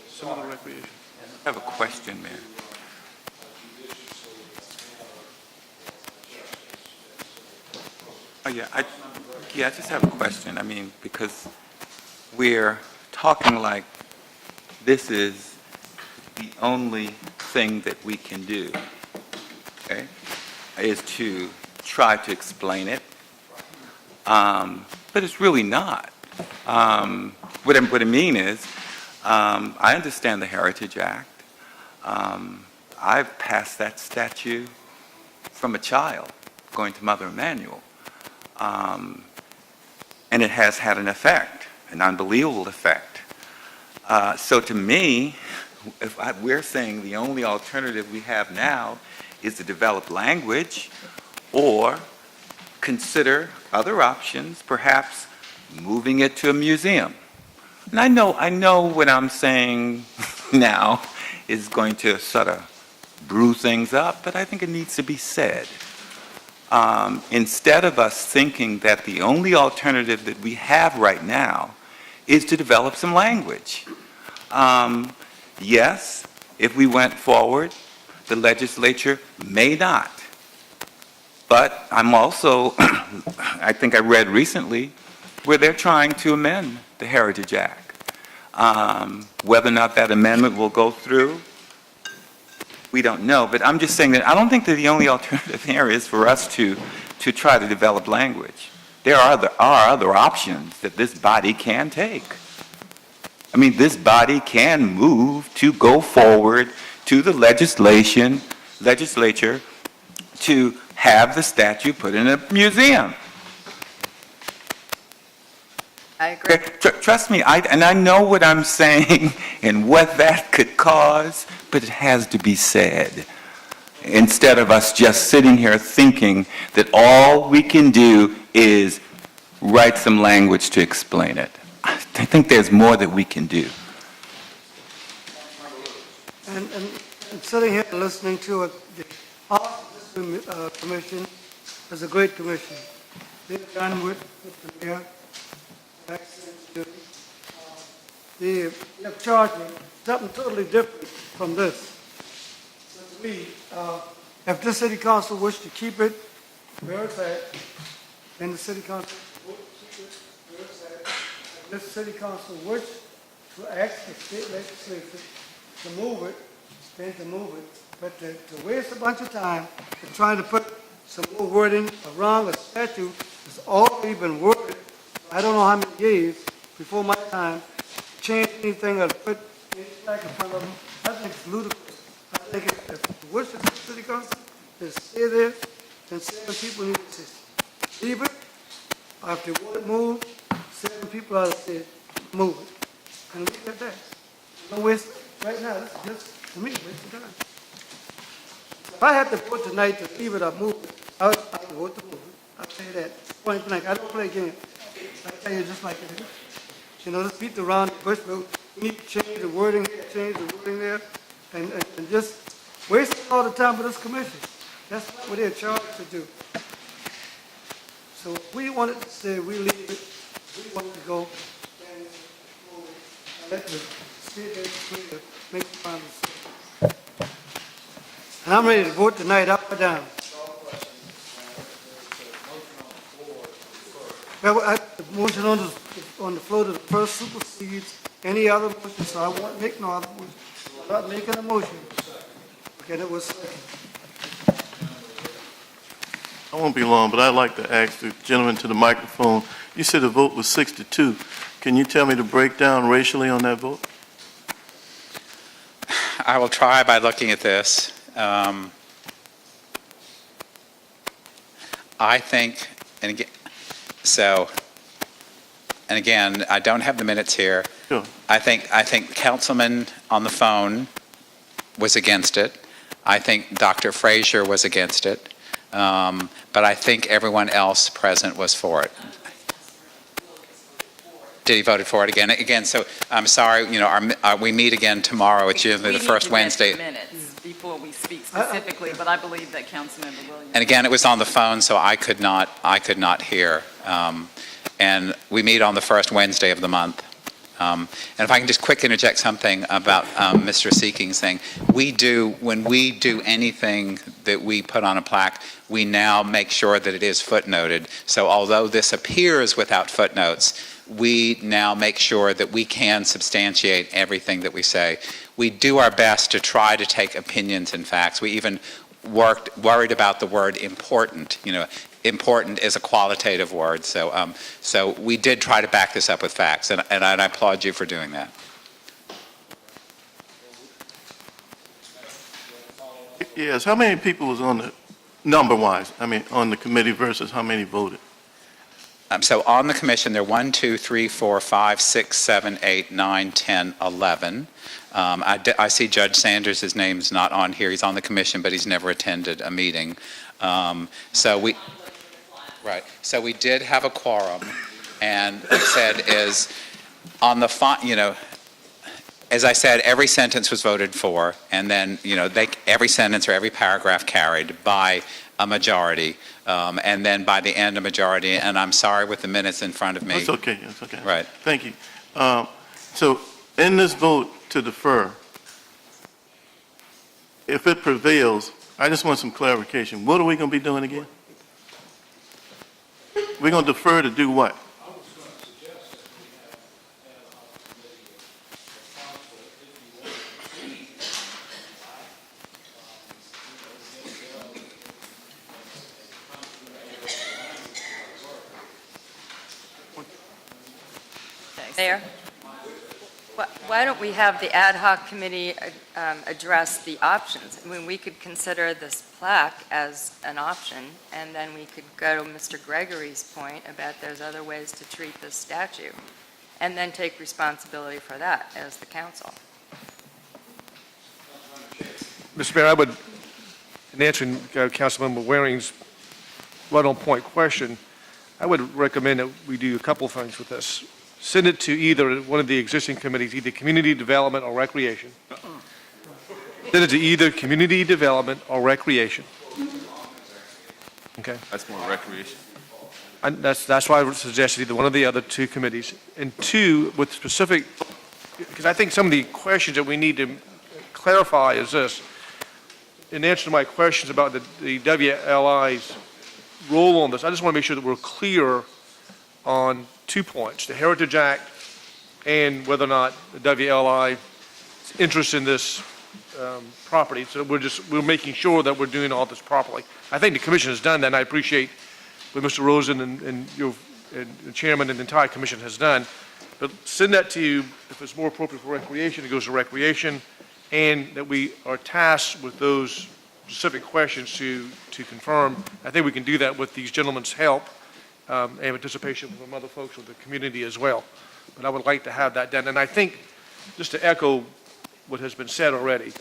[SPEAKER 11] Some of the recreation.
[SPEAKER 10] I have a question, Mayor. Oh, yeah, I just have a question. I mean, because we're talking like this is the only thing that we can do, okay, is to try to explain it. But it's really not. What I mean is, I understand the Heritage Act. I've passed that statue from a child, going to Mother Emanuel. And it has had an effect, an unbelievable effect. So to me, we're saying the only alternative we have now is to develop language or consider other options, perhaps moving it to a museum. And I know what I'm saying now is going to sort of brew things up, but I think it needs to be said. Instead of us thinking that the only alternative that we have right now is to develop some language. Yes, if we went forward, the legislature may not. But I'm also, I think I read recently, where they're trying to amend the Heritage Act. Whether or not that amendment will go through, we don't know. But I'm just saying that I don't think that the only alternative here is for us to try to develop language. There are other options that this body can take. I mean, this body can move to go forward to the legislature to have the statue put in a museum.
[SPEAKER 8] I agree.
[SPEAKER 10] Trust me, and I know what I'm saying and what that could cause, but it has to be said. Instead of us just sitting here thinking that all we can do is write some language to explain it. I think there's more that we can do.
[SPEAKER 15] And sitting here listening to it, the Arts Commission is a great commission. They've done with the mayor, excellent. They have charged me something totally different from this. If the city council wished to keep it where it's at, then the city council would keep it where it's at. If the city council wished to ask the state legislature to move it, then to move it. But to waste a bunch of time to trying to put some more wording around a statute that's already been worded, I don't know how many years before my time, change anything or put anything back in front of them, I think it's ludicrous. I think if the wish of the city council is stay there, then 7 people need to leave it, or if they want it moved, 7 people ought to say, move it. And look at that. Don't waste it. Right now, this is just, to me, waste of time. If I had to vote tonight to leave it or move it, I would vote to move it. I'll tell you that. Point blank. I don't play games. I tell you just like it is. You know, let's beat around the bush, but we need to change the wording here, change the wording there, and just waste all the time for this commission. That's not what they're charged to do. So if we wanted to say we leave it, we wanted to go and move it, and let the state legislature make the final decision. And I'm ready to vote tonight, up or down. Well, the motion on the floor to the first supersedes any other motion, so I won't make no other motion. I'm not making a motion. Okay, that was second.
[SPEAKER 16] I won't be long, but I'd like to ask the gentleman to the microphone. You said the vote was 6-2. Can you tell me the breakdown racially on that vote?
[SPEAKER 9] I will try by looking at this. I think, and again, I don't have the minutes here.
[SPEAKER 16] Sure.
[SPEAKER 9] I think the councilman on the phone was against it. I think Dr. Frazier was against it. But I think everyone else present was for it. Did he vote for it again? Again, so I'm sorry, you know, we meet again tomorrow. It's usually the first Wednesday.
[SPEAKER 1] Minutes before we speak specifically, but I believe that Councilmember Williams.
[SPEAKER 9] And again, it was on the phone, so I could not hear. And we meet on the first Wednesday of the month. And if I can just quick interject something about Mr. Seeking's thing, when we do anything that we put on a plaque, we now make sure that it is footnoted. So although this appears without footnotes, we now make sure that we can substantiate everything that we say. We do our best to try to take opinions and facts. We even worried about the word important. Important is a qualitative word, so we did try to back this up with facts, and I applaud you for doing that.
[SPEAKER 16] Yes, how many people was on the, number-wise, on the committee versus how many voted?
[SPEAKER 9] So on the commission, there are 1, 2, 3, 4, 5, 6, 7, 8, 9, 10, 11. I see Judge Sanders' name's not on here. He's on the commission, but he's never attended a meeting. So we did have a quorum, and we said is on the as I said, every sentence was voted for, and then every sentence or every paragraph carried by a majority, and then by the end a majority. And I'm sorry with the minutes in front of me.
[SPEAKER 16] That's okay. That's okay.
[SPEAKER 9] Right.
[SPEAKER 16] Thank you. So in this vote to defer, if it prevails, I just want some clarification. What are we going to be doing again? We're going to defer to do what?
[SPEAKER 8] Mayor, why don't we have the ad hoc committee address the options? I mean, we could consider this plaque as an option, and then we could go to Mr. Gregory's point about there's other ways to treat this statue, and then take responsibility for that as the council.
[SPEAKER 11] Mr. Mayor, I would, in answering Councilmember Waring's right-on-point question, I would recommend that we do a couple of things with this. Send it to either one of the existing committees, either Community Development or Recreation. Send it to either Community Development or Recreation. Okay?
[SPEAKER 12] That's more recreation.
[SPEAKER 11] And that's why I would suggest either one of the other two committees. And two, with specific, because I think some of the questions that we need to clarify is this. In answer to my questions about the WLI's role on this, I just want to make sure that we're clear on 2 points, the Heritage Act and whether or not the WLI is interested in this property. So we're making sure that we're doing all this properly. I think the commission has done that, and I appreciate what Mr. Rosen and the chairman and the entire commission has done. But send that to you, if it's more appropriate for recreation, it goes to recreation, and that we are tasked with those specific questions to confirm. I think we can do that with these gentlemen's help. And participation from other folks with the community as well. But I would like to have that done. And I think, just to echo what has been said already,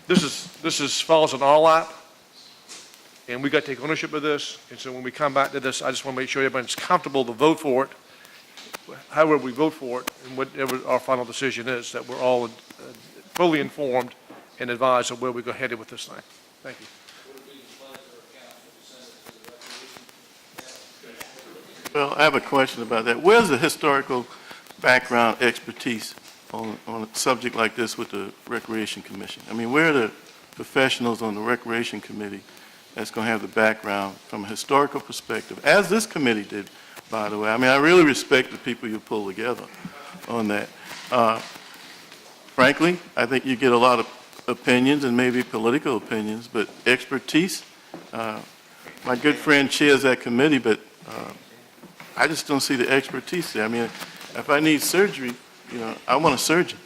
[SPEAKER 11] this falls on our lap, and we got to take ownership of this. And so when we come back to this, I just want to make sure everyone's comfortable to vote for it, however we vote for it, and whatever our final decision is, that we're all fully informed and advised of where we go headed with this thing. Thank you.
[SPEAKER 16] Well, I have a question about that. Where's the historical background expertise on a subject like this with the Recreation Commission? I mean, where are the professionals on the Recreation Committee that's going to have the background from a historical perspective, as this committee did, by the way? I mean, I really respect the people you pull together on that. Frankly, I think you get a lot of opinions and maybe political opinions, but expertise, my good friend chairs that committee, but I just don't see the expertise there. I mean, if I need surgery, I want a surgeon.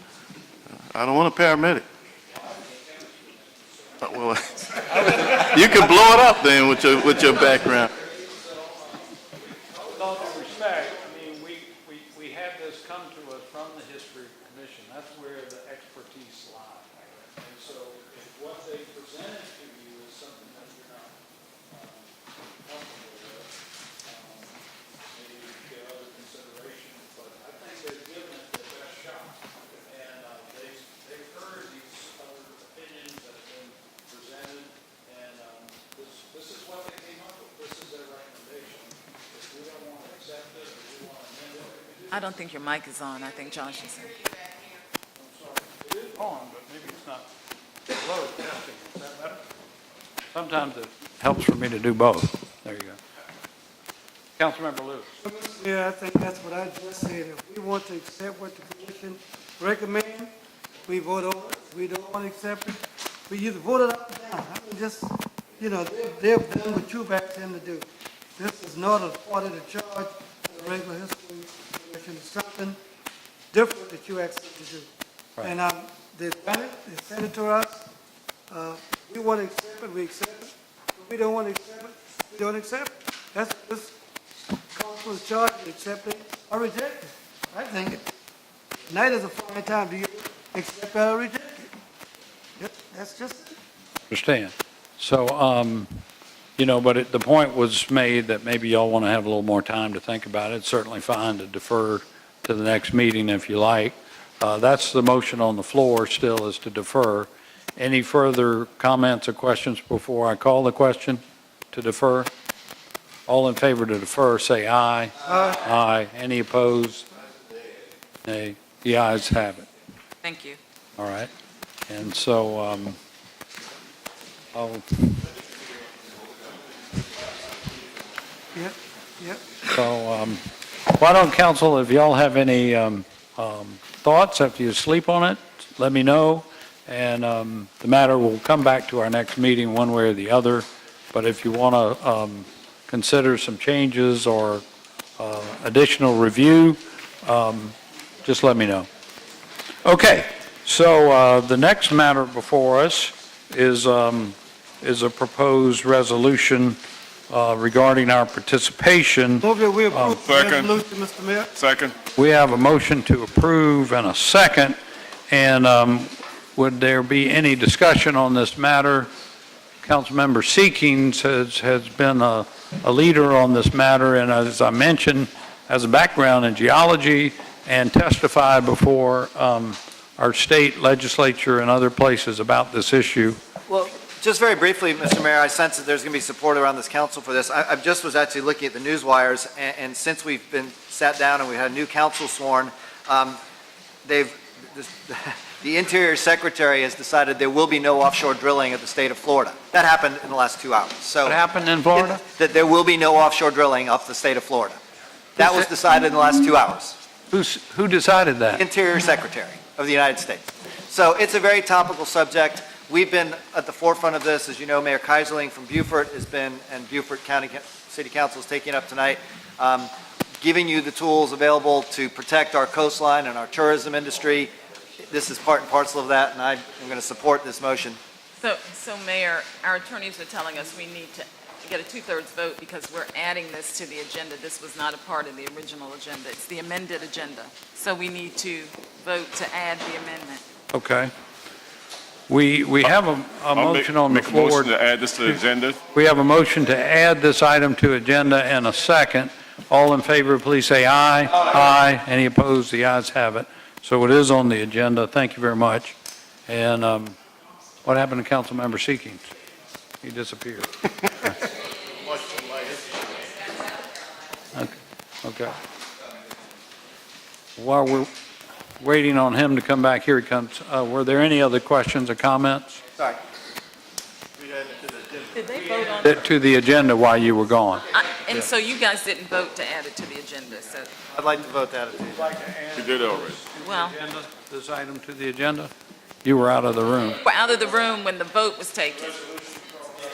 [SPEAKER 16] I don't want a paramedic. Well, you can blow it up then with your background.
[SPEAKER 3] With all due respect, I mean, we have this come to us from the History Commission. That's where the expertise lies. And so if what they presented to you is something that you're not comfortable with, maybe get other considerations, but I think they've given it their best shot. And they've heard these other opinions that have been presented, and this is what they came up with. This is their recommendation. If we don't want to accept it, or we want to amend it, we can do that.
[SPEAKER 17] I don't think your mic is on. I think Josh is.
[SPEAKER 3] It is on, but maybe it's not low testing. Is that better? Sometimes it helps for me to do both. There you go. Councilmember Lewis.
[SPEAKER 15] Yeah, I think that's what I just said. If we want to accept what the commission recommend, we vote on it. If we don't want to accept it, we either vote it up or down. I mean, just, they've done what you've asked them to do. This is not a part of the charge of the regular history commission. It's something different that you asked them to do.
[SPEAKER 3] Right.
[SPEAKER 15] And they've done it, they sent it to us. We want to accept it, we accept it. If we don't want to accept it, we don't accept it. That's this council's charge, accept it or reject it. I think tonight is a fine time to accept it or reject it. Yep, that's just it.
[SPEAKER 3] Understand. So, but the point was made that maybe y'all want to have a little more time to think about it. It's certainly fine to defer to the next meeting if you like. That's the motion on the floor still, is to defer. Any further comments or questions before I call the question to defer? All in favor to defer, say aye.
[SPEAKER 15] Aye.
[SPEAKER 3] Aye. Any opposed? Nay. The ayes have it.
[SPEAKER 17] Thank you.
[SPEAKER 3] All right. And so,
[SPEAKER 15] Yep.
[SPEAKER 3] So, why don't council, if y'all have any thoughts after you sleep on it, let me know. And the matter will come back to our next meeting one way or the other. But if you want to consider some changes or additional review, just let me know. Okay, so the next matter before us is a proposed resolution regarding our participation.
[SPEAKER 15] Move that we approve the
[SPEAKER 12] Second.
[SPEAKER 15] resolution, Mr. Mayor.
[SPEAKER 12] Second.
[SPEAKER 3] We have a motion to approve and a second. And would there be any discussion on this matter? Councilmember Seekings has been a leader on this matter, and as I mentioned, has a background in geology and testified before our state legislature and other places about this issue.
[SPEAKER 13] Well, just very briefly, Mr. Mayor, I sense that there's going to be support around this council for this. I just was actually looking at the news wires, and since we've been sat down and we had a new council sworn, the Interior Secretary has decided there will be no offshore drilling of the state of Florida. That happened in the last 2 hours. So
[SPEAKER 3] What happened in Florida?
[SPEAKER 13] that there will be no offshore drilling off the state of Florida. That was decided in the last 2 hours.
[SPEAKER 3] Who decided that?
[SPEAKER 13] Interior Secretary of the United States. So it's a very topical subject. We've been at the forefront of this. As you know, Mayor Kaiserling from Beaufort has been, and Beaufort County City Council is taking it up tonight, giving you the tools available to protect our coastline and our tourism industry. This is part and parcel of that, and I'm going to support this motion.
[SPEAKER 17] So Mayor, our attorneys are telling us we need to get a 2/3 vote because we're adding this to the agenda. This was not a part of the original agenda. It's the amended agenda. So we need to vote to add the amendment.
[SPEAKER 3] Okay. We have a motion on the floor.
[SPEAKER 12] Make a motion to add this to the agenda.
[SPEAKER 3] We have a motion to add this item to agenda and a second. All in favor, please say aye. Aye. Any opposed? The ayes have it. So it is on the agenda. Thank you very much. And what happened to Councilmember Seekings? He disappeared. Okay. While we're waiting on him to come back, here he comes. Were there any other questions or comments?
[SPEAKER 13] Sorry.
[SPEAKER 17] Did they vote on it?
[SPEAKER 3] To the agenda while you were gone?
[SPEAKER 17] And so you guys didn't vote to add it to the agenda, so,
[SPEAKER 13] I'd like to vote that.
[SPEAKER 12] You did already.
[SPEAKER 17] well,
[SPEAKER 3] This item to the agenda? You were out of the room.
[SPEAKER 17] we're out of the room when the vote was taken.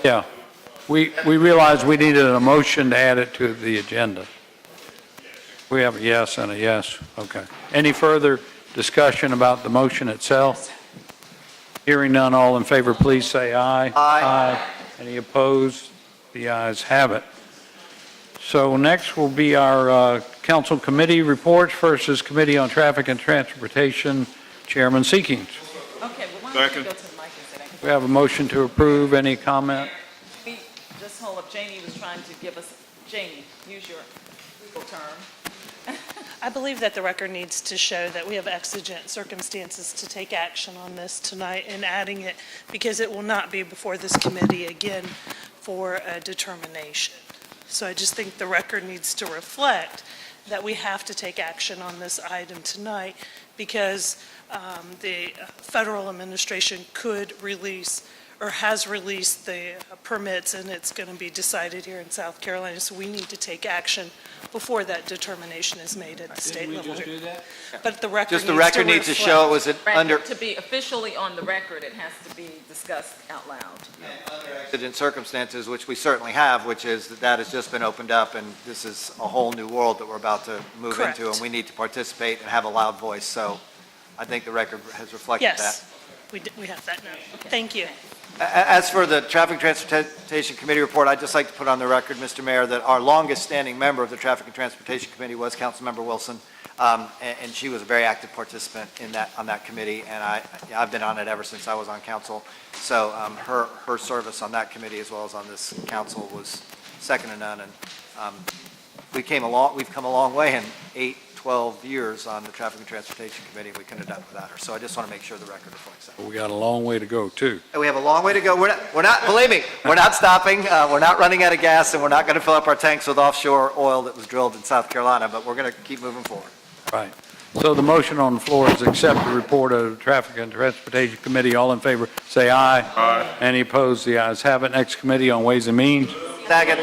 [SPEAKER 3] Yeah. We realized we needed a motion to add it to the agenda. We have a yes and a yes. Okay. Any further discussion about the motion itself? Hearing none, all in favor, please say aye.
[SPEAKER 13] Aye.
[SPEAKER 3] Any opposed? The ayes have it. So next will be our council committee reports. First is Committee on Traffic and Transportation, Chairman Seekings.
[SPEAKER 17] Okay, well, why don't you
[SPEAKER 12] Second.
[SPEAKER 17] go to the mic and say that?
[SPEAKER 3] We have a motion to approve. Any comment?
[SPEAKER 17] Just hold up, Janie was trying to give us, Janie, use your legal term.
[SPEAKER 18] I believe that the record needs to show that we have exigent circumstances to take action on this tonight and adding it because it will not be before this committee again for a determination. So I just think the record needs to reflect that we have to take action on this item tonight because the federal administration could release or has released the permits, and it's going to be decided here in South Carolina. So we need to take action before that determination is made at the state level. But the record
[SPEAKER 13] Just the record needs to show it was under
[SPEAKER 17] To be officially on the record, it has to be discussed out loud.
[SPEAKER 13] exigent circumstances, which we certainly have, which is that has just been opened up, and this is a whole new world that we're about to move
[SPEAKER 18] Correct.
[SPEAKER 13] into, and we need to participate and have a loud voice. So I think the record has reflected that.
[SPEAKER 18] Yes, we have that now. Thank you.
[SPEAKER 13] As for the Traffic and Transportation Committee report, I'd just like to put on the record, Mr. Mayor, that our longest-standing member of the Traffic and Transportation Committee was Councilmember Wilson, and she was a very active participant on that committee, and I've been on it ever since I was on council. So her service on that committee as well as on this council was second to none, and we've come a long way in 12 years on the Traffic and Transportation Committee. We couldn't have done it without her. So I just want to make sure the record reflects that.
[SPEAKER 3] We got a long way to go, too.
[SPEAKER 13] And we have a long way to go. We're not, believe me, we're not stopping. We're not running out of gas, and we're not going to fill up our tanks with offshore oil that was drilled in South Carolina, but we're going to keep moving forward.
[SPEAKER 3] Right. So the motion on the floor is accept the report of the Traffic and Transportation Committee. All in favor, say aye.
[SPEAKER 12] Aye.
[SPEAKER 3] Any opposed? The ayes have it. Next committee on Ways and Means.
[SPEAKER 13] Second.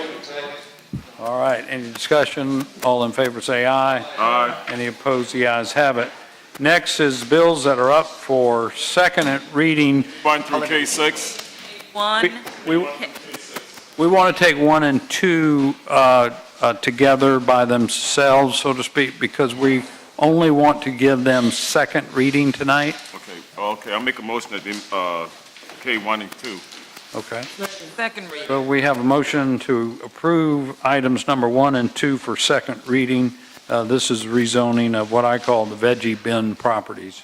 [SPEAKER 3] All right, any discussion? All in favor, say aye.
[SPEAKER 12] Aye.
[SPEAKER 3] Any opposed? The ayes have it. Next is bills that are up for second reading.
[SPEAKER 12] 1 through K6.
[SPEAKER 17] One,
[SPEAKER 3] We want to take 1 and 2 together by themselves, so to speak, because we only want to give them second reading tonight.
[SPEAKER 12] Okay, I'll make a motion that K1 and 2.
[SPEAKER 3] Okay.
[SPEAKER 17] second reading.
[SPEAKER 3] So we have a motion to approve items number 1 and 2 for second reading. This is rezoning of what I call the veggie bin properties.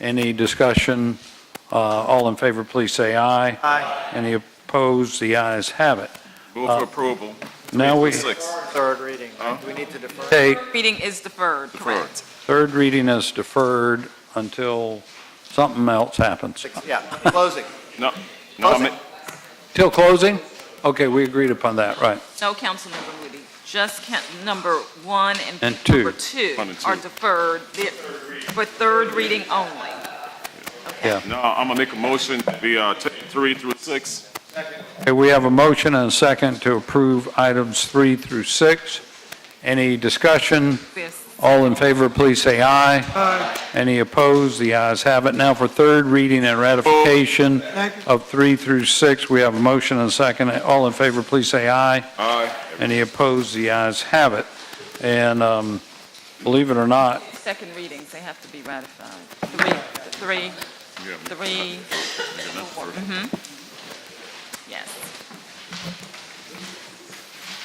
[SPEAKER 3] Any discussion? All in favor, please say aye.
[SPEAKER 13] Aye.
[SPEAKER 3] Any opposed? The ayes have it.
[SPEAKER 12] Move for approval.
[SPEAKER 3] Now we
[SPEAKER 12] 6.
[SPEAKER 13] Third reading. Do we need to defer?
[SPEAKER 3] take
[SPEAKER 17] Reading is deferred, correct?
[SPEAKER 3] third reading is deferred until something else happens.
[SPEAKER 13] Yeah, closing.
[SPEAKER 12] No,
[SPEAKER 13] Closing.
[SPEAKER 3] Till closing? Okay, we agreed upon that, right.
[SPEAKER 17] No, Councilmember Moody, just number 1
[SPEAKER 3] And
[SPEAKER 17] and
[SPEAKER 3] 2.
[SPEAKER 17] number 2
[SPEAKER 12] 1 and 2.
[SPEAKER 17] are deferred for third reading only.
[SPEAKER 3] Yeah.
[SPEAKER 12] No, I'm gonna make a motion to be 3 through 6.
[SPEAKER 3] Okay, we have a motion and a second to approve items 3 through 6. Any discussion?
[SPEAKER 17] This,
[SPEAKER 3] All in favor, please say aye. Aye. Any opposed? The ayes have it. Now for third reading and ratification of 3 through 6, we have a motion and a second. All in favor, please say aye.
[SPEAKER 12] Aye.
[SPEAKER 3] Any opposed? The ayes have it. And believe it or not,
[SPEAKER 17] second readings, they have to be ratified. Three, yes.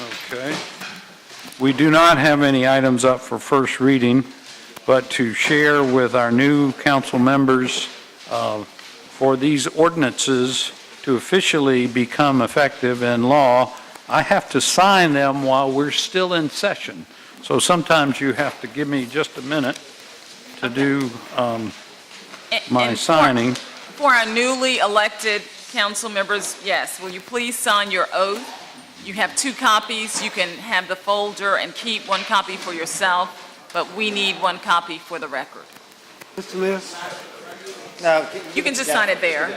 [SPEAKER 3] okay. We do not have any items up for first reading, but to share with our new council members for these ordinances to officially become effective in law, I have to sign them while we're still in session. So sometimes you have to give me just a minute to do my
[SPEAKER 17] And
[SPEAKER 3] signing.
[SPEAKER 17] For our newly elected council members, yes, will you please sign your oath? You have 2 copies. You can have the folder and keep 1 copy for yourself, but we need 1 copy for the record.
[SPEAKER 15] Mr. Mayor?
[SPEAKER 13] No.
[SPEAKER 17] You can just sign it there.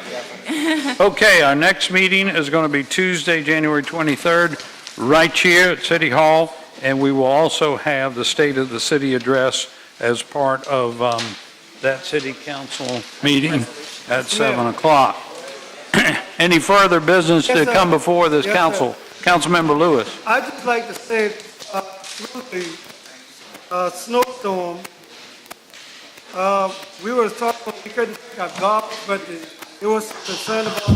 [SPEAKER 3] Okay, our next meeting is going to be Tuesday, January 23rd, right here at City Hall, and we will also have the State of the City address as part of that city council meeting at 7 o'clock. Any further business to come before this council? Councilmember Lewis.
[SPEAKER 15] I'd just like to say, through the snowstorm, we were talking, we couldn't take our garbage, but it was concern about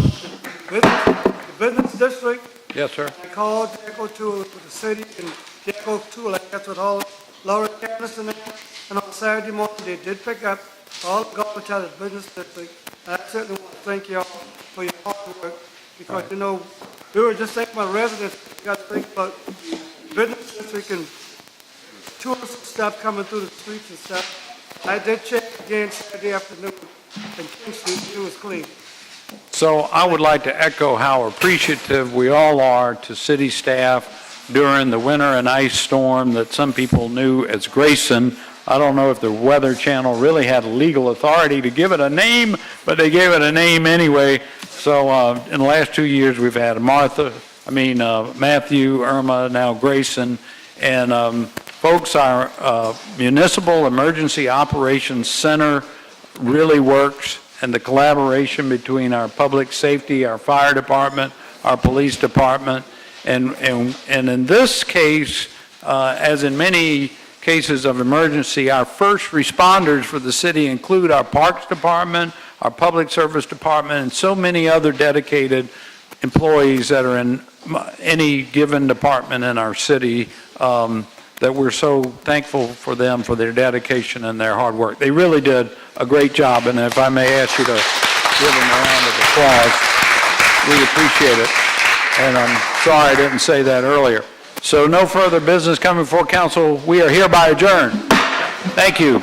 [SPEAKER 15] the business district.
[SPEAKER 3] Yes, sir.
[SPEAKER 15] I called Jacko to the city, and Jacko too, like that's what all Laura Candace and them, and on Saturday morning, they did pick up all the garbage out of the business district. And I certainly want to thank y'all for your hard work, because, you know, we were just thinking about residents, we got to think about business district and tourists and stuff coming through the streets and stuff. I did check again Saturday afternoon, and King Street, it was clean.
[SPEAKER 3] So I would like to echo how appreciative we all are to city staff during the winter and ice storm that some people knew as Grayson. I don't know if the Weather Channel really had legal authority to give it a name, but they gave it a name anyway. So in the last 2 years, we've had Matthew, Irma, now Grayson. And folks, our Municipal Emergency Operations Center really works, and the collaboration between our public safety, our fire department, our police department, and in this case, as in many cases of emergency, our first responders for the city include our Parks Department, our Public Service Department, and so many other dedicated employees that are in any given department in our city, that we're so thankful for them, for their dedication and their hard work. They really did a great job, and if I may ask you to give them a round of applause, we appreciate it. And I'm sorry I didn't say that earlier. So no further business coming before council. We are hereby adjourned. Thank you.